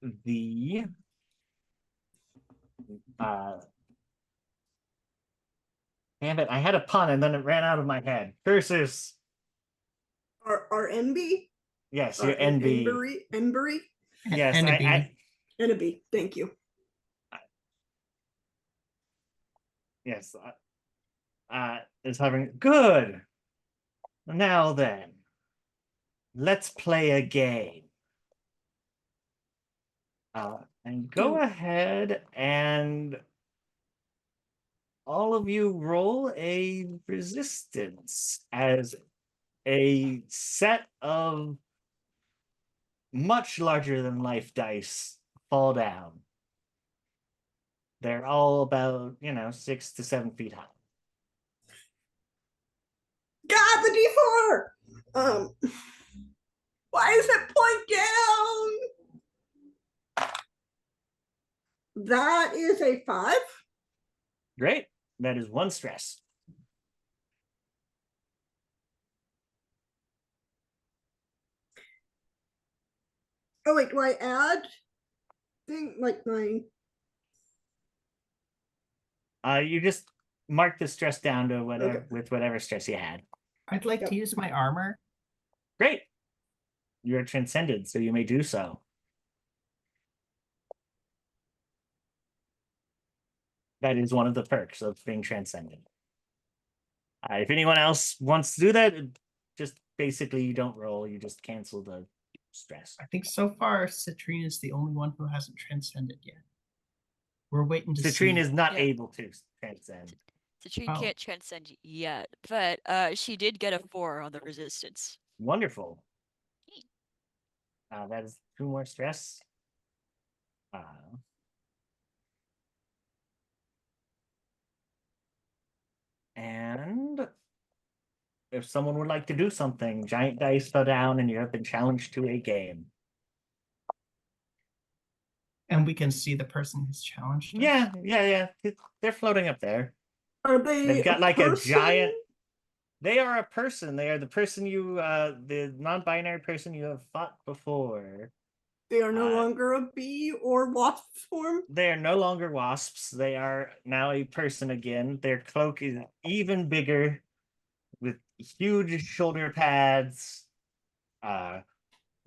the damn it, I had a pun and then it ran out of my head. Curses. our NB? Yes, your NB. Embury? Yes, Enby, thank you. Yes. Is hovering. Good. Now then, let's play a game. And go ahead and all of you roll a resistance as a set of much larger than life dice fall down. They're all about, 6 to 7 feet high. God, the D4! Why is it point down? That is a 5. Great. That is 1 stress. Oh wait, do I add thing like my? You just mark the stress down to whatever Okay. with whatever stress you had. I'd like Yep. to use my armor. Great. You're transcended, so you may do so. That is one of the perks of being transcended. If anyone else wants to do that, just basically you don't roll, you just cancel the stress. I think so far Citrine is the only one who hasn't transcended yet. We're waiting to see. Citrine is not Yeah. able to transcend. Citrine Oh. can't transcend yet, but she did get a 4 on the resistance. Wonderful. That is 2 more stress. if someone would like to do something, giant dice fell down and you have been challenged to a game. And we can see the person who's challenged us. Yeah. They're floating up there. Are they They've got a like person? a giant. They are a person. They are the person the non-binary person you have fought before. They are no Uh, longer a bee or wasp form. They are no longer wasps. They are now a person again. Their cloak is even bigger, with huge shoulder pads,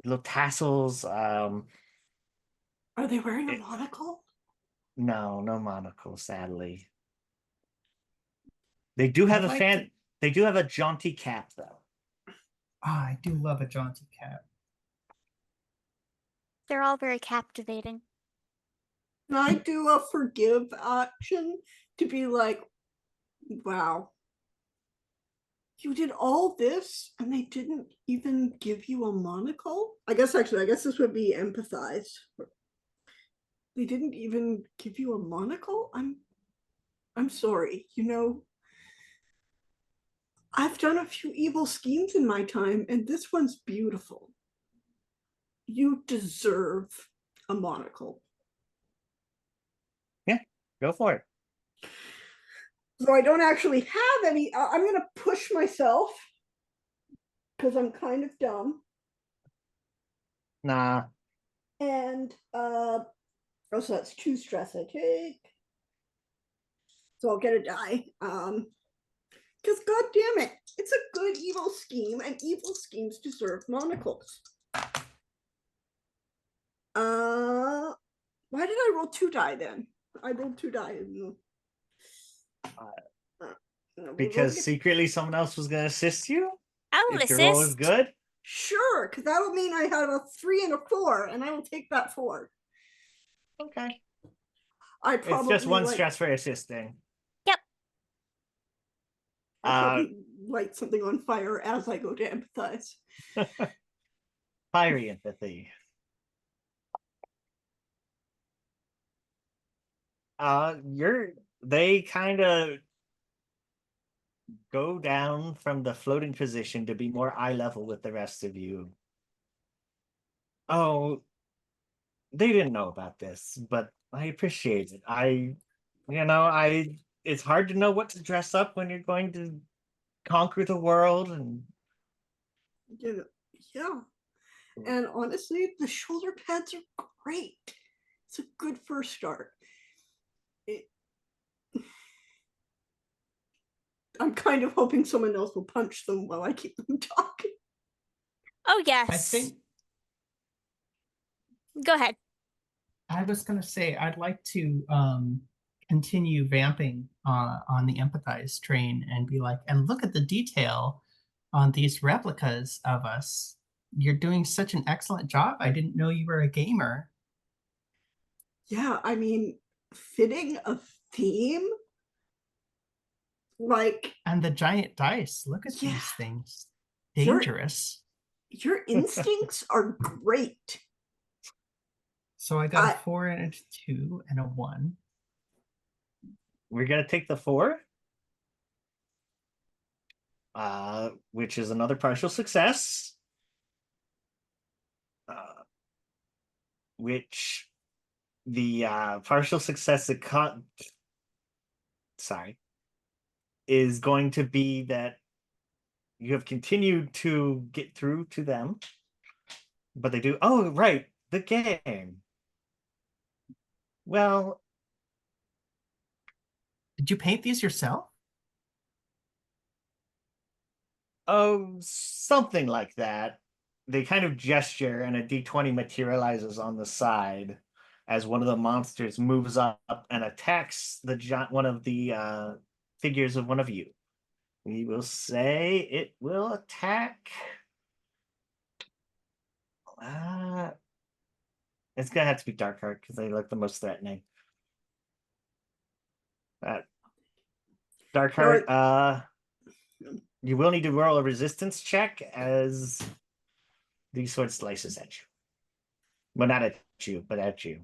little tassels. Are they wearing a It- monocle? No monocle, sadly. They do have I'd like to- They do have a jaunty cap, though. Ah, I do love a jaunty cap. They're all very captivating. Can I do a forgive action to be like, wow, you did all this and they didn't even give you a monocle? I guess this would be empathize. They didn't even give you a monocle? I'm sorry. You know, I've done a few evil schemes in my time, and this one's beautiful. You deserve a monocle. Go for it. So I don't actually have any. I'm going to push myself because I'm kind of dumb. Nah. And so that's 2 stress I take. So I'll get a die. Because god damn it, it's a good evil scheme, and evil schemes deserve monocles. Why did I roll 2 die then? I rolled 2 die. Because secretly someone else was going to assist you? I will If your roll is assist. good? Sure, because that'll mean I have a 3 and a 4, and I will take that 4. Okay. I It's probably just one stress for assisting. Yep. I probably light something on fire as I go to empathize. Fiery empathy. They kind of go down from the floating position to be more eye level with the rest of you. Oh, they didn't know about this, but I appreciate it. It's hard to know what to dress up when you're going to conquer the world, and Yeah. And honestly, the shoulder pads are great. It's a good first start. I'm kind of hoping someone else will punch them while I keep them talking. Oh, I yes. think Go ahead. I was going to say I'd like to continue vamping on the empathize train and be like, and look at the detail on these replicas of us. You're doing such an excellent job. I didn't know you were a gamer. Yeah, I mean, fitting a theme like, And the giant dice. Look at Yeah. these things. You're- Dangerous. your instincts are great. So I got a 4 and a 2 and a 1. we're gonna take the 4. Which is another partial success. Which the partial success is going to be that you have continued to get through to them, but they do. Oh, right, the game. Well, Did you paint these yourself? oh, something like that. They kind of gesture, and a d20 materializes on the side as one of the monsters moves up and attacks one of the figures of one of you. We will say it will attack. It's gonna have to be Darkheart because they look the most threatening. Darkheart, you will need to roll a resistance check as these sword slices at you. Well, not at you, but at you.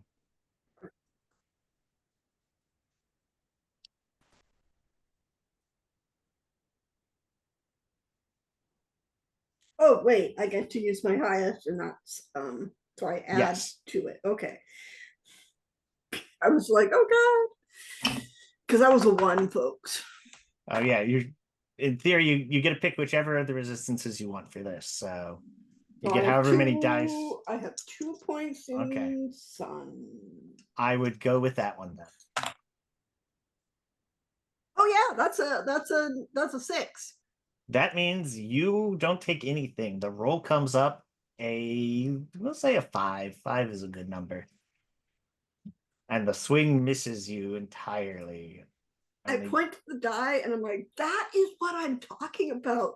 Oh, wait, I get to use my highest and that's, so I add Yes. to it. Okay. I was like, oh God. Because that was a 1, folks. Oh yeah, you in theory you get to pick whichever of the resistances you want for this. So you So get I have however many dice. I have 2 points in Okay. sun. I would go with that one then. Oh yeah, that's a 6. That means you don't take anything. The roll comes up we'll say a 5. 5 is a good number. And the swing misses you entirely. I And point to the die and I'm like, that is what I'm talking about.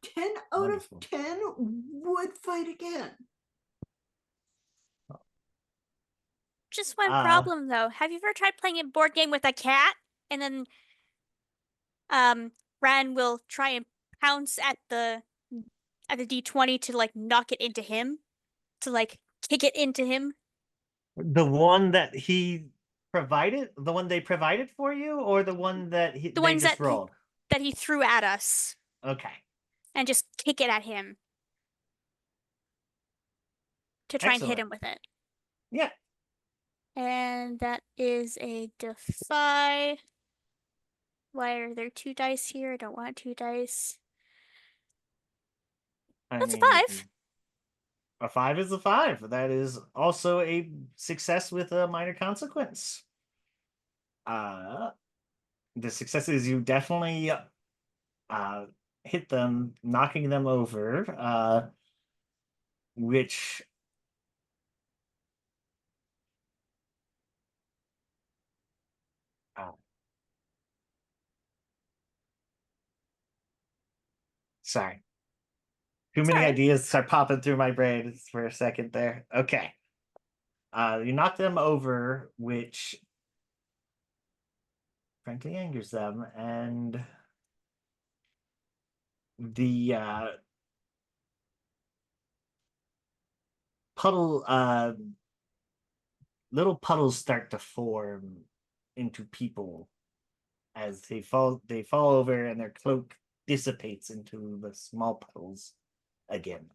10 out Wonderful. of 10 would fight again. Just one problem though. Have you ever tried playing a board game with a cat and then Ran will try and pounce at the D20 to like knock it into him, to like kick it into him? the one that he provided, the one they provided for you, or the one that The they ones just rolled? that he threw at us Okay. and just kick it at him to try and hit Excellent. him with it. Yeah. And that is a defy. Why are there 2 dice here? I don't want 2 dice. That's a 5. A 5 is a 5. That is also a success with a minor consequence. The success is you definitely hit them, knocking them over, which sorry. Too many Sorry. ideas start popping through my brain for a second there. Okay. You knock them over, which frankly angers them, and the puddle little puddles start to form into people as they fall over and their cloak dissipates into the small puddles again.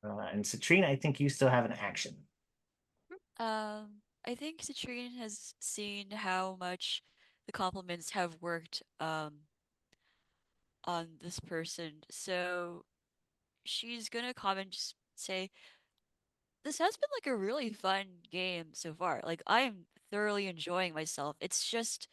And Citrine, I think you still have an action. I think Citrine has seen how much the compliments have worked on this person, so she's gonna come and just say, "This has been like a really fun game so far. Like I am thoroughly enjoying myself. It's just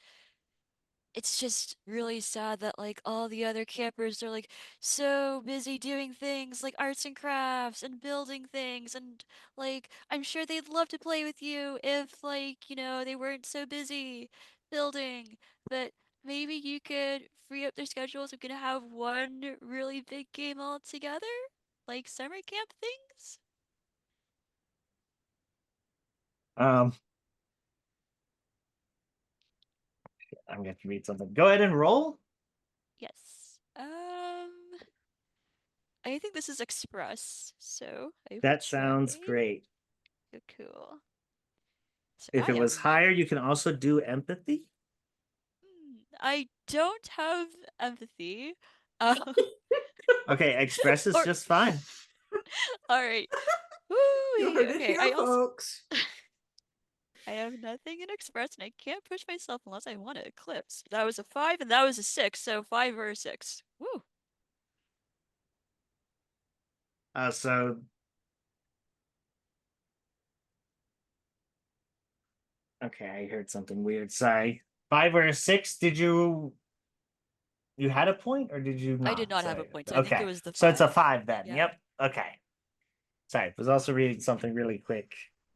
really sad that like all the other campers are like so busy doing things like arts and crafts and building things, and like I'm sure they'd love to play with you if like, they weren't so busy building, but maybe you could free up their schedules. We can have one really big game all together, like summer camp things." Um, I'm going to read something. Go ahead and roll. Yes. I think this is Express, so I will That sounds try. great. Oh, cool. So If I it was am. higher, you can also do empathy. I don't have empathy. Um, Okay, express is or just fine. all right. You Woo! heard it Okay, here, folks. I have nothing in Express, and I can't push myself unless I want to Eclipse. That was a 5, and that was a 6. So 5 or a 6. Woo! So okay, I heard something weird. Sorry. 5 or a 6? You had a point or did you I did not? not have a Sorry. point, so I think it Okay. was the So it's a 5. 5 then. Yeah. Yep. Okay. Sorry. I was also reading something really quick.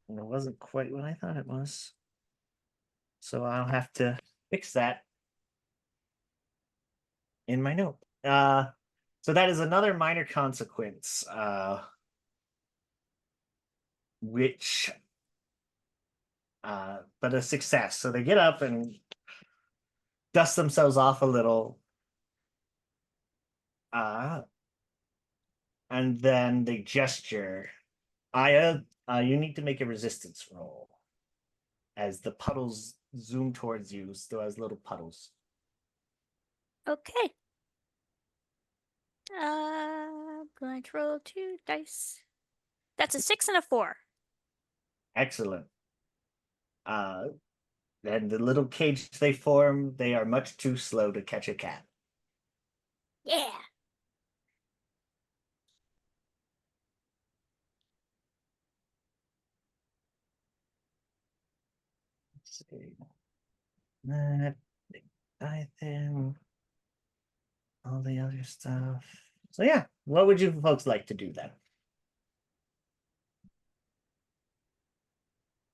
And it wasn't quite what I thought it was. So I'll have to fix that in my note. So that is another minor consequence, which but a success. So they get up and dust themselves off a little. And then they gesture You need to make a resistance roll as the puddles zoom towards you, still as little puddles. Okay. I'm going to roll 2 dice. That's a 6 and a 4. Excellent. And the little cage they form, they are much too slow to catch a cat. Yeah. Let's see. That Python, all the other stuff. So yeah, what would you folks like to do then?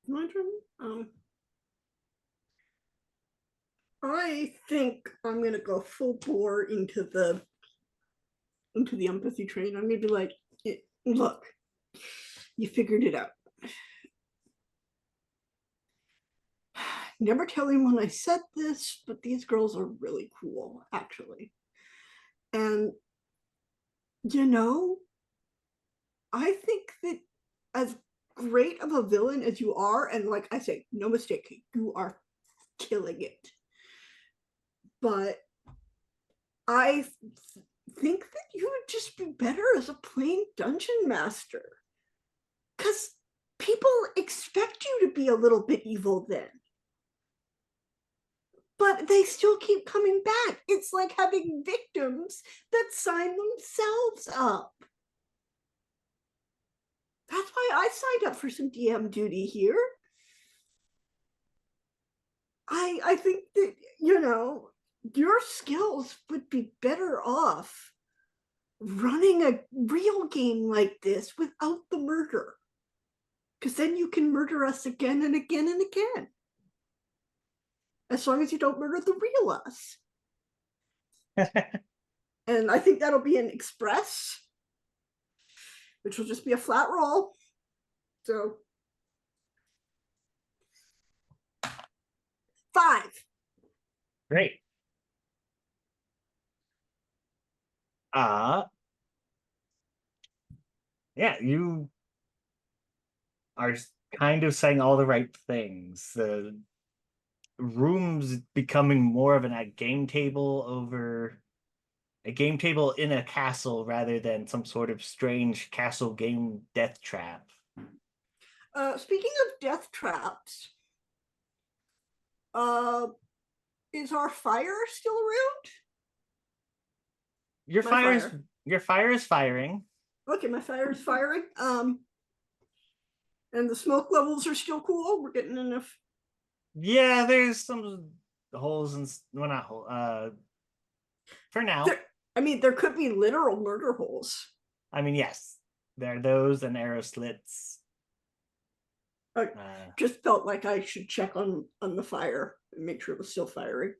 My turn. I think I'm gonna go full bore into the empathy train. I'm gonna be like, look, you figured it out. Never tell anyone I said this, but these girls are really cool, actually. And you know, I think that as great of a villain as you are, and like I say, no mistake, you are killing it. But I think that you would just be better as a plain dungeon master. Because people expect you to be a little bit evil then. But they still keep coming back. It's like having victims that sign themselves up. That's why I signed up for some DM duty here. I think that, you know, your skills would be better off running a real game like this without the murder. Because then you can murder us again and again and again. As long as you don't murder the real us. And I think that'll be an express, which will just be a flat roll. So 5. Great. Yeah, you are kind of saying all the right things. The room's becoming more of a game table over a game table in a castle rather than some sort of strange castle game death trap. Speaking of death traps, is our fire still around? Your fire is firing. Okay, my fire is firing. And the smoke levels are still cool. We're getting enough. Yeah, there's some holes and well, not hole. For now. There could be literal murder holes. I mean, yes, there are those and arrow slits. I just felt like I should check on the fire and make sure it was still firing,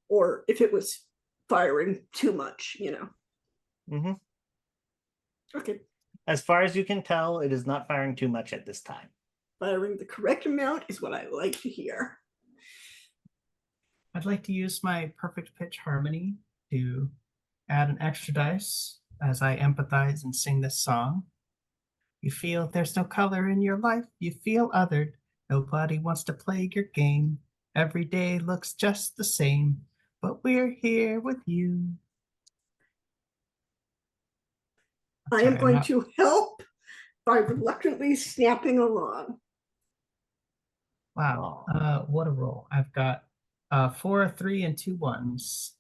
or if it was firing too much, you know. Mm-hmm. Okay. As far as you can tell, it is not firing too much at this time. Firing the correct amount is what I like to hear. I'd like to use my perfect pitch harmony to add an extra dice as I empathize and sing this song. You feel there's no color in your life, you feel othered. Nobody wants to play your game. Every day looks just the same, but we're here with you. I am going to help by reluctantly snapping along. Wow. What a roll. I've got 4, 3, and 2 1s.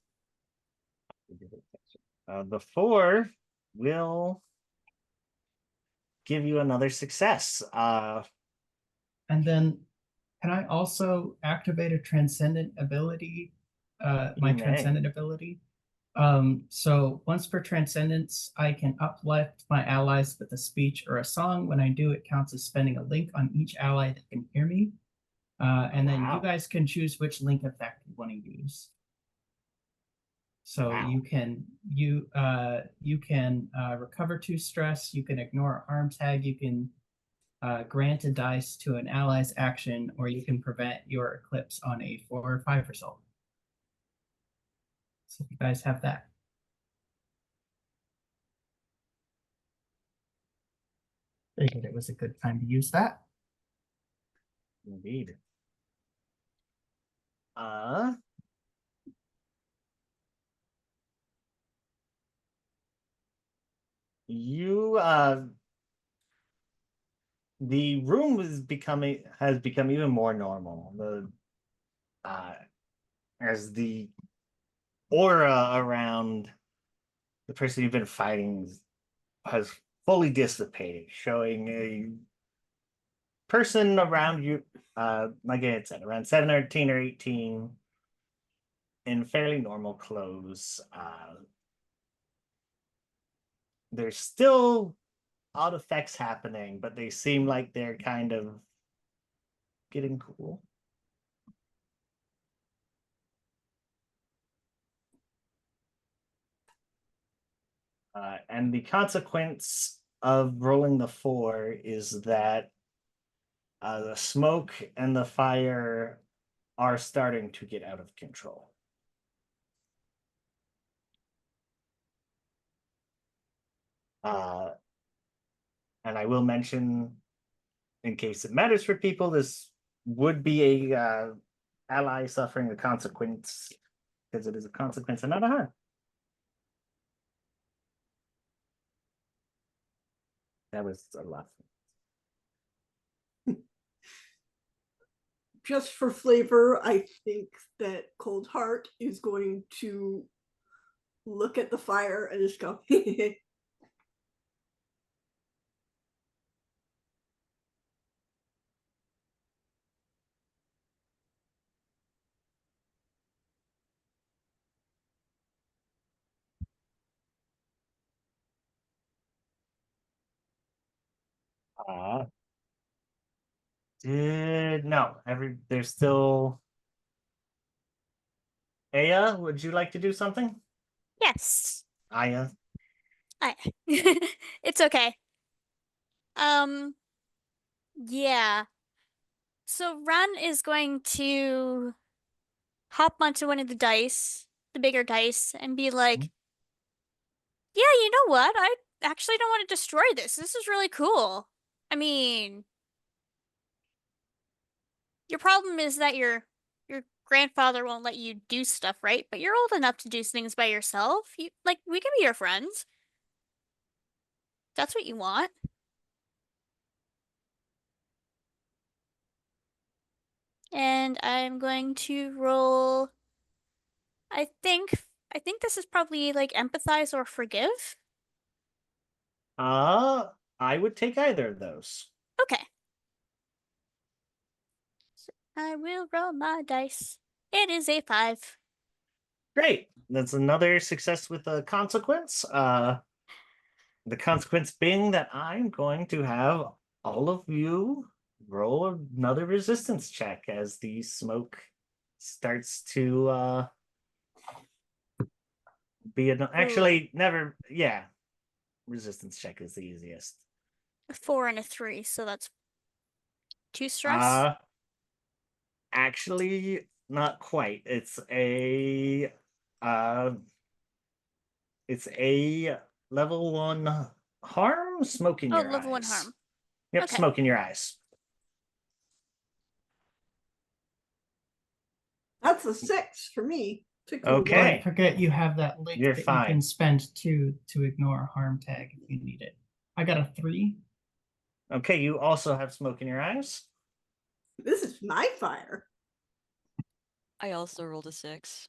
The 4 will give you another success. And then can I also activate a transcendent ability? Transcendent ability. So once per transcendence, I can uplift my allies with a speech or a song. When I do, it counts as spending a link on each ally that can hear me. And then you guys can choose which link effect you want to use. So you can recover 2 stress. You can ignore arm tag. You can grant a dice to an ally's action, or you can prevent your eclipse on a 4 or 5 result. So you guys have that. Figured it was a good time to use that. Indeed. Uh, you the room has become even more normal. As the aura around the person you've been fighting has fully dissipated, showing a person around you, like I had said, around 17 or 18, in fairly normal clothes. There's still odd effects happening, but they seem like they're kind of getting cool. And the consequence of rolling the 4 is that the smoke and the fire are starting to get out of control. And I will mention, in case it matters for people, this would be a ally suffering a consequence, because it is a consequence and not a harm. That was a lot. Just for flavor, I think that Cold Heart is going to look at the fire and just go, No, there's still. Aya, would you like to do something? Yes. Aya. It's okay. Yeah. So Ren is going to hop onto one of the dice, the bigger dice, and be like, yeah, you know what? I actually don't want to destroy this. This is really cool. I mean, your problem is that your grandfather won't let you do stuff, right? But you're old enough to do things by yourself. We can be your friends. That's what you want. And I'm going to roll. I think I think this is probably like empathize or forgive. I would take either of those. Okay. So I will roll my dice. It is a 5. Great. That's another success with a consequence. The consequence being that I'm going to have all of you roll another resistance check as the smoke starts to actually never. Yeah, resistance check is the easiest. A 4 and a 3, so that's 2 stress. Actually, not quite. Uh it's a level 1 harm, smoke in Oh, your level 1 eyes. harm. Yep, Okay. smoke in your eyes. that's a 6 for me. Okay. Don't forget you have that link You're that fine. you can spend to ignore a harm tag if you need it. I got a 3. Okay, you also have smoke in your eyes. This is my fire. I also rolled a 6.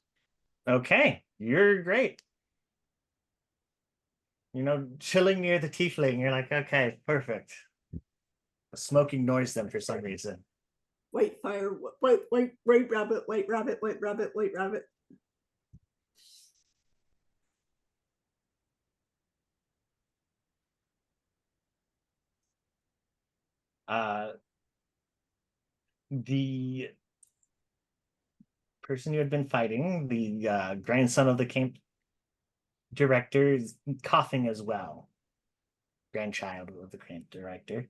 Okay, you're great. Chilling near the tiefling, you're like, okay, perfect. The smoke ignores them for some reason. White fire, white rabbit, white rabbit, white rabbit, white rabbit. The person you had been fighting, the grandson of the camp director, is coughing as well. Grandchild of the camp director.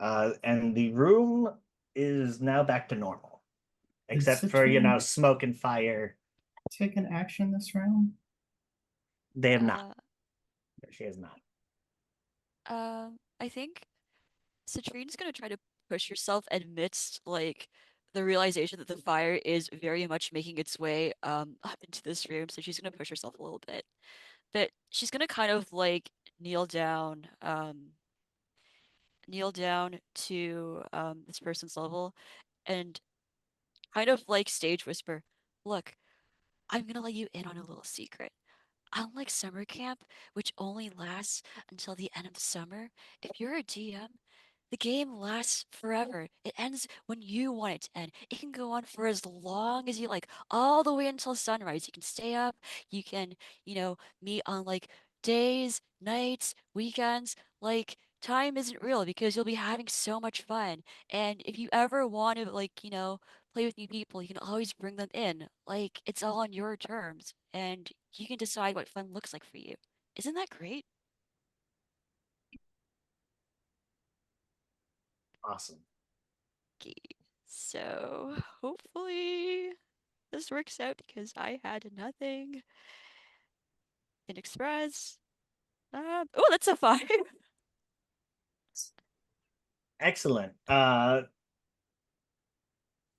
And the room is now back to normal, except for Citrine smoke and fire. take an action this round? They have not. She has not. I think Citrine's gonna try to push herself amidst like the realization that the fire is very much making its way up into this room. So she's gonna push herself a little bit. But she's gonna kind of like kneel down to this person's level and kind of like stage whisper, look, I'm gonna let you in on a little secret. Unlike summer camp, which only lasts until the end of the summer, if you're a DM, the game lasts forever. It ends when you want it to end. It can go on for as long as you like, all the way until sunrise. You can stay up, you can, meet on like days, nights, weekends. Like, time isn't real because you'll be having so much fun. And if you ever want to, like, play with new people, you can always bring them in. Like, it's all on your terms, and you can decide what fun looks like for you. Isn't that great? Awesome. Okay. So hopefully this works out because I had nothing in Express. Oh, that's a 5. Excellent.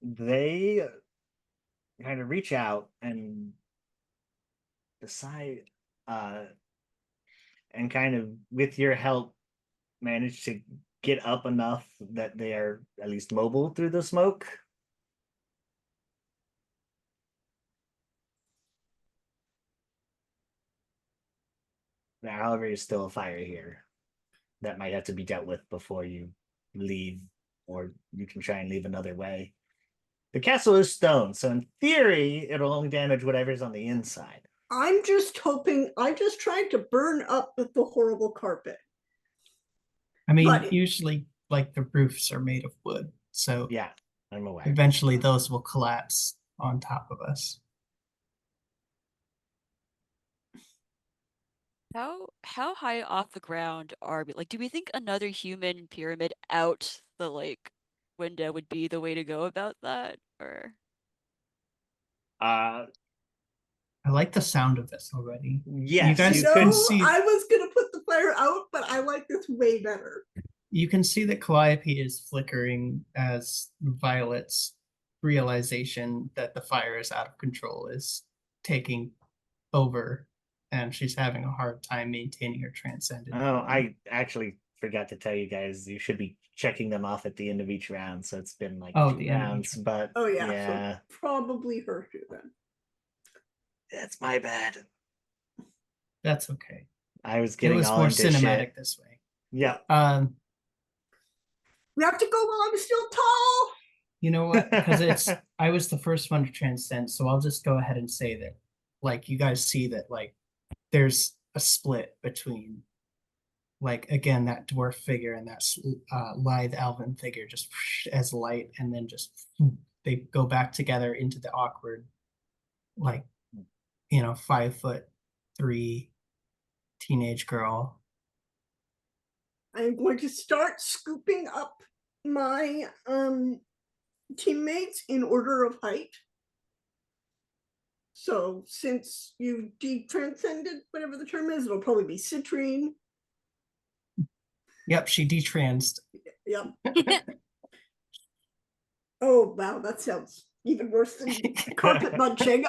They kind of reach out and decide, and kind of with your help, manage to get up enough that they are at least mobile through the smoke. Now, however, there's still a fire here that might have to be dealt with before you leave, or you can try and leave another way. The castle is stone, so in theory, it'll only damage whatever's on the inside. I'm just trying to burn up the horrible carpet. I mean, But- usually like the roofs are made of wood, so Yeah, I'm aware. eventually those will collapse on top of us. How high off the ground are we? Like, do we think another human pyramid out the like window would be the way to go about that? Or Uh, I like the sound of this already. yes, guys you no, could could see- I was gonna put the fire out, but I like this way better. You can see that Calliope is flickering as Violet's realization that the fire is out of control is taking over, and she's having a hard time maintaining her transcendent. Oh, I actually forgot to tell you guys, you should be checking them off at the end of each round. So it's been like Oh, 2 the end of rounds, each- but Oh yeah, yeah, so probably her too then. that's my bad. That's okay. I was It getting was all more into cinematic shit. this way. Yeah. We have to go while I'm still tall. You know what? Because I was the first one to transcend, so I'll just go ahead and say that, like, you guys see that, like, there's a split between, like, again, that dwarf figure and that lithe elven figure just as light, and then just they go back together into the awkward, like, 5'3" teenage girl. I'm going to start scooping up my teammates in order of height. So since you de-transcended, whatever the term is, it'll probably be citrine. Yep, she detransed. Yep. Oh wow, that sounds even worse than carpet munching.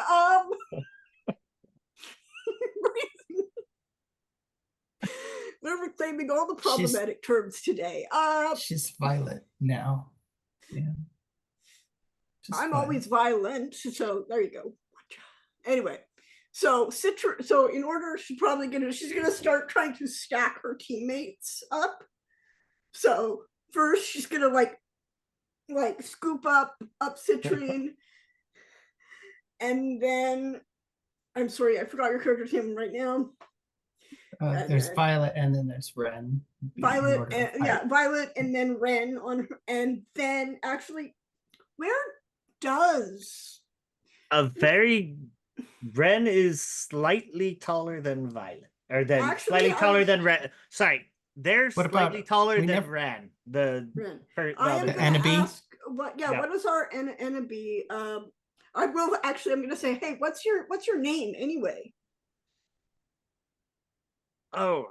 We're reclaiming all the problematic terms today. She's Violet now. Yeah. Just I'm fine. always violent, so there you go. Anyway, so in order, she's gonna start trying to stack her teammates up. So first she's gonna like scoop up citrine, and then I'm sorry, I forgot your character's name right now. There's Violet, and then there's Ren. Violet, Violet, and then Ren on her, and then actually, where does Ren is slightly taller than Violet, or then Actually, slightly taller than Ren. Sorry, they're What about- slightly taller we than never- Ren. The Ren? well, I am the- going to Anabi? ask what Yeah. what is our Anabi? I will actually. I'm going to say, hey, what's your name anyway? Oh.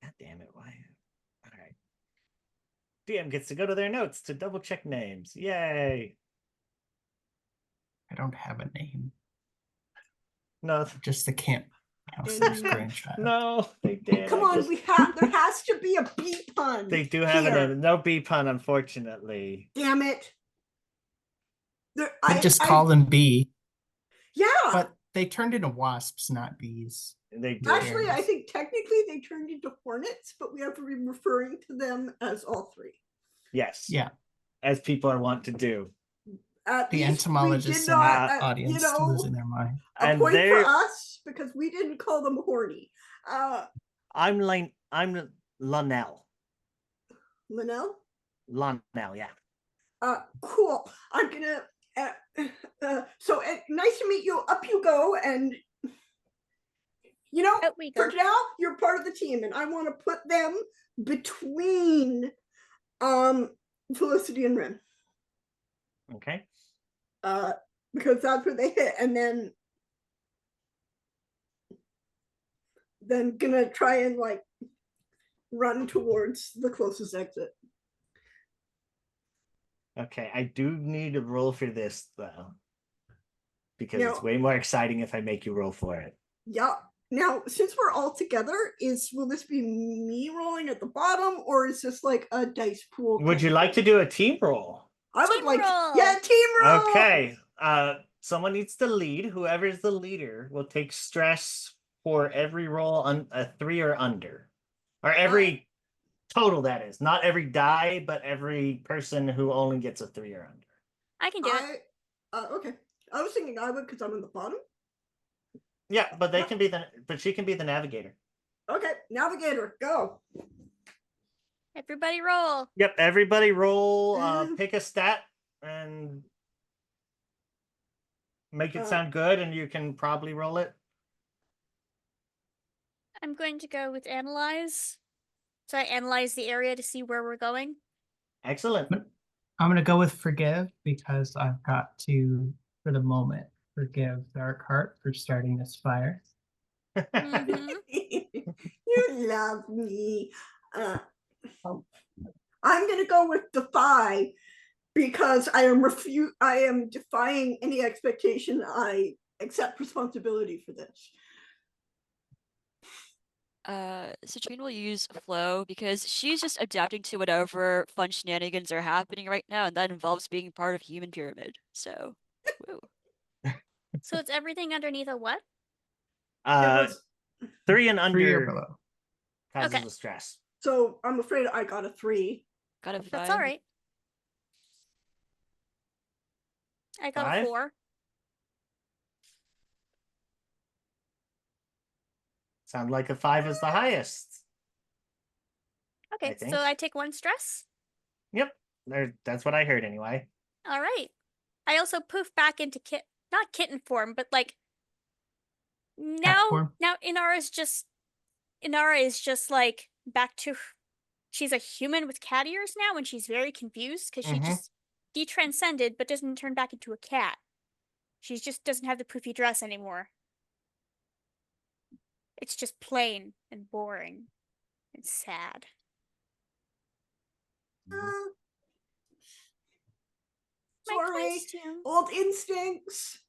God damn it, why? Alright. DM gets to go to their notes to double check names. Yay! I don't have a name. No, Just the camp counselor's And- grandchild. no, they did. Come I on, just- there has to be a B pun. They do have a here. name. No B pun, unfortunately. Damn it. I just call them bee, Yeah. but they turned into wasps, not bees. They did. Actually, I think technically they turned into hornets, but we have to be referring to them as all three. Yes. Yeah, As people are wont to do. At the least we entomologists did in not, our audience losing their mind. a And point for they're us because we didn't call them horny. I'm Lonell. Linnell? Lonell, yeah. Cool. I'm gonna. So nice to meet you. Up you go, and Out we go. for now you're part of the team, and I want to put them between Felicity and Ren. Okay. Because that's where they hit, and then gonna try and like run towards the closest exit. Okay, I do need a roll for this though. Because it's Now- way more exciting if I make you roll for it. Yeah. Now, since we're all together, will this be me rolling at the bottom, or is this like a dice pool? Would you like to do a team roll? I would Team like. roll. Yeah, team roll. Okay. Someone needs to lead. Whoever is the leader will take stress for every roll on a 3 or under. Or every total, that is. Not every die, but every person who only gets a 3 or under. I can do it. Okay. I was thinking I would because I'm in the bottom. Yeah, but they can be but she can be the navigator. Okay, navigator, go. Everybody roll. Yep, everybody roll, pick a stat and make it sound good, and you can probably roll it. I'm going to go with analyze. So I analyze the area to see where we're going. Excellent. I'm gonna go with forgive because I've got to, for the moment, forgive Darkheart for starting this fire. Mhm. You love me. I'm gonna go with defy because I am defying any expectation. I accept responsibility for this. Citrine will use flow because she's just adapting to whatever fun shenanigans are happening right now, and that involves being part of human pyramid. So, woo. So it's everything underneath a what? It Uh, was, 3 and 3 or under below. causes Okay. the stress. so I'm afraid I got a 3. Got a That's 5. all right. I got 5? a 4. Sound like a 5 is the highest. Okay, think. so I take 1 stress. Yep, that's what I heard anyway. All right. I also poof back into not kitten form, but like form? now Inara is just like back to she's a human with cat ears now, and she's very confused because she Mhm. just detranscended but doesn't turn back into a cat. She just doesn't have the poofy dress anymore. It's just plain and boring and sad. Uh, My sorry, costume. old instincts.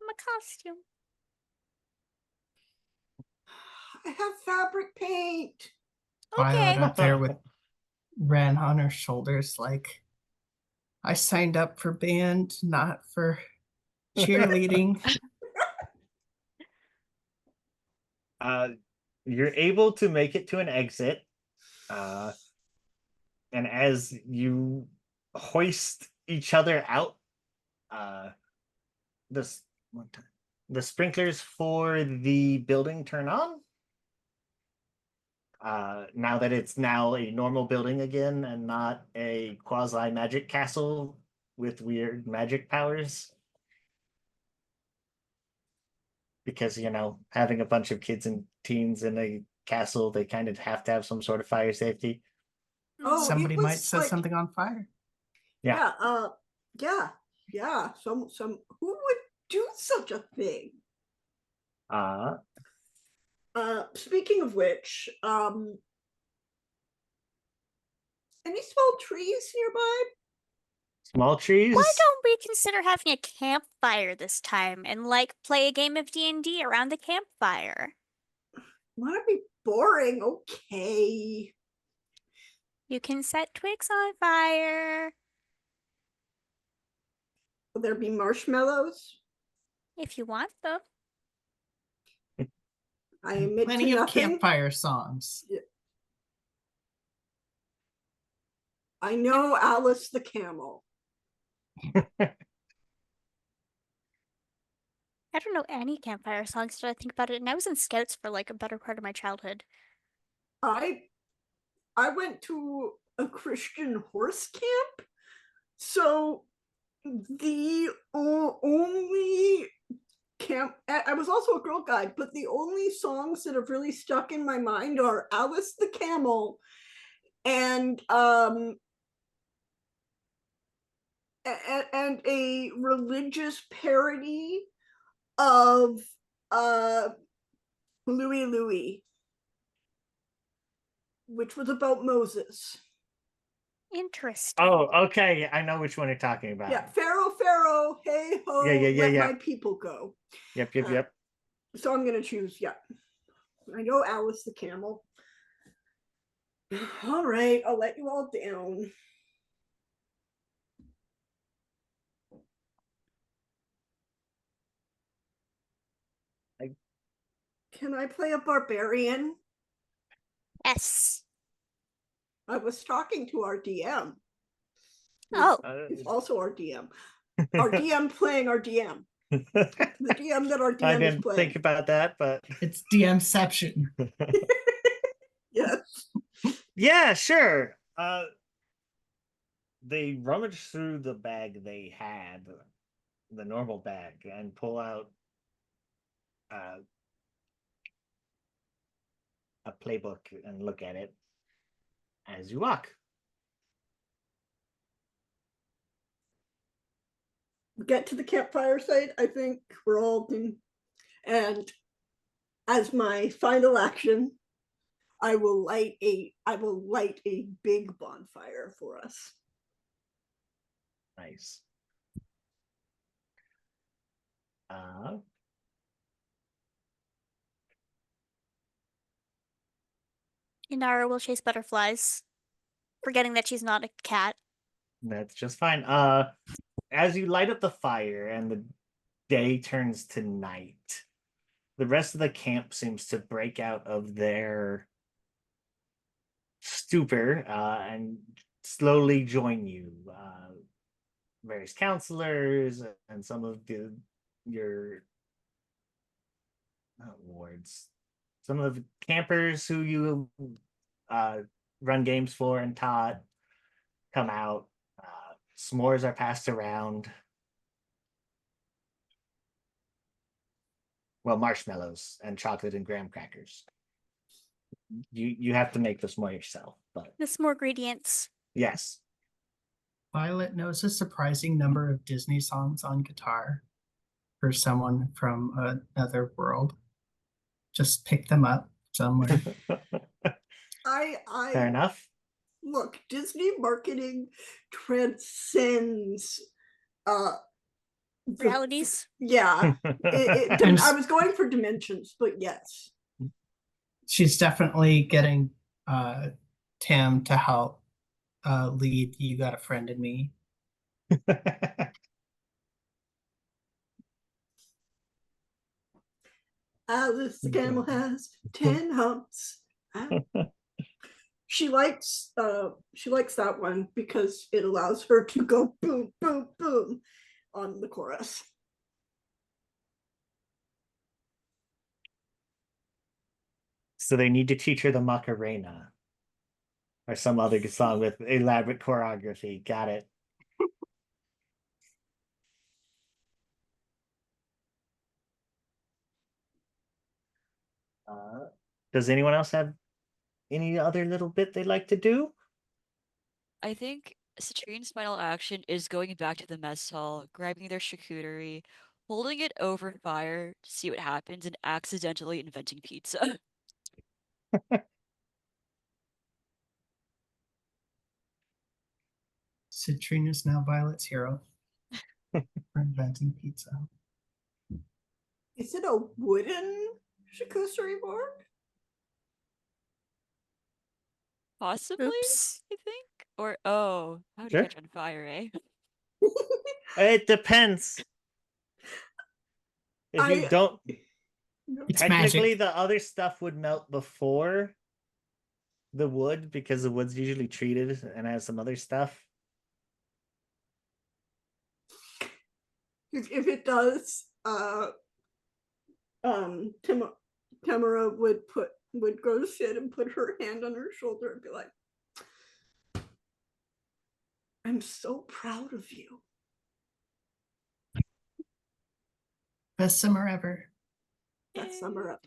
My costume. I have fabric paint. Violet Okay. up there with Ren on her shoulders, like, I signed up for band, not for cheerleading. You're able to make it to an exit, and as you hoist each other out, the sprinklers for the building turn on. Now that it's now a normal building again and not a quasi magic castle with weird magic powers. Because, having a bunch of kids and teens in a castle, they kind of have to have some sort of fire safety. Oh, Somebody it might was set like- something on fire. Yeah. Yeah. Some who would do such a thing. Uh, Speaking of which, any small trees nearby? small trees. Why don't we consider having a campfire this time and like play a game of D&D around the campfire? Want to be boring? Okay. You can set twigs on fire Will there be marshmallows? if you want them. I admit Plenty to of nothing. campfire songs. I know Alice the camel. I don't know any campfire songs, did I think about it? And I was in scouts for like a better part of my childhood. I went to a Christian horse camp, so the only camp. I was also a Girl Guide, but the only songs that have really stuck in my mind are Alice the camel and and a religious parody of Louie Louie, which was about Moses. Interesting. Oh, okay. I know which one you're talking about. Yeah, Pharaoh, Pharaoh, hey ho, let my people go. Yep. So I'm gonna choose. Yeah, I know Alice the camel. All right, I'll let you all down. Can I play a barbarian? Yes. I was talking to our DM. Oh, He's also our DM. Our DM playing our DM. The DM that our DM I is didn't playing. think about that, but It's DMception. Yes. yeah, sure. They rummage through the bag they had, the normal bag, and pull out a playbook and look at it as you walk. Get to the campfire site. I think we're all in. And as my final action, I will light a big bonfire for us. Nice. Inara will chase butterflies, forgetting that she's not a cat. That's just fine. As you light up the fire and the day turns to night, the rest of the camp seems to break out of their stupor and slowly join you. Various counselors and some of your wards, some of the campers who you run games for and taught come out. S'mores are passed around. Well, marshmallows and chocolate and graham crackers. You have to make this more yourself, but There's more ingredients. yes. Violet knows a surprising number of Disney songs on guitar for someone from another world. Just pick them up somewhere. Fair enough. Look, Disney marketing transcends Realities. Yeah. I was going for dimensions, but yes. She's definitely getting Tam to help lead You Got a Friend in Me. Alice the camel has 10 humps. She likes that one because it allows her to go boom, boom, boom on the chorus. So they need to teach her the Macarena or some other song with elaborate choreography. Got it. Does anyone else have any other little bit they'd like to do? I think Citrine's final action is going back to the mess hall, grabbing their charcuterie, holding it over fire to see what happens and accidentally inventing pizza. Citrine is now Violet's hero for inventing pizza. Is it a wooden charcuterie board? Possibly, Oops. I think. Or oh, how would Sure. you catch on fire, eh? It depends. If you I- don't, It's technically magic. the other stuff would melt before the wood because the wood's usually treated and has some other stuff. If it does, Tamara would go to Sid and put her hand on her shoulder and be like, "I'm so proud of you." Best summer ever. That summer up.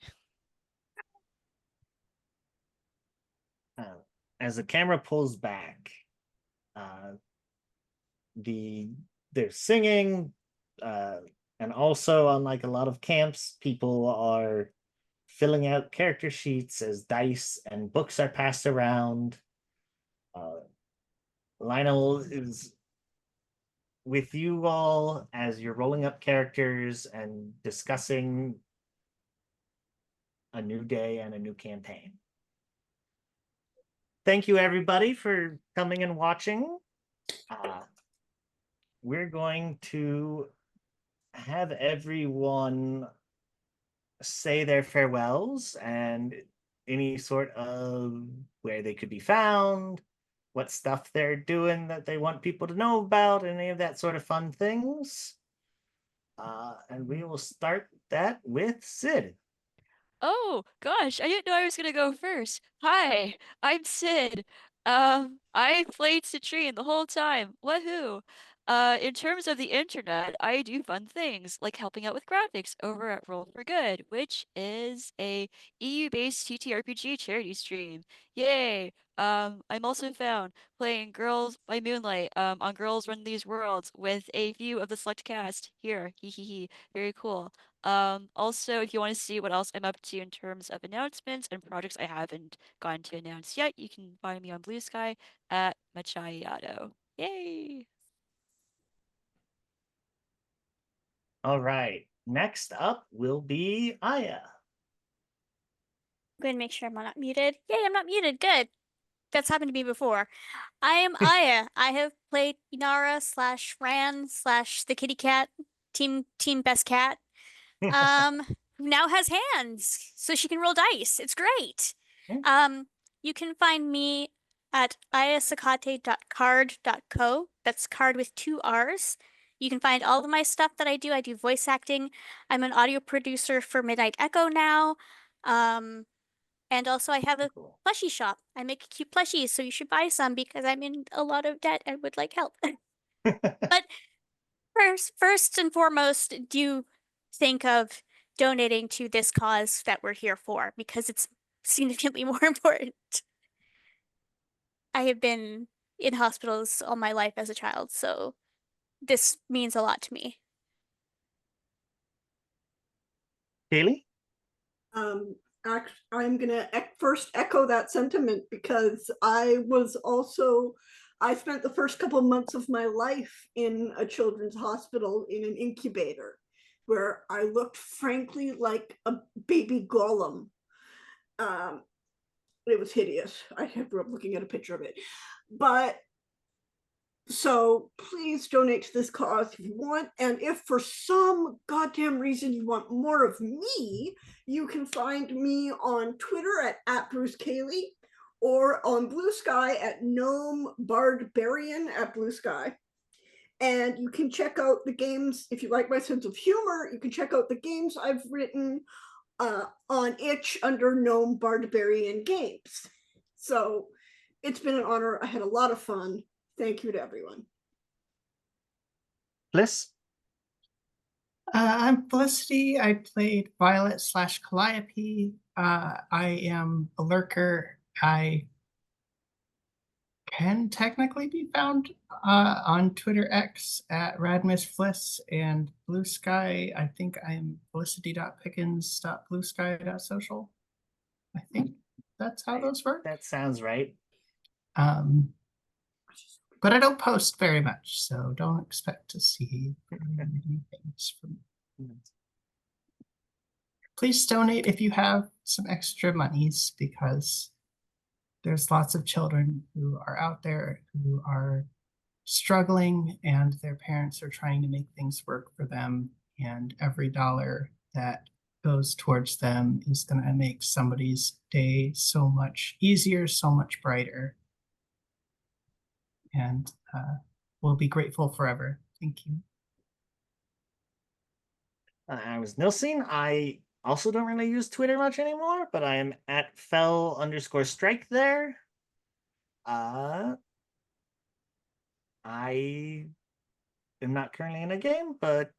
As the camera pulls back, they're singing, and also unlike a lot of camps, people are filling out character sheets as dice and books are passed around. Lionel is with you all as you're rolling up characters and discussing a new day and a new campaign. Thank you, everybody, for coming and watching. We're going to have everyone say their farewells and any sort of where they could be found, what stuff they're doing that they want people to know about, any of that sort of fun things. And we will start that with Sid. Oh gosh, I didn't know I was gonna go first. Hi, I'm Sid. I played Citrine the whole time. Woohoo! In terms of the internet, I do fun things like helping out with graphics over at Roll for Good, which is a EU-based TTRPG charity stream. Yay! I'm also found playing Girls by Moonlight on Girls Run These Worlds with a view of the select cast here. Hee hee hee. Very cool. Also, if you want to see what else I'm up to in terms of announcements and projects I haven't gotten to announce yet, you can find me on Blue Sky at Machayato. Yay! All right. Next up will be Aya. I'm going to make sure I'm not muted. Yay, I'm not muted. Good. That's happened to me before. I am Aya. I have played Inara / Ran / the kitty cat, team best cat. Who now has hands, so she can roll dice. It's great. You can find me at ayasakate.card.co. That's card with 2 R's. You can find all of my stuff that I do. I do voice acting. I'm an audio producer for Midnight Echo now. And also I have a Cool. plushie shop. I make cute plushies, so you should buy some because I'm in a lot of debt and would like help. But first and foremost, do think of donating to this cause that we're here for because it's significantly more important. I have been in hospitals all my life as a child, so this means a lot to me. Kaylee? I'm gonna first echo that sentiment because I spent the first couple of months of my life in a children's hospital in an incubator where I looked frankly like a baby golem. It was hideous. I grew up looking at a picture of it. But so please donate to this cause if you want. And if for some goddamn reason you want more of me, you can find me on Twitter at Bruce Cayley or on Blue Sky at Gnome Bardbarian at Blue Sky. And you can check out the games. If you like my sense of humor, you can check out the games I've written on Itch under Gnome Bardbarian Games. So it's been an honor. I had a lot of fun. Thank you to everyone. Bliss? I'm Felicity. I played Violet / Calliope. I am a lurker. I can technically be found on Twitter X at RadmissFliss and Blue Sky. I think I'm felicity.pickens.bluesky.social. I think that's how those work. That sounds right. But I don't post very much, so don't expect to see very many things from me. Please donate if you have some extra monies, because there's lots of children who are out there who are struggling and their parents are trying to make things work for them. And every dollar that goes towards them is going to make somebody's day so much easier, so much brighter. And we'll be grateful forever. Thank you. I was Nilsing. I also don't really use Twitter much anymore, but I am at fell_strike there. I am not currently in a game, but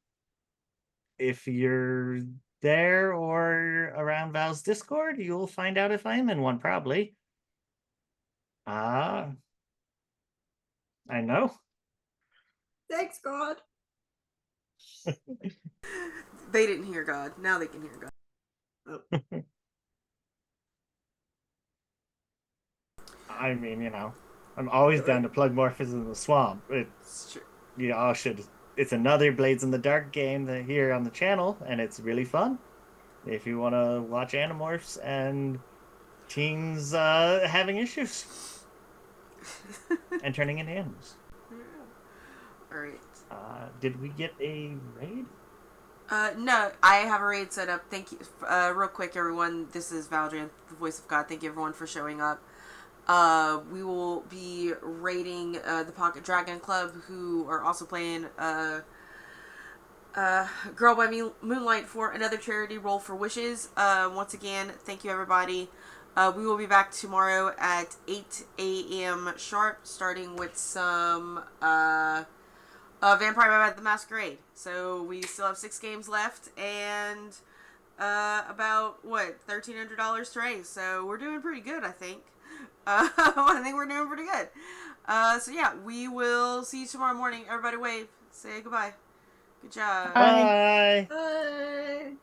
if you're there or around Val's Discord, you'll find out if I am in one, probably. I know. Thanks, God. They didn't hear God. Now they can hear God. I mean, I'm always down to plug Morphers in the Swamp. It's true. You all should. It's another Blades in the Dark game here on the channel, and it's really fun. If you want to watch Animorphs and teens having issues and turning into animals. All right. Did we get a raid? No, I have a raid set up. Thank you. Real quick, everyone. This is Valdrian, the voice of God. Thank you, everyone, for showing up. We will be raiding the Pocket Dragon Club, who are also playing Girl by Moonlight for another charity Roll for Wishes. Once again, thank you, everybody. We will be back tomorrow at 8 a.m. sharp, starting with some Vampire the Masquerade. So we still have 6 games left, and about, $1,300 to raise. So we're doing pretty good, I think. I think we're doing pretty good. So yeah, we will see you tomorrow morning. Everybody wave. Say goodbye. Good job. Bye. Bye.